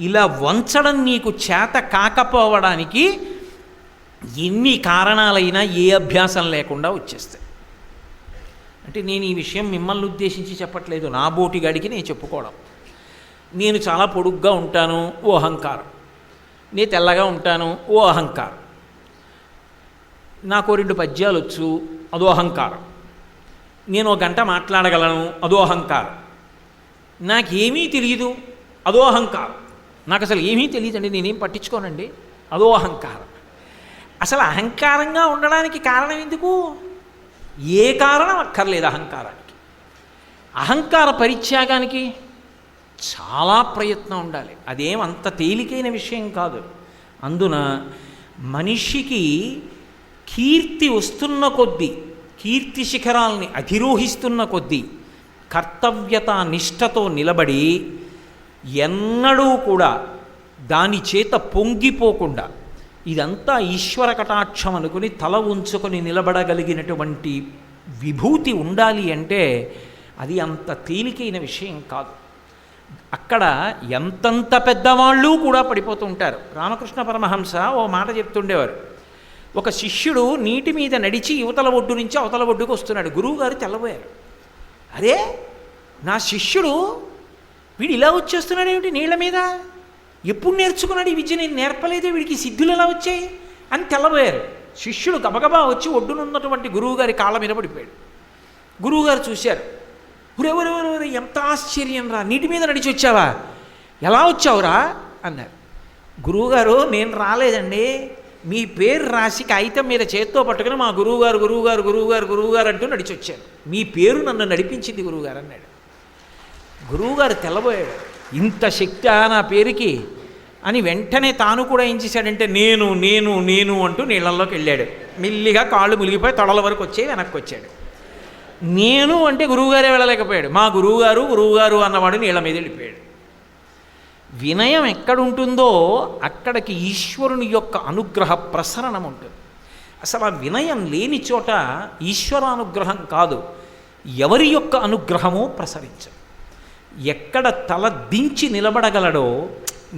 ఇలా వంచడం నీకు చేత కాకపోవడానికి ఎన్ని కారణాలైనా ఏ అభ్యాసం లేకుండా వచ్చేస్తాయి. అంటే నేను ఈ విషయం మిమ్మల్ని ఉద్దేశించి చెప్పట్లేదు, నా బోటిగాడికి నేను చెప్పుకోవడం. నేను చాలా పొడుగ్గా ఉంటాను, ఓ అహంకారం. నేను తెల్లగా ఉంటాను, ఓ అహంకారం. నాకు 2 పద్యాలు వచ్చు, అదో అహంకారం. నేను 1 గంట మాట్లాడగలను, అదో అహంకారం. నాకేమీ తెలియదు, అదో అహంకారం. నాకు అసలు ఏమీ తెలియదండి, నేనేం పట్టించుకోనండి, అదో అహంకారం. అసలు అహంకారంగా ఉండడానికి కారణం ఎందుకు? ఏ కారణం అక్కర్లేదు అహంకారానికి. అహంకార పరిత్యాగానికి చాలా ప్రయత్నం ఉండాలి, అదేం అంత తేలికైన విషయం కాదు. అందున మనిషికి కీర్తి వస్తున్న కొద్దీ, కీర్తి శిఖరాల్ని అధిరోహిస్తున్న కొద్దీ కర్తవ్యత నిష్ఠతో నిలబడి ఎన్నడూ కూడా దాని చేత పొంగిపోకుండా ఇదంతా ఈశ్వర కటాక్షం అనుకుని తల ఉంచుకొని నిలబడగలిగినటువంటి విభూతి ఉండాలి అంటే అది అంత తేలికైన విషయం కాదు. అక్కడ ఎంతంత పెద్దవాళ్ళు కూడా పడిపోతూ ఉంటారు. రామకృష్ణ పరమహంస ఓ మాట చెప్తుండేవారు. ఒక శిష్యుడు నీటి మీద నడిచి యువతల ఒడ్డు నుంచి అవతల ఒడ్డుకు వస్తున్నాడు. గురువుగారు తెల్లబోయారు. అరే నా శిష్యుడు వీడు ఇలా వచ్చేస్తున్నాడు ఏమిటి నీళ్ల మీద, ఎప్పుడు నేర్చుకున్నాడు ఈ విద్య, నేను నేర్పలేదే, వీడికి సిద్ధులు ఎలా వచ్చాయి అని తెల్లబోయారు. శిష్యుడు గబగబా వచ్చి ఒడ్డునున్నటువంటి గురువుగారి కాళ్ళ మీద పడిపోయాడు. గురువుగారు చూశారు. ఎవరెవరెవరు ఎంత ఆశ్చర్యం రా, నీటి మీద నడిచి వచ్చావా, ఎలా వచ్చావురా అన్నారు. గురువుగారు నేను రాలేదండి, మీ పేరు రాసి కాగితం మీద చేత్తో పట్టుకుని మా గురువుగారు గురువుగారు గురువుగారు గురువుగారు అంటూ నడిచి వచ్చాను, మీ పేరు నన్ను నడిపించింది గురువుగారు అన్నాడు. గురువుగారు తెల్లబోయాడు. ఇంత శక్తి నా పేరుకి అని వెంటనే తాను కూడా ఏం చేశాడంటే నేను నేను నేను అంటూ నీళ్ళల్లోకి వెళ్ళాడు. మెల్లిగా కాళ్ళు మునిగిపోయి తొడల వరకు వచ్చి వెనక్కి వచ్చాడు. నేను అంటే గురువుగారే వెళ్ళలేకపోయాడు, మా గురువుగారు గురువుగారు అన్నవాడు నీళ్ళ మీద వెళ్ళిపోయాడు. వినయం ఎక్కడుంటుందో అక్కడికి ఈశ్వరుని యొక్క అనుగ్రహ ప్రసరణం ఉంటుంది. అసలు ఆ వినయం లేని చోట ఈశ్వరానుగ్రహం కాదు, ఎవరి యొక్క అనుగ్రహమో ప్రసరించదు. ఎక్కడ తల దించి నిలబడగలడో,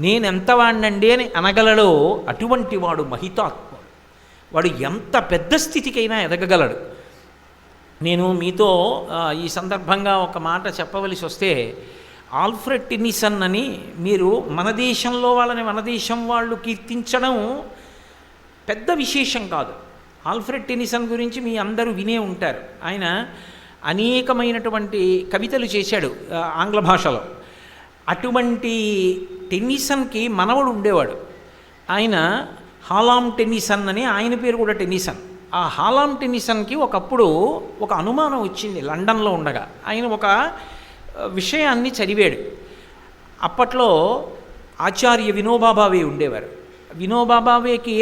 నేనెంతవాణ్ణండి అని అనగలడో అటువంటి వాడు మహితాత్ముడు. వాడు ఎంత పెద్ద స్థితికైనా ఎదగగలడు. నేను మీతో ఈ సందర్భంగా ఒక మాట చెప్పవలసి వస్తే, ఆల్ఫ్రెడ్ టెన్నిసన్ అని, మీరు మన దేశంలో వాళ్ళని మన దేశం వాళ్ళు కీర్తించడం పెద్ద విశేషం కాదు. ఆల్ఫ్రెడ్ టెన్నిసన్ గురించి మీ అందరూ వినే ఉంటారు. ఆయన అనేకమైనటువంటి కవితలు చేశాడు ఆంగ్ల భాషలో. అటువంటి టెన్నిసన్కి మనవడు ఉండేవాడు. ఆయన హాలామ్ టెన్నిసన్ అని, ఆయన పేరు కూడా టెన్నిసన్. ఆ హాలామ్ టెన్నిసన్కి ఒకప్పుడు ఒక అనుమానం వచ్చింది లండన్లో ఉండగా. ఆయన ఒక విషయాన్ని చదివాడు. అప్పట్లో ఆచార్య వినోబా భావే ఉండేవారు. వినోబా భావేకి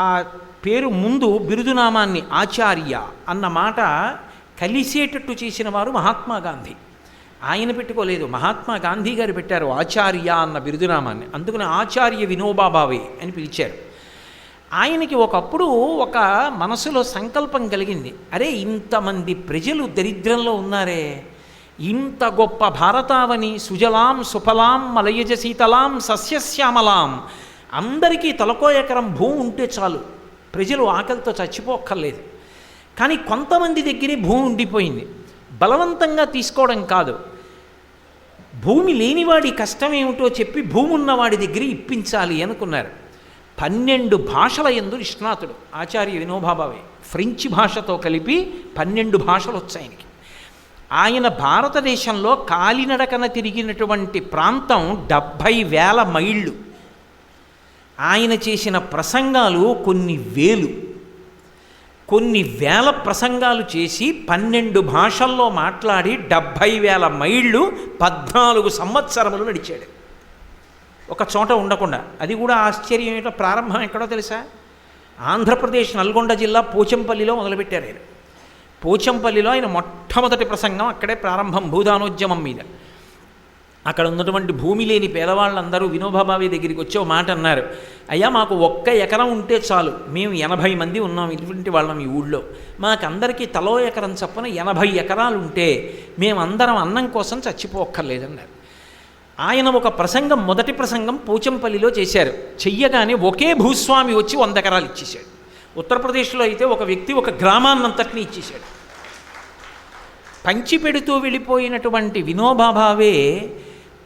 ఆ పేరు ముందు బిరుదునామాన్ని ఆచార్య అన్న మాట కలిసేటట్టు చేసిన వారు మహాత్మా గాంధీ. ఆయన పెట్టుకోలేదు, మహాత్మా గాంధీ గారు పెట్టారు ఆచార్య అన్న బిరుదునామాన్ని. అందుకని ఆచార్య వినోబా భావే అని పిలిచారు. ఆయనకి ఒకప్పుడు ఒక మనసులో సంకల్పం కలిగింది, అరే ఇంతమంది ప్రజలు దరిద్రంలో ఉన్నారే, ఇంత గొప్ప భారతావని సుజలాం సుఫలాం మలయజ శీతలాం సస్యశ్యామలాం, అందరికీ తలకో ఎకరం భూమి ఉంటే చాలు, ప్రజలు ఆకలితో చచ్చిపోక్కర్లేదు. కానీ కొంతమంది దగ్గరే భూమి ఉండిపోయింది. బలవంతంగా తీసుకోవడం కాదు, భూమి లేనివాడి కష్టం ఏమిటో చెప్పి భూమి ఉన్నవాడి దగ్గర ఇప్పించాలి అనుకున్నారు. 12 భాషల యందు నిష్ణాతుడు ఆచార్య వినోబా భావే. ఫ్రెంచి భాషతో కలిపి 12 భాషలు వచ్చాయి ఆయనకి. ఆయన భారతదేశంలో కాలినడకన తిరిగినటువంటి ప్రాంతం 70,000 మైళ్ళు. ఆయన చేసిన ప్రసంగాలు కొన్ని వేల ప్రసంగాలు చేసి 12 భాషల్లో మాట్లాడి 70,000 మైళ్ళు 14 సంవత్సరములు నడిచాడు ఒక చోట ఉండకుండా. అది కూడా ఆశ్చర్యం ఏంటో, ప్రారంభం ఎక్కడో తెలుసా? ఆంధ్రప్రదేశ్ నల్గొండ జిల్లా పోచంపల్లిలో మొదలుపెట్టారు ఆయన. పోచంపల్లిలో ఆయన మొట్టమొదటి ప్రసంగం అక్కడే ప్రారంభం, భూదానోద్యమం మీద. అక్కడ ఉన్నటువంటి భూమి లేని పేదవాళ్ళందరూ వినోబా భావే దగ్గరికి వచ్చి ఒక మాట అన్నారు, అయ్యా మాకు 1 ఎకరం ఉంటే చాలు, మేము 80 మంది ఉన్నాం ఇటువంటి వాళ్ళం ఈ ఊళ్ళో, మాకందరికీ తలో ఎకరం చప్పున 80 ఎకరాలు ఉంటే మేమందరం అన్నం కోసం చచ్చిపోక్కర్లేదన్నారు. ఆయన ఒక ప్రసంగం, మొదటి ప్రసంగం పోచంపల్లిలో చేశారు. చెయ్యగానే ఒకే భూస్వామి వచ్చి 100 ఎకరాలు ఇచ్చేశాడు. ఉత్తరప్రదేశ్లో అయితే ఒక వ్యక్తి ఒక గ్రామాన్నంతటినీ ఇచ్చేశాడు. పంచిపెడుతూ వెళ్ళిపోయినటువంటి వినోబా భావే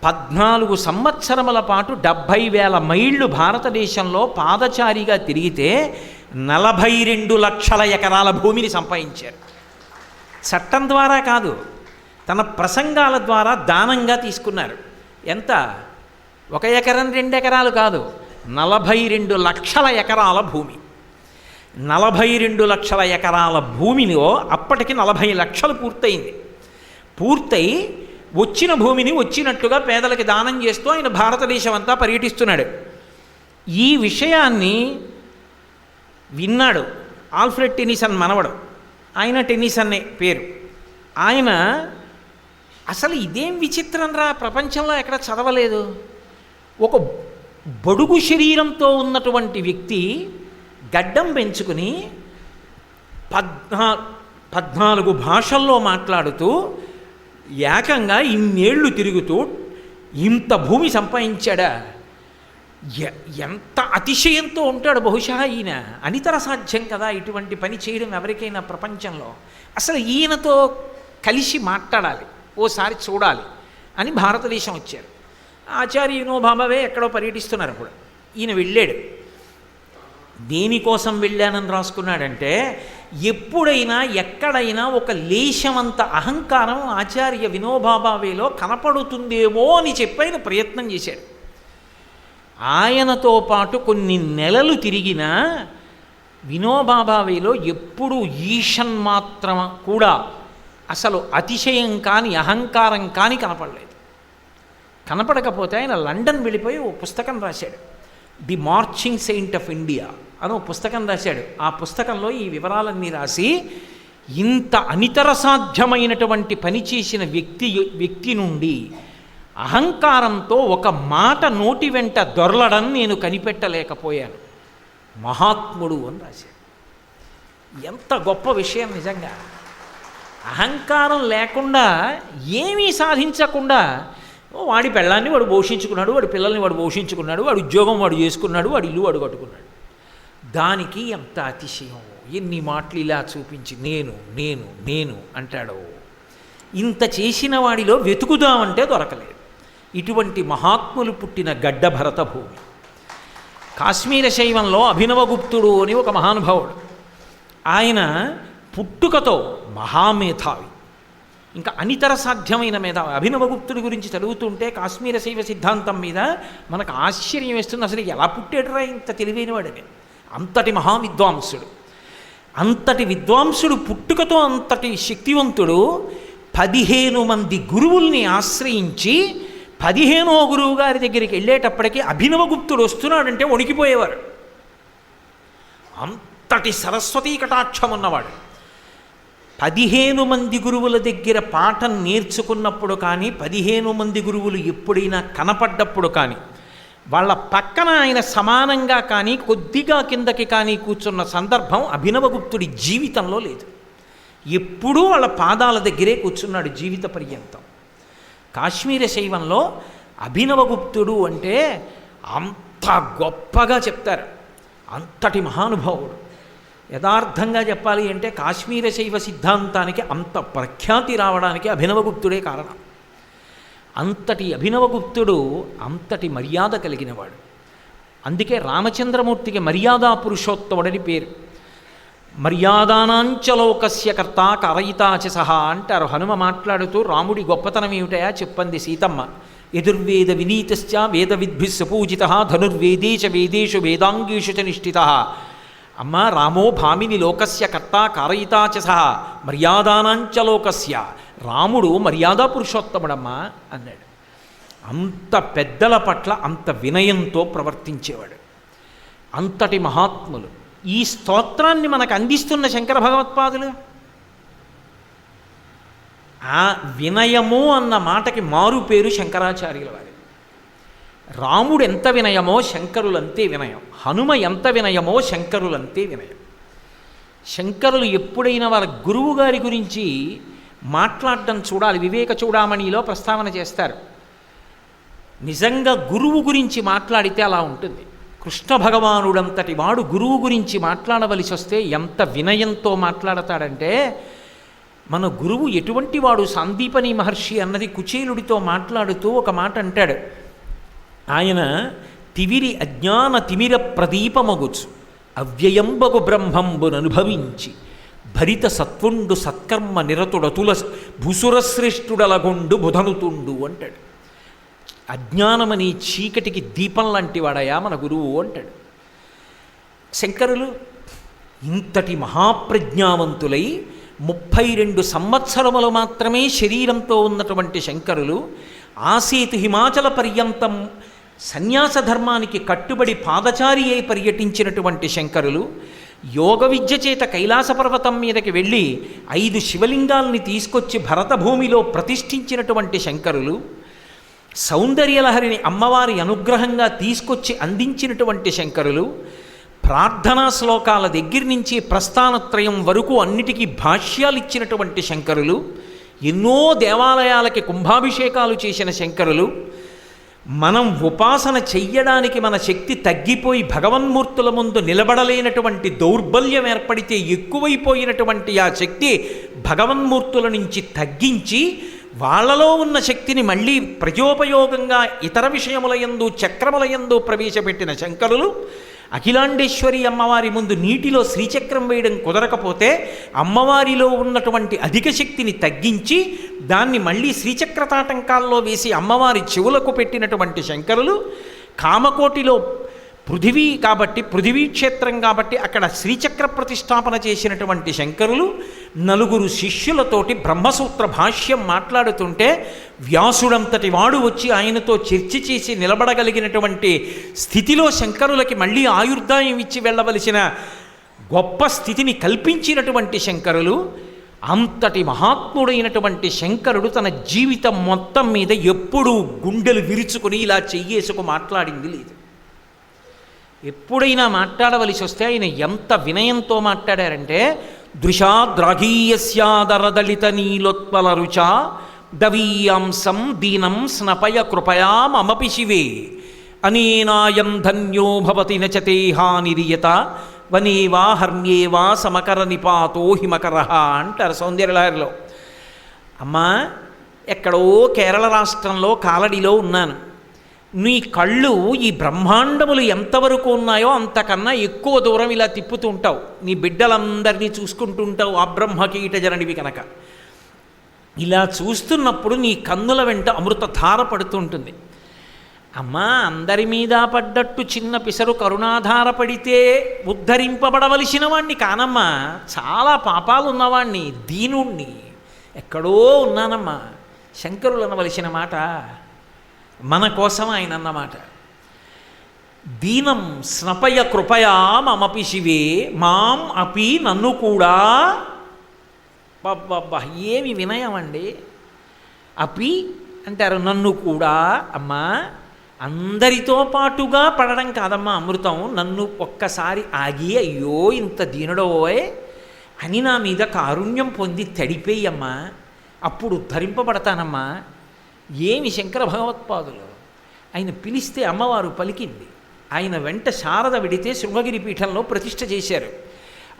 14 సంవత్సరముల పాటు 70,000 మైళ్ళు భారతదేశంలో పాదచారిగా తిరిగితే 42 లక్షల ఎకరాల భూమిని సంపాదించారు. చట్టం ద్వారా కాదు, తన ప్రసంగాల ద్వారా దానంగా తీసుకున్నారు. ఎంత? 1 ఎకరం 2 ఎకరాలు కాదు, 42 లక్షల ఎకరాల భూమి. 42 లక్షల ఎకరాల భూమిలో అప్పటికి 40 లక్షలు పూర్తయింది. పూర్తయి వచ్చిన భూమిని వచ్చినట్టుగా పేదలకి దానం చేస్తూ ఆయన భారతదేశం అంతా పర్యటిస్తున్నాడు. ఈ విషయాన్ని విన్నాడు ఆల్ఫ్రెడ్ టెన్నిసన్ మనవడు, ఆయన టెన్నిసన్నే పేరు. ఆయన అసలు ఇదేం విచిత్రం రా, ప్రపంచంలో ఎక్కడ చదవలేదు. ఒక బడుగు శరీరంతో ఉన్నటువంటి వ్యక్తి గడ్డం పెంచుకుని 14 భాషల్లో మాట్లాడుతూ ఏకంగా ఇన్నేళ్లు తిరుగుతూ ఇంత భూమి సంపాదించాడా? ఎంత అతిశయంతో ఉంటాడు బహుశా ఈయన. అనితర సాధ్యం కదా ఇటువంటి పని చేయడం ఎవరికైనా ప్రపంచంలో. అసలు ఈయనతో కలిసి మాట్లాడాలి, ఓసారి చూడాలి అని భారతదేశం వచ్చారు. ఆచార్య వినోబా భావే ఎక్కడో పర్యటిస్తున్నారు. అప్పుడు ఈయన వెళ్ళాడు. దేనికోసం వెళ్ళానని రాసుకున్నాడంటే, ఎప్పుడైనా ఎక్కడైనా ఒక లేశమంత అహంకారం ఆచార్య వినోబా భావేలో కనపడుతుందేమో అని చెప్పి ఆయన ప్రయత్నం చేశాడు. ఆయనతో పాటు కొన్ని నెలలు తిరిగిన వినోబా భావేలో ఎప్పుడూ ఈషన్ మాత్రం కూడా అసలు అతిశయం కాని అహంకారం కాని కనపడలేదు. కనపడకపోతే ఆయన లండన్ వెళ్ళిపోయి ఓ పుస్తకం రాశాడు, the marching Saint of India అని ఒక పుస్తకం రాశాడు. ఆ పుస్తకంలో ఈ వివరాలన్నీ రాసి, ఇంత అనితర సాధ్యమైనటువంటి పని చేసిన వ్యక్తి నుండి అహంకారంతో ఒక మాట నోటి వెంట దొరలడం నేను కనిపెట్టలేకపోయాను, మహాత్ముడు అని రాశాడు. ఎంత గొప్ప విషయం నిజంగా. అహంకారం లేకుండా ఏమీ సాధించకుండా వాడి పెళ్ళాన్ని వాడు పోషించుకున్నాడు, వాడి పిల్లల్ని వాడు పోషించుకున్నాడు, వాడు ఉద్యోగం వాడు చేసుకున్నాడు, వాడి ఇల్లు వాడు కట్టుకున్నాడు. దానికి ఎంత అతిశయం! ఎన్ని మాటలు ఇలా చూపించి నేను నేను నేను అంటాడో. ఇంత చేసిన వాడిలో వెతుకుదామంటే దొరకలేదు. ఇటువంటి మహాత్ములు పుట్టిన గడ్డ భరత భూమి. కాశ్మీర శైవంలో అభినవగుప్తుడు అని ఒక మహానుభావుడు. ఆయన పుట్టుకతో మహామేధావి, ఇంకా అనితర సాధ్యమైన మీద అభినవగుప్తుడి గురించి చదువుతుంటే కాశ్మీర శైవ సిద్ధాంతం మీద మనకు ఆశ్చర్యం వేస్తుంది. అసలు ఎలా పుట్టాడురా ఇంత తెలివైనవాడని. అంతటి మహావిద్వాంసుడు, అంతటి విద్వాంసుడు పుట్టుకతో అంతటి శక్తివంతుడు 15 మంది గురువుల్ని ఆశ్రయించి 15వ గురువు గారి దగ్గరికి వెళ్ళేటప్పటికీ అభినవగుప్తుడు వస్తున్నాడంటే వణికిపోయేవారు. అంతటి సరస్వతీ కటాక్షం ఉన్నవాడు. 15 మంది గురువుల దగ్గర పాఠం నేర్చుకున్నప్పుడు కానీ, 15 మంది గురువులు ఎప్పుడైనా కనపడ్డప్పుడు కానీ, వాళ్ళ పక్కన ఆయన సమానంగా కానీ కొద్దిగా కిందకి కానీ కూర్చున్న సందర్భం అభినవగుప్తుడి జీవితంలో లేదు. ఎప్పుడూ వాళ్ళ పాదాల దగ్గరే కూర్చున్నాడు జీవిత పర్యంతం. కాశ్మీర శైవంలో అభినవగుప్తుడు అంటే అంత గొప్పగా చెప్తారు. అంతటి మహానుభావుడు. యథార్థంగా చెప్పాలి అంటే కాశ్మీర శైవ సిద్ధాంతానికి అంత ప్రఖ్యాతి రావడానికి అభినవగుప్తుడే కారణం. అంతటి అభినవగుప్తుడు అంతటి మర్యాద కలిగినవాడు. అందుకే రామచంద్రమూర్తికి మర్యాదా పురుషోత్తముడని పేరు. మర్యాదానాంచలోకస్య కర్త కరయితాచ సహా అంటారు. హనుమ మాట్లాడుతూ రాముడి గొప్పతనం ఏమిటయా చెప్పంది సీతమ్మ. యదుర్వేద వినీతశ్చ వేద విద్భిః సుపూజిత ధనుర్వేదేశ వేదేషు వేదాంగేషు చ నిష్ఠిత. అమ్మ రామో భామిని లోకస్య కర్త కారయితాచ సహా మర్యాదానాంచలోకస్య. రాముడు మర్యాదా పురుషోత్తముడమ్మా అన్నాడు. అంత పెద్దల పట్ల అంత వినయంతో ప్రవర్తించేవాడు. అంతటి మహాత్ములు. ఈ స్తోత్రాన్ని మనకు అందిస్తున్న శంకర భగవత్పాదులు ఆ వినయము అన్న మాటకి మారు పేరు శంకరాచార్యుల వారి. రాముడు ఎంత వినయమో శంకరులంతే వినయం. హనుమ ఎంత వినయమో శంకరులంతే వినయం. శంకరులు ఎప్పుడైనా వాళ్ళ గురువు గారి గురించి మాట్లాడడం చూడాలి. వివేక చూడామణిలో ప్రస్తావన చేస్తారు. నిజంగా గురువు గురించి మాట్లాడితే అలా ఉంటుంది. కృష్ణ భగవానుడంతటి వాడు గురువు గురించి మాట్లాడవలసి వస్తే ఎంత వినయంతో మాట్లాడతాడంటే, మన గురువు ఎటువంటి వాడు. సందీపని మహర్షి అన్నది కుచేలుడితో మాట్లాడుతూ ఒక మాట అంటాడు. ఆయన తివిరి అజ్ఞాన తిమిర ప్రదీపమగుచు అవ్యయంబగు బ్రహ్మంబుననుభవించి భరిత సత్వుండు సత్కర్మ నిరతుడతుల భుసురశ్రేష్ఠుడలగొండు బుధనుతుండు అంటాడు. అజ్ఞానమని చీకటికి దీపం లాంటి వాడయా మన గురువు అంటాడు. శంకరులు ఇంతటి మహాప్రజ్ఞావంతులై 32 సంవత్సరములు మాత్రమే శరీరంతో ఉన్నటువంటి శంకరులు ఆసేతు హిమాచల పర్యంతం సన్యాస ధర్మానికి కట్టుబడి పాదచారి అయి పర్యటించినటువంటి శంకరులు యోగ విద్య చేత కైలాస పర్వతం మీదకి వెళ్ళి 5 శివలింగాల్ని తీసుకొచ్చి భరతభూమిలో ప్రతిష్ఠించినటువంటి శంకరులు, సౌందర్యలహరిని అమ్మవారి అనుగ్రహంగా తీసుకొచ్చి అందించినటువంటి శంకరులు, ప్రార్థనా శ్లోకాల దగ్గర నుంచి ప్రస్థానత్రయం వరకు అన్నిటికీ భాష్యాలు ఇచ్చినటువంటి శంకరులు, ఎన్నో దేవాలయాలకి కుంభాభిషేకాలు చేసిన శంకరులు, మనం ఉపాసన చెయ్యడానికి మన శక్తి తగ్గిపోయి భగవన్మూర్తుల ముందు నిలబడలేనటువంటి దౌర్బల్యం ఏర్పడితే ఎక్కువైపోయినటువంటి ఆ శక్తి భగవన్మూర్తుల నుంచి తగ్గించి వాళ్ళలో ఉన్న శక్తిని మళ్ళీ ప్రజోపయోగంగా ఇతర విషయముల యందు చక్రముల యందు ప్రవేశపెట్టిన శంకరులు, అఖిలాండేశ్వరి అమ్మవారి ముందు నీటిలో శ్రీచక్రం వేయడం కుదరకపోతే అమ్మవారిలో ఉన్నటువంటి అధిక శక్తిని తగ్గించి దాన్ని మళ్ళీ శ్రీచక్రతాటంకాల్లో వేసి అమ్మవారి చెవులకు పెట్టినటువంటి శంకరులు, కామకోటిలో పృథివీ కాబట్టి పృథివీ క్షేత్రం కాబట్టి అక్కడ శ్రీచక్ర ప్రతిష్టాపన చేసినటువంటి శంకరులు, 4 శిష్యులతోటి బ్రహ్మసూత్ర భాష్యం మాట్లాడుతుంటే వ్యాసుడంతటి వాడు వచ్చి ఆయనతో చర్చ చేసి నిలబడగలిగినటువంటి స్థితిలో శంకరులకి మళ్ళీ ఆయుర్దాయం ఇచ్చి వెళ్ళవలసిన గొప్ప స్థితిని కల్పించినటువంటి శంకరులు. అంతటి మహాత్ముడైనటువంటి శంకరుడు తన జీవితం మొత్తం మీద ఎప్పుడూ గుండెలు విరుచుకుని ఇలా చెయ్యేసుకు మాట్లాడింది లేదు. ఎప్పుడైనా మాట్లాడవలసి వస్తే ఆయన ఎంత వినయంతో మాట్లాడారంటే, దృశాద్రాఘీయస్యాదరదళిత నీలోత్పల రుచా దవీయాంసం దీనం స్నపయ కృపయా మమపి శివే అనేనాయం ధన్యో భవతి నచతేహానిరియత వనేవా హర్మ్యేవా సమకర నిపాతో హిమకర అంటారు సౌందర్యలహరిలో. అమ్మా, ఎక్కడో కేరళ రాష్ట్రంలో కాలడిలో ఉన్నాను. నీ కళ్ళు ఈ బ్రహ్మాండములు ఎంతవరకు ఉన్నాయో అంతకన్నా ఎక్కువ దూరం ఇలా తిప్పుతూ ఉంటావు. నీ బిడ్డలందరినీ చూసుకుంటూ ఉంటావు ఆ బ్రహ్మకీట జననివి కనుక. ఇలా చూస్తున్నప్పుడు నీ కన్నుల వెంట అమృతధార పడుతుంటుంది. అమ్మా, అందరి మీద పడ్డట్టు చిన్న పిసరు కరుణాధార పడితే ఉద్ధరింపబడవలసిన వాణ్ణి కానమ్మా, చాలా పాపాలు ఉన్నవాణ్ణి, దీనుణ్ణి, ఎక్కడో ఉన్నానమ్మా. శంకరులు అనవలసిన మాట మన కోసం ఆయన అన్నమాట. దీనం స్నపయ కృపయా మమపి శివే మాం అపి, నన్ను కూడా. బాబ్బా, ఏమి వినయం అండి. అపి అంటారు, నన్ను కూడా. అమ్మా, అందరితో పాటుగా పడడం కాదమ్మా అమృతం, నన్ను ఒక్కసారి ఆగి అయ్యో ఇంత దీనుడోయ్ అని నా మీద కారుణ్యం పొంది తడిపేయమ్మా, అప్పుడు ఉద్ధరింపబడతానమ్మా. ఏమి శంకర భగవత్పాదులు, ఆయన పిలిస్తే అమ్మవారు పలికింది. ఆయన వెంట శారద విడితే శృంగగిరి పీఠంలో ప్రతిష్ఠ చేశారు.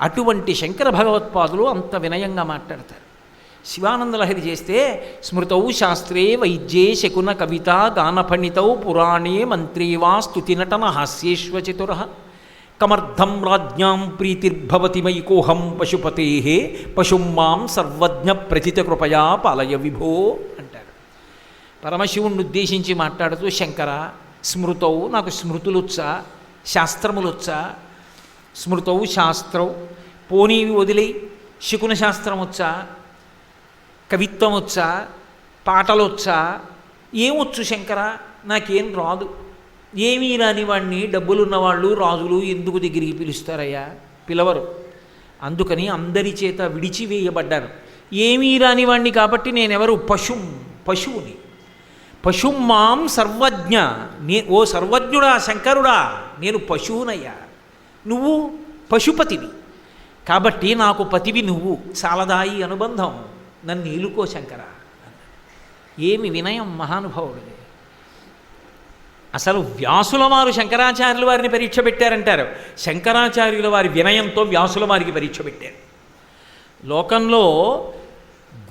అటువంటి శంకర భగవత్పాదులు అంత వినయంగా మాట్లాడతారు. శివానందలహరి చేస్తే స్మృతౌ శాస్త్రే వైద్యే శకున కవిత గానపణితౌ పురాణే మంత్రే వా స్తుతినటన హాస్యేష్వచతుర కమర్థం రాజ్ఞాం ప్రీతిర్భవతి మైకోహం పశుపతే పశుం మాం సర్వజ్ఞ ప్రతిత కృపయా పాలయ విభో అంటారు. పరమశివుణ్ణి ఉద్దేశించి మాట్లాడుతూ శంకర, స్మృతౌ నాకు స్మృతులుచ్చా, శాస్త్రములొచ్చా. స్మృతౌ శాస్త్రౌ పోనీవి వదిలి, శకున శాస్త్రం వచ్చా, కవిత్వం వచ్చా, పాటలు వచ్చా, ఏమొచ్చు శంకర, నాకేం రాదు. ఏమీ రాని వాడిని డబ్బులున్నవాళ్ళు రాజులు ఎందుకు దగ్గరికి పిలుస్తారయ్యా? పిలవరు. అందుకని అందరి చేత విడిచివేయబడ్డాను. ఏమీ రాని వాడిని కాబట్టి నేనెవరు? పశువుని. పశుం మాం సర్వజ్ఞ, ఓ సర్వజ్ఞుడా శంకరుడా, నేను పశువునయ్యా, నువ్వు పశుపతివి. కాబట్టి నాకు పతివి నువ్వు, చాలదాయి అనుబంధం, నన్ను ఏలుకో శంకర. ఏమి వినయం మహానుభావుడిది. అసలు వ్యాసుల వారు శంకరాచార్యుల వారిని పరీక్ష పెట్టారంటారు. శంకరాచార్యుల వారి వినయంతో వ్యాసుల వారికి పరీక్ష పెట్టారు. లోకంలో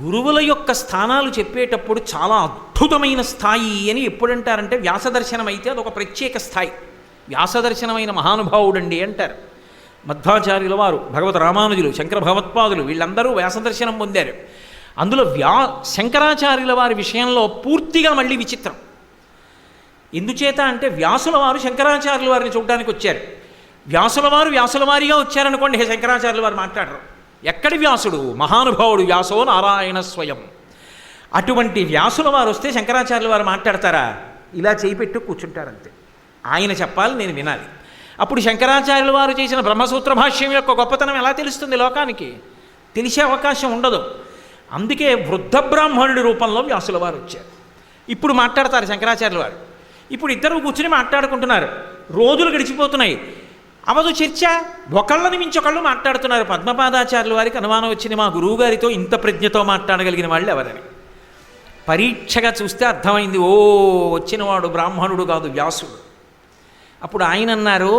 గురువుల యొక్క స్థానాలు చెప్పేటప్పుడు చాలా అద్భుతమైన స్థాయి అని ఎప్పుడంటారంటే, వ్యాసదర్శనం అయితే అదొక ప్రత్యేక స్థాయి. వ్యాసదర్శనమైన మహానుభావుడండి అంటారు. మధ్వాచార్యుల వారు, భగవత్ రామానుజులు, శంకర భగవత్పాదులు వీళ్ళందరూ వ్యాసదర్శనం పొందారు. అందులో శంకరాచార్యుల వారి విషయంలో పూర్తిగా మళ్ళీ విచిత్రం. ఎందుచేత అంటే వ్యాసుల వారు శంకరాచార్యుల వారిని చూడడానికి వచ్చారు. వ్యాసుల వారిగా వచ్చారనుకోండి, శంకరాచార్యుల వారు మాట్లాడరు. ఎక్కడి వ్యాసుడు? మహానుభావుడు వ్యాసో నారాయణ స్వయం. అటువంటి వ్యాసుల వారు వస్తే శంకరాచార్యుల వారు మాట్లాడతారా? ఇలా చేయిపెట్టు కూర్చుంటారంతే. ఆయన చెప్పాలి, నేను వినాలి. అప్పుడు శంకరాచార్యుల వారు చేసిన బ్రహ్మసూత్ర భాష్యం యొక్క గొప్పతనం ఎలా తెలుస్తుంది లోకానికి? తెలిసే అవకాశం ఉండదు. అందుకే వృద్ధ బ్రాహ్మణుడి రూపంలో వ్యాసుల వారు వచ్చారు. ఇప్పుడు మాట్లాడతారు శంకరాచార్యుల వారు. ఇప్పుడు ఇద్దరు కూర్చుని మాట్లాడుకుంటున్నారు. రోజులు గడిచిపోతున్నాయి, అవదు చర్చ. ఒకళ్ళని మించి ఒకళ్ళు మాట్లాడుతున్నారు. పద్మపాదాచార్యుల వారికి అనుమానం వచ్చింది, మా గురువుగారితో ఇంత ప్రజ్ఞతో మాట్లాడగలిగిన వాళ్ళు ఎవరని. పరీక్షగా చూస్తే అర్థమైంది, ఓ వచ్చినవాడు బ్రాహ్మణుడు కాదు, వ్యాసుడు. అప్పుడు ఆయన అన్నారు,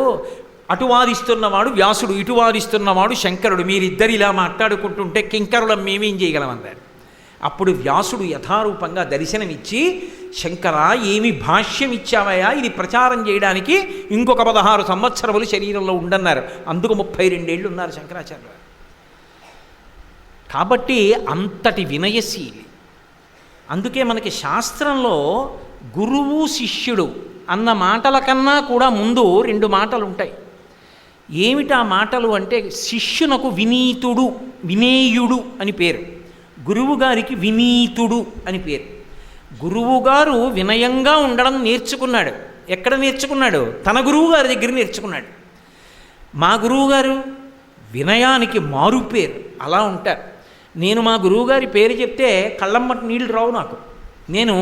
అటు వాదిస్తున్నవాడు వ్యాసుడు, ఇటు వాదిస్తున్నవాడు శంకరుడు, మీరిద్దరు ఇలా మాట్లాడుకుంటుంటే కింకరులం మేమేం చేయగలమన్నారు. అప్పుడు వ్యాసుడు యథారూపంగా దర్శనమిచ్చి, శంకర ఏమి భాష్యం ఇచ్చావయ్యా, ఇది ప్రచారం చేయడానికి ఇంకొక 16 సంవత్సరములు శరీరంలో ఉండన్నారు. అందుకు 32 ఏళ్ళు ఉన్నారు శంకరాచార్యులు. కాబట్టి అంతటి వినయశీలి. అందుకే మనకి శాస్త్రంలో గురువు శిష్యుడు అన్న మాటల కన్నా కూడా ముందు 2 మాటలు ఉంటాయి. ఏమిటా మాటలు అంటే, శిష్యునకు వినీతుడు, వినేయుడు అని పేరు. గురువుగారికి వినీతుడు అని పేరు. గురువుగారు వినయంగా ఉండడం నేర్చుకున్నాడు. ఎక్కడ నేర్చుకున్నాడు? తన గురువుగారి దగ్గర నేర్చుకున్నాడు. మా గురువుగారు వినయానికి మారు పేరు. అలా ఉంటారు. నేను మా గురువుగారి పేరు చెప్తే కళ్ళమ్మటి నీళ్ళు రావు నాకు. నేను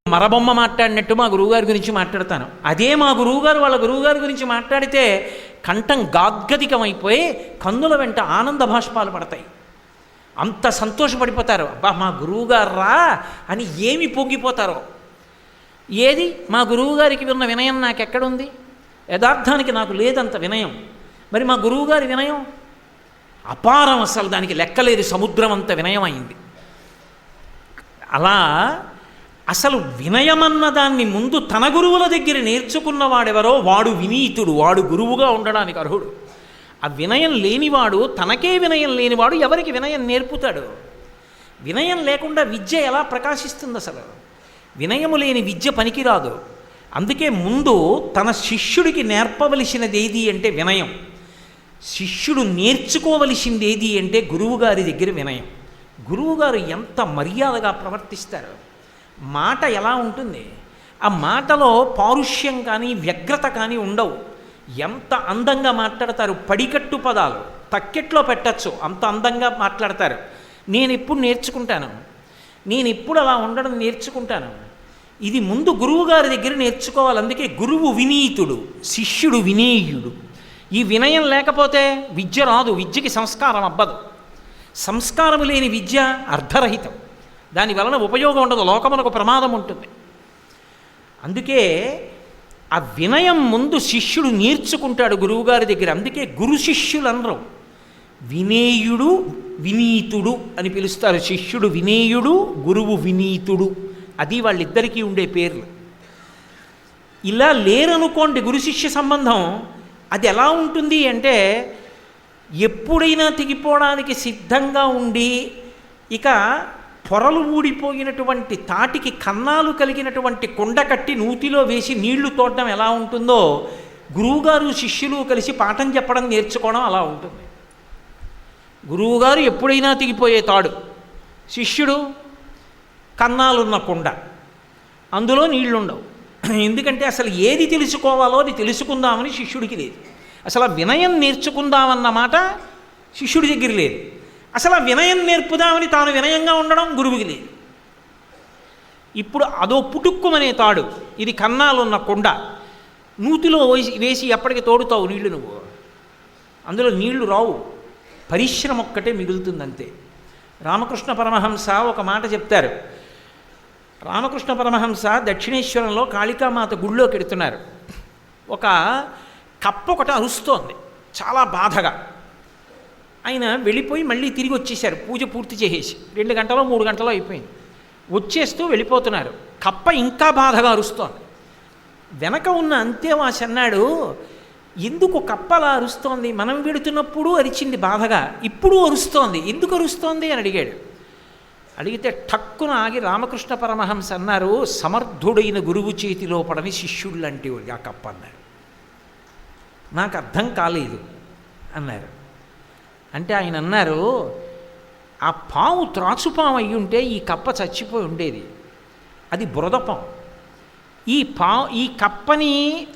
మరబొమ్మ మాట్లాడినట్టు మా గురువుగారి గురించి మాట్లాడతాను. అదే మా గురువుగారు వాళ్ళ గురువుగారి గురించి మాట్లాడితే కంఠం గాద్గదికమైపోయి కన్నుల వెంట ఆనంద భాష్పాలు పడతాయి. అంత సంతోషపడిపోతారు. అబ్బా మా గురువుగారు రా అని ఏమి పొంగిపోతారో. ఏది మా గురువుగారికి ఉన్న వినయం నాకెక్కడుంది? యథార్థానికి నాకు లేదంత వినయం. మరి మా గురువుగారి వినయం అపారం, అసలు దానికి లెక్కలేదు, సముద్రం అంత వినయం అయింది. అలా అసలు వినయమన్న దాన్ని ముందు తన గురువుల దగ్గర నేర్చుకున్నవాడెవరో వాడు వినీతుడు, వాడు గురువుగా ఉండడానికి అర్హుడు. ఆ వినయం లేనివాడు, తనకే వినయం లేనివాడు ఎవరికి వినయం నేర్పుతాడు? వినయం లేకుండా విద్య ఎలా ప్రకాశిస్తుంది అసలు? వినయము లేని విద్య పనికిరాదు. అందుకే ముందు తన శిష్యుడికి నేర్పవలసినది ఏది అంటే వినయం. శిష్యుడు నేర్చుకోవలసింది ఏది అంటే గురువుగారి దగ్గర వినయం. గురువుగారు ఎంత మర్యాదగా ప్రవర్తిస్తారు, మాట ఎలా ఉంటుంది, ఆ మాటలో పారుష్యం కానీ వ్యగ్రత కానీ ఉండవు. ఎంత అందంగా మాట్లాడతారు, పడికట్టు పదాలు తక్కెట్లో పెట్టచ్చు, అంత అందంగా మాట్లాడతారు. నేను ఎప్పుడు నేర్చుకుంటాను, నేను ఎప్పుడు అలా ఉండడం నేర్చుకుంటాను. ఇది ముందు గురువుగారి దగ్గర నేర్చుకోవాలి. అందుకే గురువు వినీతుడు, శిష్యుడు వినేయుడు. ఈ వినయం లేకపోతే విద్య రాదు, విద్యకి సంస్కారం అబ్బదు. సంస్కారము లేని విద్య అర్ధరహితం, దాని వలన ఉపయోగం ఉండదు, లోకమునకు ప్రమాదం ఉంటుంది. అందుకే ఆ వినయం ముందు శిష్యుడు నేర్చుకుంటాడు గురువుగారి దగ్గర. అందుకే గురు శిష్యులు అనరు, వినేయుడు వినీతుడు అని పిలుస్తారు. శిష్యుడు వినేయుడు, గురువు వినీతుడు, అది వాళ్ళిద్దరికీ ఉండే పేర్లు. ఇలా లేరనుకోండి గురు శిష్య సంబంధం, అది ఎలా ఉంటుంది అంటే ఎప్పుడైనా తెగిపోవడానికి సిద్ధంగా ఉండి, ఇక పొరలు ఊడిపోయినటువంటి తాటికి కన్నాలు కలిగినటువంటి కుండ కట్టి నూతిలో వేసి నీళ్లు తోడడం ఎలా ఉంటుందో, గురువుగారు శిష్యులు కలిసి పాఠం చెప్పడం నేర్చుకోవడం అలా ఉంటుంది. గురువుగారు ఎప్పుడైనా తెగిపోయే తాడు, శిష్యుడు కన్నాలున్న కుండ, అందులో నీళ్లుండవు. ఎందుకంటే అసలు ఏది తెలుసుకోవాలో అది తెలుసుకుందామని శిష్యుడికి లేదు. అసలు ఆ వినయం నేర్చుకుందామన్నమాట శిష్యుడి దగ్గర లేదు. అసలు ఆ వినయం నేర్పుదామని తాను వినయంగా ఉండడం గురువుకి లేదు. ఇప్పుడు అదో పుటుక్కుమనే తాడు, ఇది కన్నాలున్న కుండ, నూతిలో వేసి ఎప్పటికి తోడుతావు నీళ్లు నువ్వు, అందులో నీళ్లు రావు, పరిశ్రమ ఒక్కటే మిగులుతుందంతే. రామకృష్ణ పరమహంస ఒక మాట చెప్తారు. రామకృష్ణ పరమహంస దక్షిణేశ్వరంలో కాళికామాత గుళ్ళోకి ఎడుతున్నారు. ఒక కప్ప ఒకటి అరుస్తోంది చాలా బాధగా. ఆయన వెళ్ళిపోయి మళ్ళీ తిరిగి వచ్చేసారు, పూజ పూర్తి చేసేసి 2 గంటలో 3 గంటలో అయిపోయింది. వచ్చేస్తూ వెళ్ళిపోతున్నారు, కప్ప ఇంకా బాధగా అరుస్తోంది. వెనక ఉన్న అంతేవాసి అన్నాడు, ఎందుకు కప్ప అలా అరుస్తోంది? మనం వెడుతున్నప్పుడు అరిచింది బాధగా, ఇప్పుడు అరుస్తోంది, ఎందుకు అరుస్తోంది అని అడిగాడు. అడిగితే ఠక్కున ఆగి రామకృష్ణ పరమహంస అన్నారు, సమర్థుడైన గురువు చేతిలో పడని శిష్యుడు లాంటి ఆ కప్ప అన్నారు. నాకు అర్థం కాలేదు అన్నారు. అంటే ఆయన అన్నారు, ఆ పాము త్రాచుపాము అయ్యి ఉంటే ఈ కప్ప చచ్చిపోయి ఉండేది, అది బురదపాము. ఈ కప్పని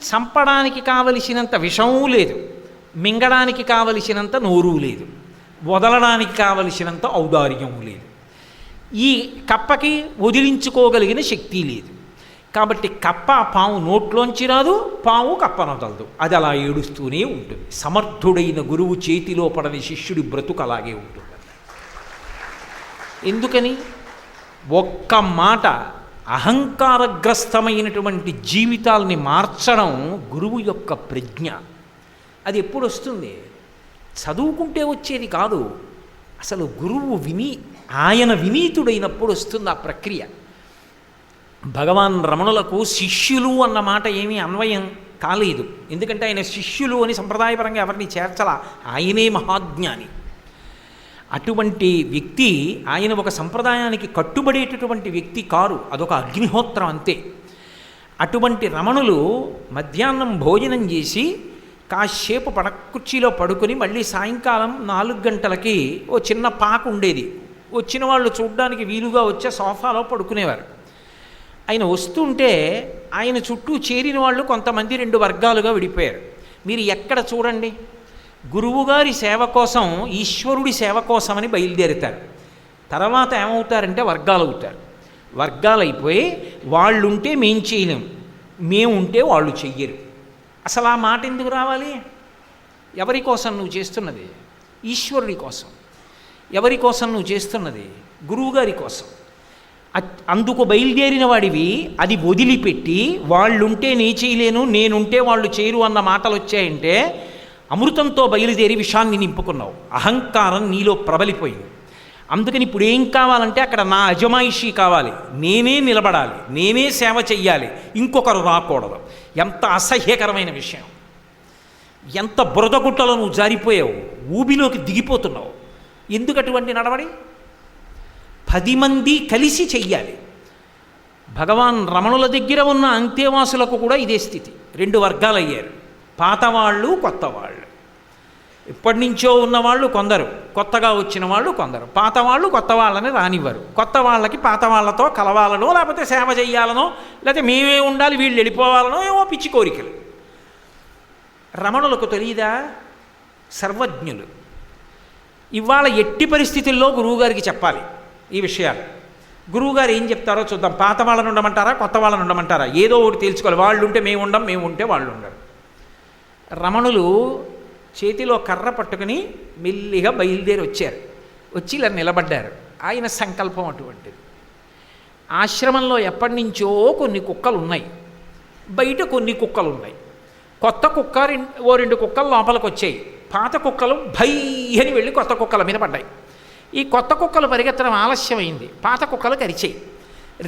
చంపడానికి కావలసినంత విషమూ లేదు, మింగడానికి కావలసినంత నోరు లేదు, వదలడానికి కావలసినంత ఔదార్యము లేదు. ఈ కప్పకి వదిలించుకోగలిగిన శక్తి లేదు. కాబట్టి కప్ప పాము నోట్లోంచి రాదు, పాము కప్పనొదలదు, అది అలా ఏడుస్తూనే ఉంటుంది. సమర్థుడైన గురువు చేతిలో పడని శిష్యుడి బ్రతుకు అలాగే ఉంటుంది. ఎందుకని? ఒక్క మాట అహంకారగ్రస్తమైనటువంటి జీవితాల్ని మార్చడం గురువు యొక్క ప్రజ్ఞ. అది ఎప్పుడు వస్తుంది? చదువుకుంటే వచ్చేది కాదు, అసలు గురువు ఆయన వినీతుడైనప్పుడు వస్తుంది ఆ ప్రక్రియ. భగవాన్ రమణులకు శిష్యులు అన్న మాట ఏమీ అన్వయం కాలేదు, ఎందుకంటే ఆయన శిష్యులు అని సంప్రదాయపరంగా ఎవరిని చేర్చలా, ఆయనే మహాజ్ఞాని. అటువంటి వ్యక్తి ఆయన ఒక సంప్రదాయానికి కట్టుబడేటటువంటి వ్యక్తి కారు, అదొక అగ్నిహోత్రం అంతే. అటువంటి రమణులు మధ్యాహ్నం భోజనం చేసి కాసేపు కుర్చీలో పడుకొని మళ్ళీ సాయంకాలం 4 గంటలకి ఓ చిన్న పాక ఉండేది, వచ్చిన వాళ్ళు చూడ్డానికి వీలుగా వచ్చే సోఫాలో పడుకునేవారు. ఆయన వస్తుంటే ఆయన చుట్టూ చేరిన వాళ్ళు కొంతమంది 2 వర్గాలుగా విడిపోయారు. మీరు ఎక్కడ చూడండి, గురువుగారి సేవ కోసం, ఈశ్వరుడి సేవ కోసమని బయలుదేరుతారు. తర్వాత ఏమవుతారంటే వర్గాలు అవుతారు. వర్గాలు అయిపోయి వాళ్ళుంటే మేం చేయలేం, మేము ఉంటే వాళ్ళు చెయ్యరు. అసలు ఆ మాట ఎందుకు రావాలి? ఎవరి కోసం నువ్వు చేస్తున్నది? ఈశ్వరుడి కోసం. ఎవరి కోసం నువ్వు చేస్తున్నది? గురువుగారి కోసం. అందుకు బయలుదేరిన వాడివి అది వదిలిపెట్టి వాళ్ళుంటే నే చేయలేను, నేనుంటే వాళ్ళు చేయరు అన్న మాటలు వచ్చాయంటే అమృతంతో బయలుదేరి విషాన్ని నింపుకున్నావు. అహంకారం నీలో ప్రబలిపోయింది. అందుకని ఇప్పుడు ఏం కావాలంటే అక్కడ నా అజమాయిషీ కావాలి, నేనే నిలబడాలి, నేనే సేవ చెయ్యాలి, ఇంకొకరు రాకూడదు. ఎంత అసహ్యకరమైన విషయం! ఎంత బురదగుట్టలో నువ్వు జారిపోయావు, ఊబిలోకి దిగిపోతున్నావు. ఎందుకు అటువంటి నడవడి? 10 మంది కలిసి చెయ్యాలి. భగవాన్ రమణుల దగ్గర ఉన్న అంతేవాసులకు కూడా ఇదే స్థితి. 2 వర్గాలు అయ్యారు, పాతవాళ్ళు కొత్తవాళ్ళు. ఎప్పటి నుంచో ఉన్నవాళ్ళు కొందరు, కొత్తగా వచ్చిన వాళ్ళు కొందరు. పాతవాళ్ళు కొత్త వాళ్ళని రానివ్వరు. కొత్త వాళ్ళకి పాత వాళ్ళతో కలవాలనో లేకపోతే సేవ చేయాలనో లేకపోతే మేమే ఉండాలి వీళ్ళు వెళ్ళిపోవాలనో ఏమో పిచ్చి కోరికలు. రమణులకు తెలియదా? సర్వజ్ఞులు. ఇవాళ ఎట్టి పరిస్థితుల్లో గురువుగారికి చెప్పాలి ఈ విషయాలు. గురువుగారు ఏం చెప్తారో చూద్దాం. పాత వాళ్ళని ఉండమంటారా, కొత్త వాళ్ళని ఉండమంటారా? ఏదో ఒకటి తెలుసుకోవాలి. వాళ్ళు ఉంటే మేము ఉండం, మేము ఉంటే వాళ్ళు ఉండరు. రమణులు చేతిలో కర్ర పట్టుకుని మెల్లిగా బయలుదేరి వచ్చారు. వచ్చి ఇలా నిలబడ్డారు. ఆయన సంకల్పం అటువంటిది. ఆశ్రమంలో ఎప్పటి నుంచో కొన్ని కుక్కలు ఉన్నాయి, బయట కొన్ని కుక్కలు ఉన్నాయి. కొత్త కుక్క ఓ 2 కుక్కలు లోపలికి వచ్చాయి. పాత కుక్కలు భై అని వెళ్ళి కొత్త కుక్కల మీద పడ్డాయి. ఈ కొత్త కుక్కలు పరిగెత్తడం ఆలస్యమైంది, పాత కుక్కలు కరిచాయి.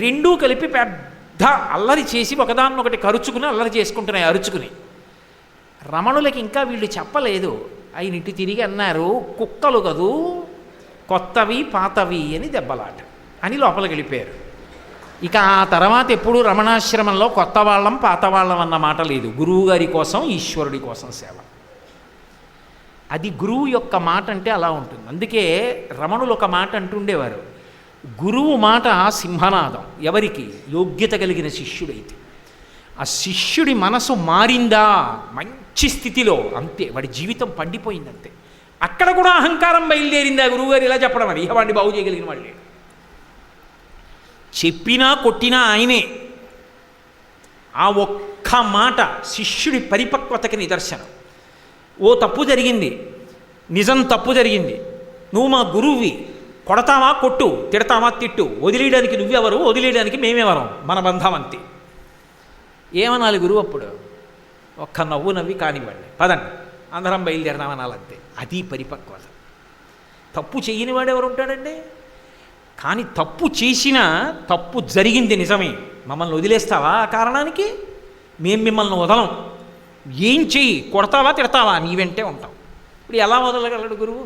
2 కలిపి పెద్ద అల్లరి చేసి ఒకదాన్నొకటి కరుచుకుని అల్లరి చేసుకుంటున్నాయి అరుచుకుని. రమణులకి ఇంకా వీళ్ళు చెప్పలేదు. ఆయన ఇటు తిరిగి అన్నారు, కుక్కలు కదూ, కొత్తవి పాతవి అని దెబ్బలాట అని లోపలికి వెళ్ళిపోయారు. ఇక ఆ తర్వాత ఎప్పుడు రమణాశ్రమంలో కొత్త వాళ్ళం పాత వాళ్ళం అన్న మాట లేదు. గురువుగారి కోసం, ఈశ్వరుడి కోసం సేవ. అది గురువు యొక్క మాట అంటే అలా ఉంటుంది. అందుకే రమణులు ఒక మాట అంటుండేవారు, గురువు మాట సింహనాదం. ఎవరికి? యోగ్యత కలిగిన శిష్యుడైతే. ఆ శిష్యుడి మనసు మారిందా మంచి స్థితిలో, అంతే, వాడి జీవితం పండిపోయిందంతే. అక్కడ కూడా అహంకారం బయలుదేరిందా గురువుగారు ఇలా చెప్పడం అని, ఇక వాడిని బాగు చేయగలిగిన వాళ్ళే. చెప్పినా కొట్టినా ఆయనే. ఆ ఒక్క మాట శిష్యుడి పరిపక్వతకి నిదర్శనం. ఓ తప్పు జరిగింది, నిజం తప్పు జరిగింది, నువ్వు మా గురువువి, కొడతావా కొట్టు, తిడతావా తిట్టు, వదిలేయడానికి నువ్వెవరు, వదిలేయడానికి మేమెవరం, మన బంధం అంతే. ఏమనాలి గురువు అప్పుడు? ఒక్క నవ్వు నవ్వి కానివ్వండి, పదండి అందరం బయలుదేరదామనాలంతే. అది పరిపక్వత. తప్పు చేయని వాడు ఎవరు ఉంటాడండి? కానీ తప్పు చేసినా తప్పు జరిగింది నిజమే, మమ్మల్ని వదిలేస్తావా ఆ కారణానికి? మేము మిమ్మల్ని వదలం, ఏం చెయ్యి, కొడతావా తిడతావా, నీ వెంటే ఉంటాం. ఇప్పుడు ఎలా వదలగలడు గురువు?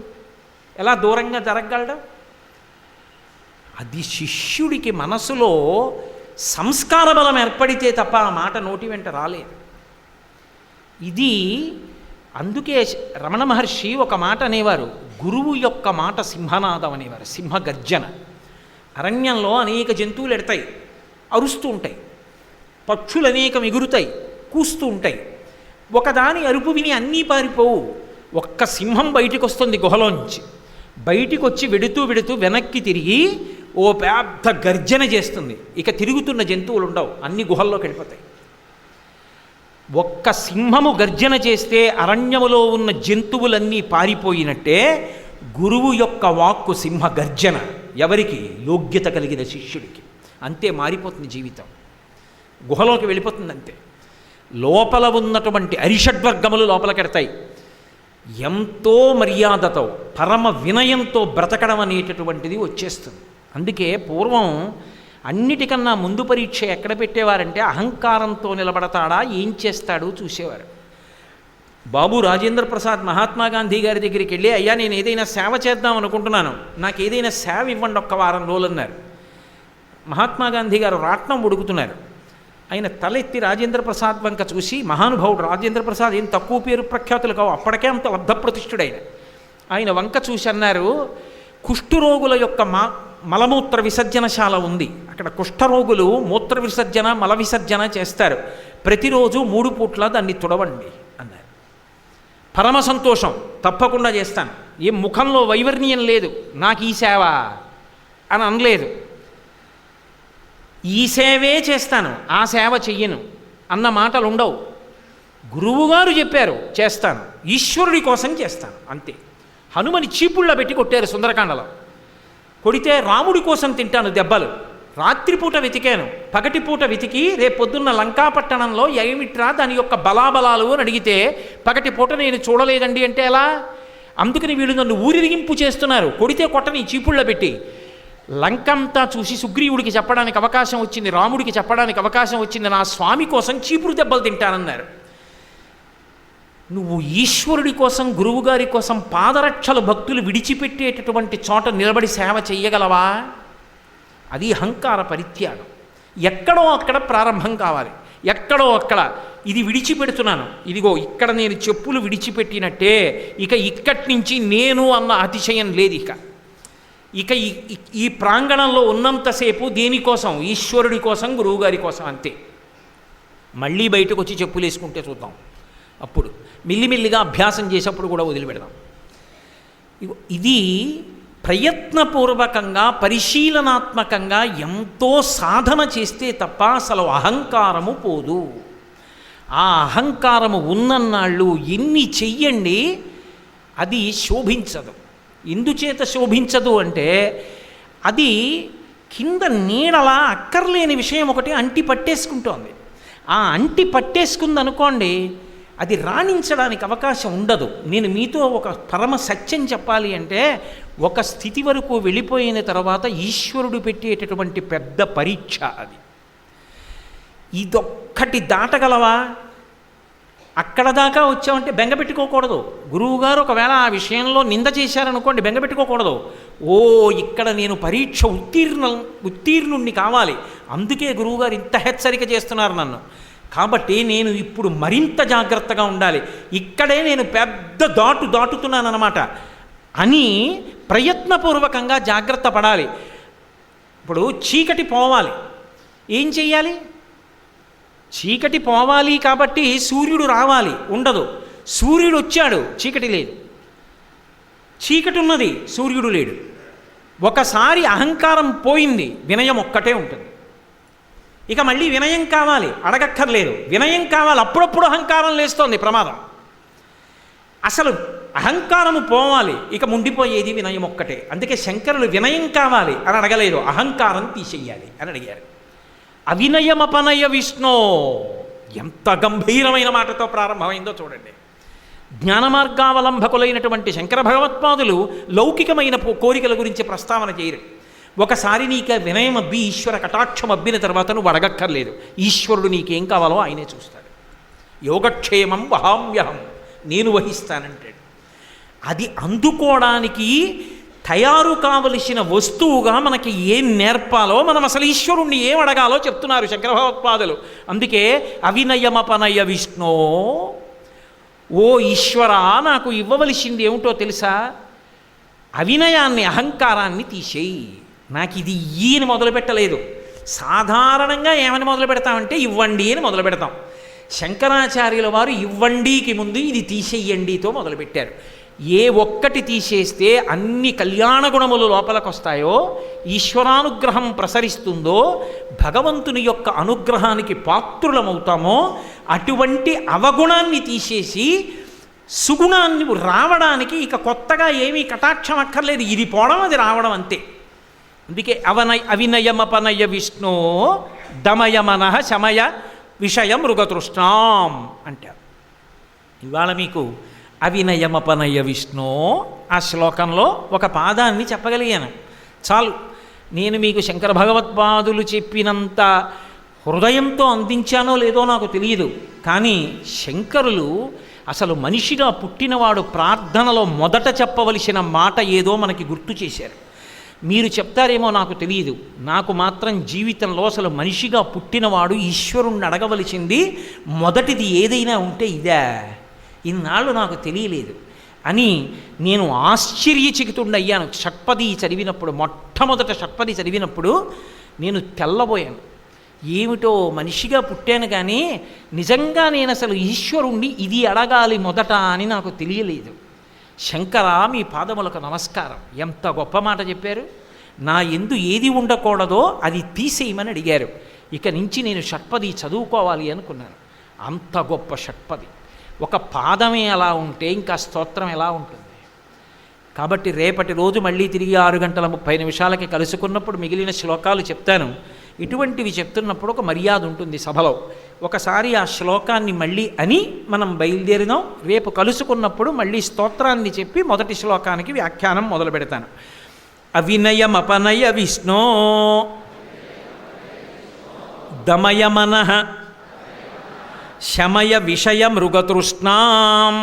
ఎలా దూరంగా జరగగలడు? అది శిష్యుడికి మనసులో సంస్కార బలం ఏర్పడితే తప్ప ఆ మాట నోటి వెంట రాలేదు. ఇది అందుకే రమణ మహర్షి ఒక మాట అనేవారు, గురువు యొక్క మాట సింహనాదం అనేవారు, సింహగర్జన. అరణ్యంలో అనేక జంతువులు ఎడతాయి, అరుస్తూ ఉంటాయి. పక్షులు అనేకం ఎగురుతాయి, కూస్తూ ఉంటాయి. ఒకదాని అరుపు విని అన్నీ పారిపోవు. ఒక్క సింహం బయటికి వస్తుంది గుహలోంచి. బయటికి వచ్చి వెడుతూ వెడుతూ వెనక్కి తిరిగి ఓ పెద్ద గర్జన చేస్తుంది. ఇక తిరుగుతున్న జంతువులు ఉండవు, అన్ని గుహల్లోకి వెళ్ళిపోతాయి. ఒక్క సింహము గర్జన చేస్తే అరణ్యములో ఉన్న జంతువులన్నీ పారిపోయినట్టే గురువు యొక్క వాక్కు సింహ గర్జన. ఎవరికి? యోగ్యత కలిగిన శిష్యుడికి. అంతే మారిపోతుంది జీవితం, గుహలోకి వెళ్ళిపోతుంది అంతే. లోపల ఉన్నటువంటి అరిషడ్వర్గములు లోపలికెడతాయి. ఎంతో మర్యాదతో పరమ వినయంతో బ్రతకడం అనేటటువంటిది వచ్చేస్తుంది. అందుకే పూర్వం అన్నిటికన్నా ముందు పరీక్ష ఎక్కడ పెట్టేవారంటే అహంకారంతో నిలబడతాడా ఏం చేస్తాడు చూసేవారు. బాబు రాజేంద్ర ప్రసాద్ మహాత్మా గాంధీ గారి దగ్గరికి వెళ్ళి, అయ్యా నేను ఏదైనా సేవ చేద్దాం అనుకుంటున్నాను, నాకు ఏదైనా సేవ ఇవ్వండి ఒక్క వారం రోజులు అన్నారు. మహాత్మా గాంధీ గారు రాట్నం ఉడుకుతున్నారు. ఆయన తలెత్తి రాజేంద్ర ప్రసాద్ వంక చూసి, మహానుభావుడు రాజేంద్ర ప్రసాద్ ఏం తక్కువ పేరు ప్రఖ్యాతులు కావు, అప్పటికే అంత లబ్ధప్రతిష్ఠుడైన ఆయన వంక చూసి అన్నారు, కుష్ఠరోగుల యొక్క మలమూత్ర విసర్జనశాల ఉంది, అక్కడ కుష్ఠరోగులు మూత్ర విసర్జన మల విసర్జన చేస్తారు, ప్రతిరోజు 3 పూట్ల దాన్ని తుడవండి అన్నారు. పరమ సంతోషం, తప్పకుండా చేస్తాను. ఏం ముఖంలో వైవర్ణ్యం లేదు, నాకు ఈ సేవ అని అనలేదు. ఈ సేవే చేస్తాను, ఆ సేవ చెయ్యను అన్న మాటలు ఉండవు. గురువుగారు చెప్పారు చేస్తాను, ఈశ్వరుడి కోసం చేస్తాను అంతే. హనుమని చీపుళ్ళ పెట్టి కొట్టారు సుందరకాండలో. కొడితే రాముడి కోసం తింటాను దెబ్బలు. రాత్రిపూట వెతికాను, పగటిపూట వెతికి రేపొద్దున్న లంకాపట్టణంలో ఏమిట్రా దాని యొక్క బలాబలాలు అని అడిగితే పగటిపూట నేను చూడలేదండి అంటే ఎలా? అందుకని వీళ్ళు నన్ను ఊరిరిగింపు చేస్తున్నారు, కొడితే కొట్టని చీపుళ్ళ పెట్టి. లంకంతా చూసి సుగ్రీవుడికి చెప్పడానికి అవకాశం వచ్చింది, రాముడికి చెప్పడానికి అవకాశం వచ్చింది, నా స్వామి కోసం చీపురు దెబ్బలు తింటానన్నారు. నువ్వు ఈశ్వరుడి కోసం గురువుగారి కోసం పాదరక్షలు భక్తులు విడిచిపెట్టేటటువంటి చోట నిలబడి సేవ చెయ్యగలవా? అది అహంకార పరిత్యాగం. ఎక్కడో అక్కడ ప్రారంభం కావాలి, ఎక్కడో అక్కడ ఇది విడిచిపెడుతున్నాను, ఇదిగో ఇక్కడ నేను చెప్పులు విడిచిపెట్టినట్టే ఇక ఇక్కడి నుంచి నేను అన్న అతిశయం లేదు. ఇక ఈ ప్రాంగణంలో ఉన్నంతసేపు దేనికోసం? ఈశ్వరుడి కోసం, గురువుగారి కోసం, అంతే. మళ్ళీ బయటకు వచ్చి చెప్పులు వేసుకుంటే చూద్దాం, అప్పుడు మెల్లిమెల్లిగా అభ్యాసం చేసేప్పుడు కూడా వదిలిపెడదాం. ఇది ప్రయత్నపూర్వకంగా పరిశీలనాత్మకంగా ఎంతో సాధన చేస్తే తప్ప అసలు అహంకారము పోదు. ఆ అహంకారము ఉన్నన్నాళ్ళు ఎన్ని చెయ్యండి అది శోభించదు. ఎందుచేత శోభించదు అంటే అది కింద నీడలా అక్కర్లేని విషయం ఒకటి అంటి పట్టేసుకుంటోంది. ఆ అంటి పట్టేసుకుందనుకోండి, అది రాణించడానికి అవకాశం ఉండదు. నేను మీతో ఒక పరమ సత్యం చెప్పాలి అంటే, ఒక స్థితి వరకు వెళ్ళిపోయిన తర్వాత ఈశ్వరుడు పెట్టేటటువంటి పెద్ద పరీక్ష అది. ఇదొక్కటి దాటగలవా? అక్కడ దాకా వచ్చామంటే బెంగపెట్టుకోకూడదు. గురువుగారు ఒకవేళ ఆ విషయంలో నింద చేశారనుకోండి, బెంగపెట్టుకోకూడదు. ఓ ఇక్కడ నేను పరీక్ష ఉత్తీర్ణుణ్ణి కావాలి, అందుకే గురువుగారు ఇంత హెచ్చరిక చేస్తున్నారు నన్ను, కాబట్టి నేను ఇప్పుడు మరింత జాగ్రత్తగా ఉండాలి, ఇక్కడే నేను పెద్ద దాటుతున్నానన్నమాట అని ప్రయత్నపూర్వకంగా జాగ్రత్త పడాలి. ఇప్పుడు చీకటి పోవాలి, ఏం చెయ్యాలి? చీకటి పోవాలి కాబట్టి సూర్యుడు రావాలి, ఉండదు. సూర్యుడు వచ్చాడు, చీకటి లేదు. చీకటి ఉన్నది, సూర్యుడు లేడు. ఒకసారి అహంకారం పోయింది, వినయం ఒక్కటే ఉంటుంది. ఇక మళ్ళీ వినయం కావాలి, అడగక్కర్లేదు. వినయం కావాలి, అప్పుడప్పుడు అహంకారం లేస్తోంది, ప్రమాదం. అసలు అహంకారము పోవాలి, ఇక ముండిపోయేది వినయం ఒక్కటే. అందుకే శంకరులు వినయం కావాలి అని అడగలేదు, అహంకారం తీసేయాలి అని అడిగారు. అవినయమపనయ విష్ణో, ఎంత గంభీరమైన మాటతో ప్రారంభమైందో చూడండి. జ్ఞాన మార్గావలంబకులైనటువంటి శంకర భగవత్పాదులు లౌకికమైన కోరికల గురించి ప్రస్తావన చేయరు. ఒకసారి నీకు వినయం అబ్బి ఈశ్వర కటాక్షం అబ్బిన తర్వాత నువ్వు అడగక్కర్లేదు, ఈశ్వరుడు నీకేం కావాలో ఆయనే చూస్తాడు. యోగక్షేమం వహామ్యహం, నేను వహిస్తానంటాడు. అది అందుకోవడానికి తయారు కావలసిన వస్తువుగా మనకి ఏం నేర్పాలో, మనం అసలు ఈశ్వరుణ్ణి ఏం అడగాలో చెప్తున్నారు శంకర భగవత్పాదులు. అందుకే అవినయమపనయ విష్ణో, ఓ ఈశ్వరా నాకు ఇవ్వవలసింది ఏమిటో తెలుసా? అవినయాన్ని, అహంకారాన్ని తీసేయి. నాకు ఇది ఇయ్యని మొదలు పెట్టలేదు. సాధారణంగా ఏమని మొదలు పెడతామంటే ఇవ్వండి అని మొదలు పెడతాం. శంకరాచార్యుల వారు ఇవ్వండికి ముందు ఇది తీసేయండితో మొదలుపెట్టారు. ఏ ఒక్కటి తీసేస్తే అన్ని కళ్యాణ గుణములు లోపలికి వస్తాయో, ఈశ్వరానుగ్రహం ప్రసరిస్తుందో, భగవంతుని యొక్క అనుగ్రహానికి పాత్రులమవుతామో, అటువంటి అవగుణాన్ని తీసేసి సుగుణాన్ని రావడానికి ఇక కొత్తగా ఏమీ కటాక్షం అక్కర్లేదు. ఇది పోవడం, అది రావడం, అంతే. అందుకే అవినయమపనయ విష్ణు దమయమనః శమయ విషయ మృగతృష్ణాం అంటారు. ఇవాళ మీకు అవినయమపనయ విష్ణు ఆ శ్లోకంలో ఒక పాదాన్ని చెప్పగలిగాను చాలు. నేను మీకు శంకర భగవత్పాదులు చెప్పినంత హృదయంతో అందించానో లేదో నాకు తెలియదు, కానీ శంకరులు అసలు మనిషిగా పుట్టినవాడు ప్రార్థనలో మొదట చెప్పవలసిన మాట ఏదో మనకి గుర్తు చేశారు. మీరు చెప్తారేమో నాకు తెలియదు, నాకు మాత్రం జీవితంలో అసలు మనిషిగా పుట్టినవాడు ఈశ్వరుణ్ణి అడగవలసింది మొదటిది ఏదైనా ఉంటే ఇదే, ఇన్నాళ్ళు నాకు తెలియలేదు అని నేను ఆశ్చర్యచకితుడయ్యాను. షట్పది చదివినప్పుడు, మొట్టమొదట షట్పది చదివినప్పుడు నేను తెల్లబోయాను. ఏమిటో మనిషిగా పుట్టాను కానీ నిజంగా నేను అసలు ఈశ్వరుణ్ణి ఇది అడగాలి మొదట అని నాకు తెలియలేదు. శంకర మీ పాదములకు నమస్కారం, ఎంత గొప్ప మాట చెప్పారు. నా యందు ఏది ఉండకూడదో అది తీసేయమని అడిగారు. ఇక నుంచి నేను షట్పది చదువుకోవాలి అనుకున్నాను. అంత గొప్ప షట్పది. ఒక పాదమే అలా ఉంటే ఇంకా స్తోత్రం ఎలా ఉంటుంది? కాబట్టి రేపటి రోజు మళ్ళీ తిరిగి 6:30 కలుసుకున్నప్పుడు మిగిలిన శ్లోకాలు చెప్తాను. ఇటువంటివి చెప్తున్నప్పుడు ఒక మర్యాద ఉంటుంది సభలో. ఒకసారి ఆ శ్లోకాన్ని మళ్ళీ అని మనం బయలుదేరినాం. రేపు కలుసుకున్నప్పుడు మళ్ళీ స్తోత్రాన్ని చెప్పి మొదటి శ్లోకానికి వ్యాఖ్యానం మొదలు పెడతాను. అవినయమపనయ విష్ణో దమయమనః శమయ విషయ మృగతృష్ణాం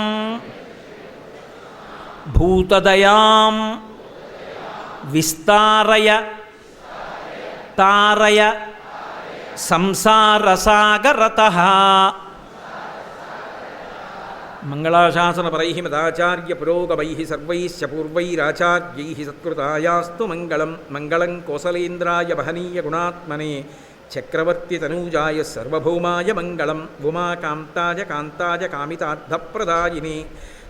భూతదయాం విస్తారయ తారయ సంసారసాగరతః. మంగళాశాసనపరైః మదాచార్య పురోగమైః సర్వైశ్చ పూర్వైరాచార్యైః సత్కృతాయాస్తు మంగళం. మంగళం కోసలేంద్రాయ మహనీయ గుణాత్మనే చక్రవర్తి తనూజాయ సర్వభౌమాయ మంగళం. ఉమాకాంతాయ కాంతాయ కామితార్థప్రదాయినే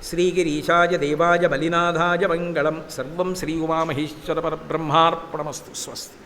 శ్రీగిరీశాయ దేవాయ బలినాథాయ మంగళం. సర్వం శ్రీ ఉమామహేశ్వర పరబ్రహ్మార్పణమస్తు. స్వస్తి.